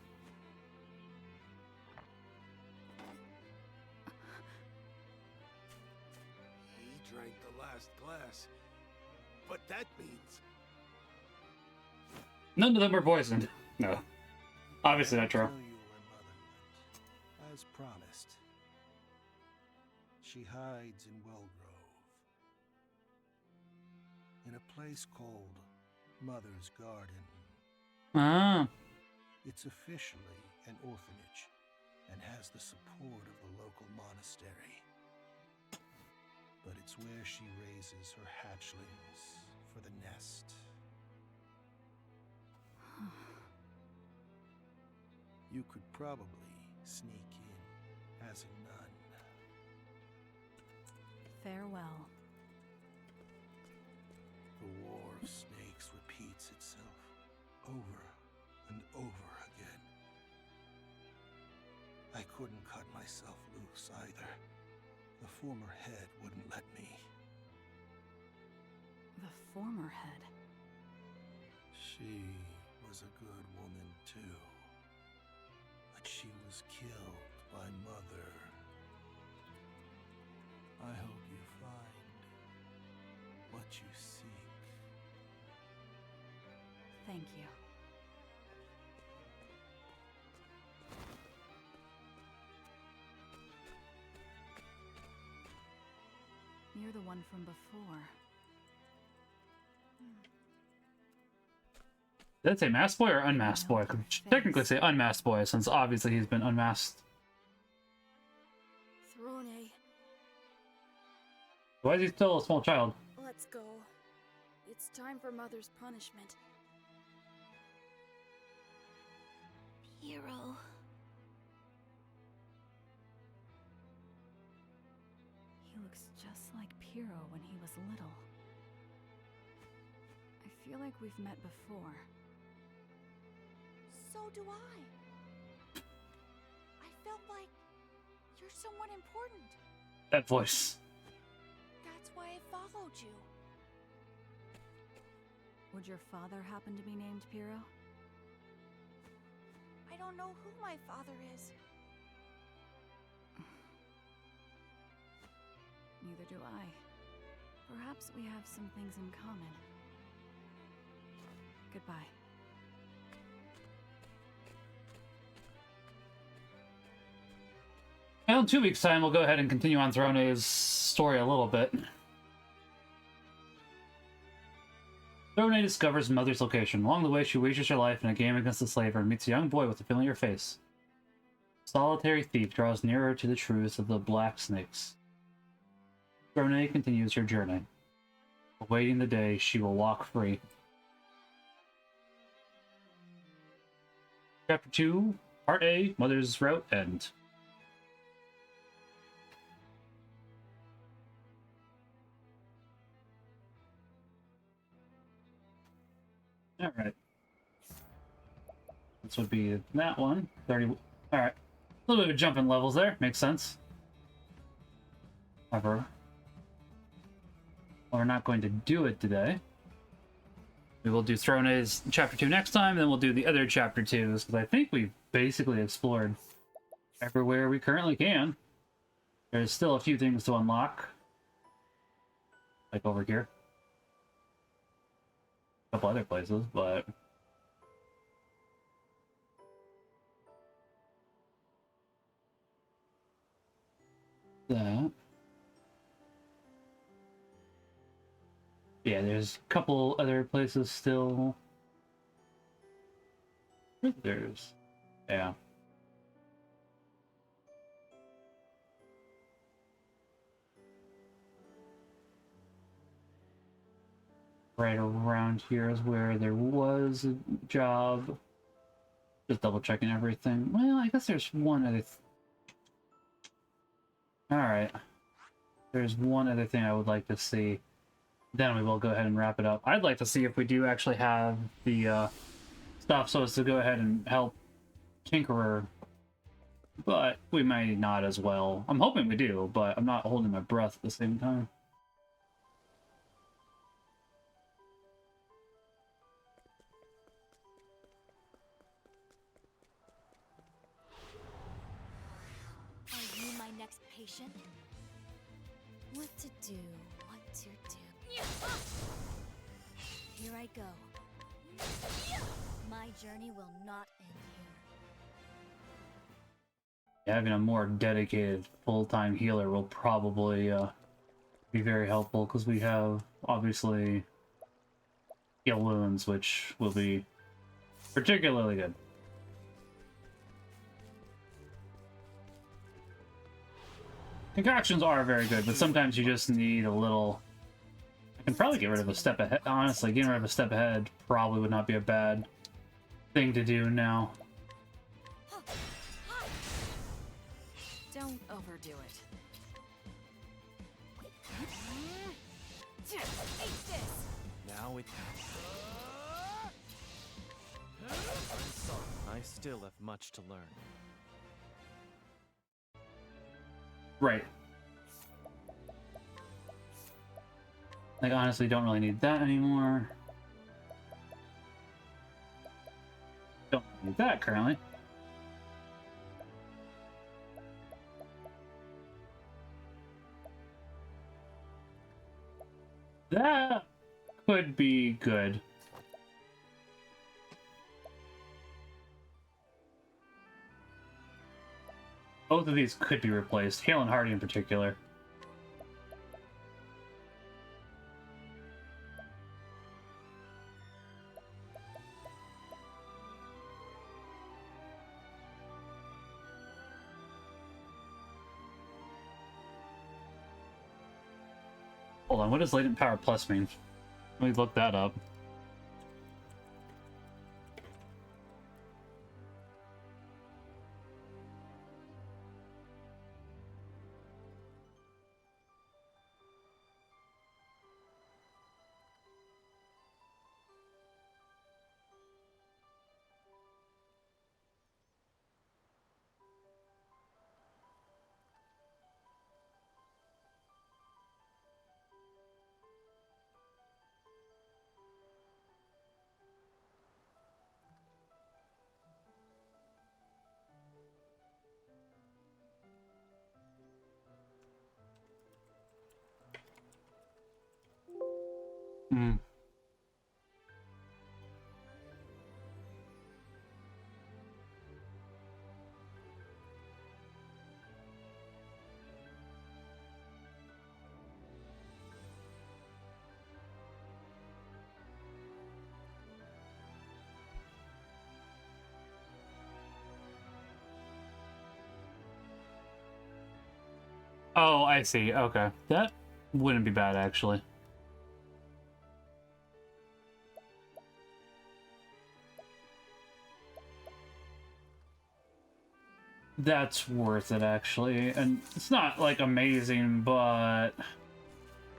He drank the last glass. But that means... None of them were poisoned. No. Obviously not true. I'll tell you where Mother went, as promised. She hides in Wellgrove. In a place called Mother's Garden. Ah. It's officially an orphanage and has the support of the local monastery. But it's where she raises her hatchlings for the nest. You could probably sneak in as a nun. Farewell. The war of snakes repeats itself over and over again. I couldn't cut myself loose either. The former head wouldn't let me. The former head? She was a good woman too. But she was killed by Mother. I hope you find what you seek. Thank you. You're the one from before. Did it say masked boy or unmasked boy? I should technically say unmasked boy, since obviously he's been unmasked. Throne. Why is he still a small child? Let's go. It's time for Mother's punishment. Hero. Piero when he was little. I feel like we've met before. So do I. I felt like you're someone important. That voice. That's why I followed you. Would your father happen to be named Piero? I don't know who my father is. Neither do I. Perhaps we have some things in common. Goodbye. Well, in 2 weeks' time, we'll go ahead and continue on Throne's story a little bit. Throne discovers Mother's location. Along the way, she wagers her life in a game against the slaver and meets a young boy with a familiar face. Solitary thief draws nearer to the truths of the black snakes. Throne continues her journey, awaiting the day she will walk free. Chapter 2, Part A, Mother's Route End. Alright. This would be that one. 30. Alright. A little bit of a jump in levels there. Makes sense. However, we're not going to do it today. We will do Throne's Chapter 2 next time, then we'll do the other Chapter 2s, because I think we've basically explored everywhere we currently can. There's still a few things to unlock. Like over here. A couple other places, but... that. Yeah, there's a couple other places still. There's... yeah. Right around here is where there was a job. Just double checking everything. Well, I guess there's one other... Alright. There's one other thing I would like to see. Then we will go ahead and wrap it up. I'd like to see if we do actually have the stuff so as to go ahead and help Tinkerer. But we may not as well. I'm hoping we do, but I'm not holding my breath at the same time. Are you my next patient? What to do, what to do. Here I go. My journey will not end here. Having a more dedicated full-time healer will probably be very helpful, because we have, obviously, heal wounds, which will be particularly good. Concoctions are very good, but sometimes you just need a little... I can probably get rid of a step ahead. Honestly, getting rid of a step ahead probably would not be a bad thing to do now. Don't overdo it. Now it... I'm sorry. I still have much to learn. Right. Like, honestly, don't really need that anymore. Don't need that currently. That could be good. Both of these could be replaced, Hale and Hardy in particular. Hold on, what does latent power plus mean? Let me look that up. Hmm. Oh, I see. Okay. That wouldn't be bad, actually. That's worth it, actually. And it's not, like, amazing, but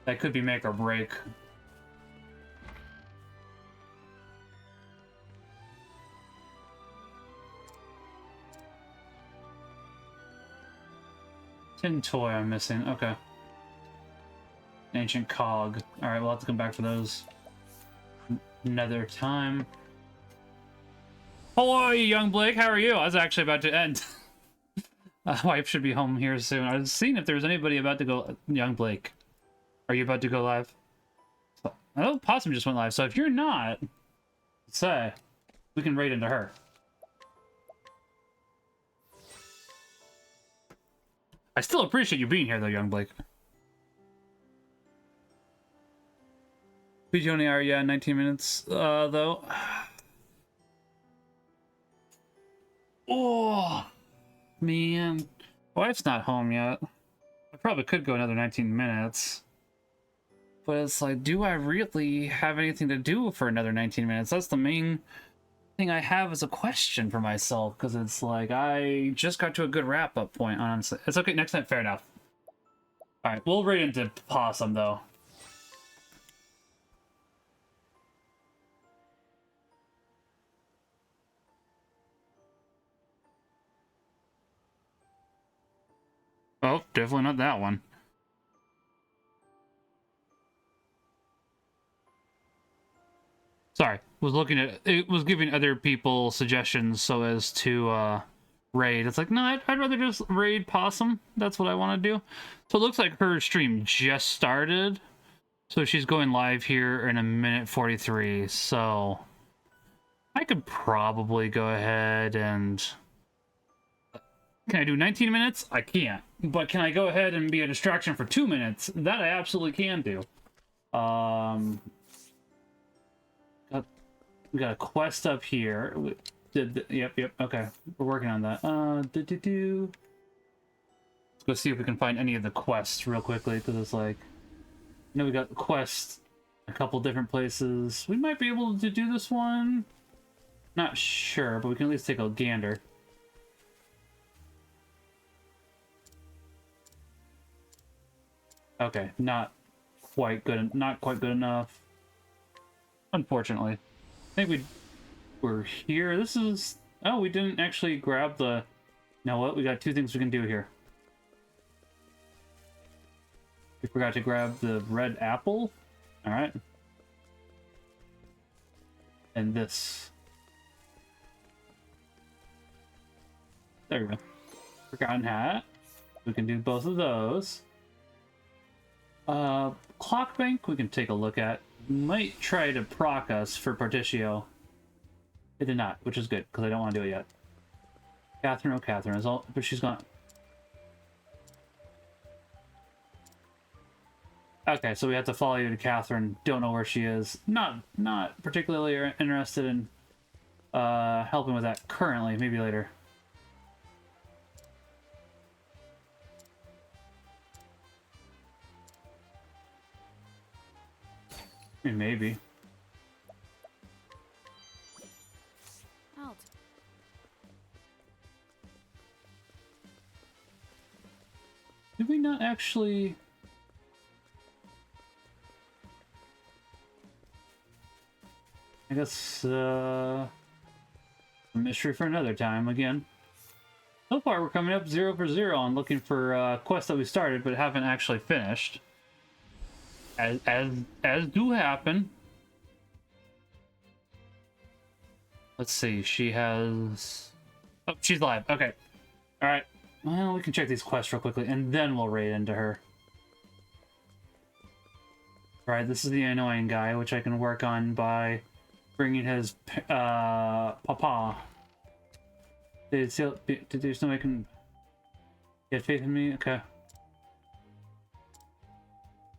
that could be make or break. Tin toy I'm missing. Okay. Ancient cog. Alright, we'll have to come back for those another time. Hello, young Blake. How are you? I was actually about to end. Wife should be home here soon. I was seeing if there was anybody about to go. Young Blake, are you about to go live? Oh, Possum just went live. So if you're not, say, we can raid into her. I still appreciate you being here, though, young Blake. PG only are, yeah, 19 minutes, though. Oh, man. Wife's not home yet. I probably could go another 19 minutes. But it's like, do I really have anything to do for another 19 minutes? That's the main thing I have as a question for myself, because it's like, I just got to a good wrap-up point, honestly. It's okay, next time, fair enough. Alright, we'll raid into Possum, though. Oh, definitely not that one. Sorry, was looking at it, was giving other people suggestions so as to raid. It's like, no, I'd rather just raid Possum. That's what I want to do. So it looks like her stream just started. So she's going live here in 1:43. So I could probably go ahead and... Can I do 19 minutes? I can't. But can I go ahead and be a distraction for 2 minutes? That I absolutely can do. We got a quest up here. Yep, okay. We're working on that. Let's go see if we can find any of the quests real quickly, because it's like... You know, we got quests a couple different places. We might be able to do this one. Not sure, but we can at least take a gander. Okay, not quite good enough. Unfortunately. I think we're here. This is... Oh, we didn't actually grab the... You know what? We got two things we can do here. We forgot to grab the red apple. Alright. And this. There we go. Forgotten hat. We can do both of those. Clock bank we can take a look at. Might try to proc us for Particio. It did not, which is good, because I don't want to do it yet. Catherine, oh Catherine, is all, but she's gone. Okay, so we have to follow you to Catherine. Don't know where she is. Not particularly interested in helping with that currently. Maybe later. I mean, maybe. Out. Did we not actually... I guess, a mystery for another time again. So far, we're coming up 0 for 0 on looking for quests that we started but haven't actually finished. As do happen. Let's see, she has... Oh, she's live. Okay. Alright. Well, we can check these quests real quickly, and then we'll raid into her. Right, this is the annoying guy, which I can work on by bringing his papa. There's no way I can get faith in me. Okay.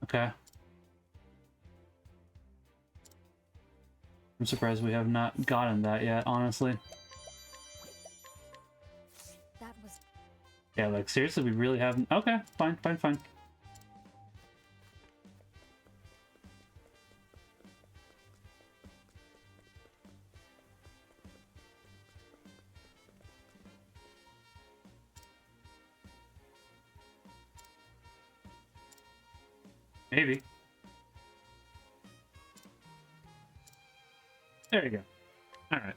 Okay. I'm surprised we have not gotten that yet, honestly. That was... Yeah, like seriously, we really haven't. Okay, fine, fine, fine. Maybe. There you go. All right.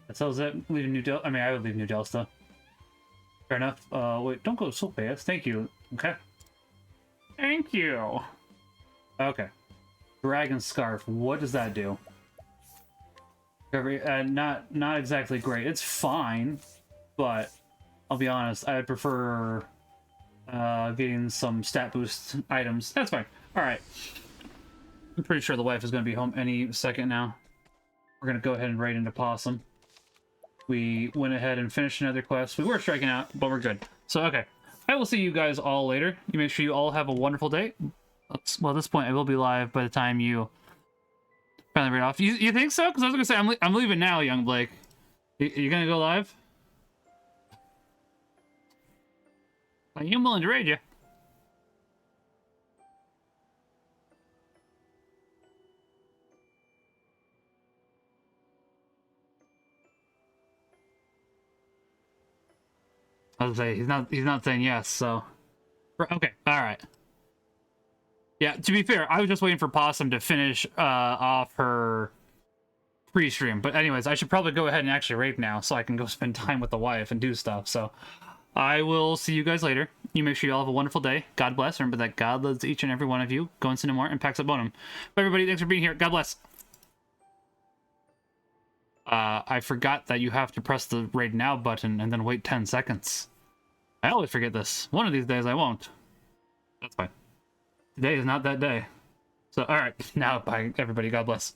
That sells it. Leaving New Del. I mean, I would leave New Delsta. Fair enough. Wait, don't go so fast. Thank you. Okay. Thank you. Okay. Dragon Scarf. What does that do? Not exactly great. It's fine, but I'll be honest. I'd prefer getting some stat boost items. That's fine. All right. I'm pretty sure the wife is going to be home any second now. We're going to go ahead and raid into Possum. We went ahead and finished another quest. We were striking out, but we're good. So, okay. I will see you guys all later. You make sure you all have a wonderful day. Well, at this point, I will be live by the time you finally read off. You think so? Because I was going to say, I'm leaving now, young Blake. You going to go live? I am willing to raid you. I was gonna say he's not saying yes, so okay, all right. Yeah, to be fair, I was just waiting for Possum to finish off her pre-stream. But anyways, I should probably go ahead and actually raid now so I can go spend time with the wife and do stuff. So I will see you guys later. You make sure you all have a wonderful day. God bless. Remember that God loves each and every one of you. Go and sin no more and Pax Ut Bonum. But everybody, thanks for being here. God bless. I forgot that you have to press the raid now button and then wait 10 seconds. I always forget this. One of these days I won't. That's fine. Today is not that day. So, alright. Now, bye, everybody. God bless.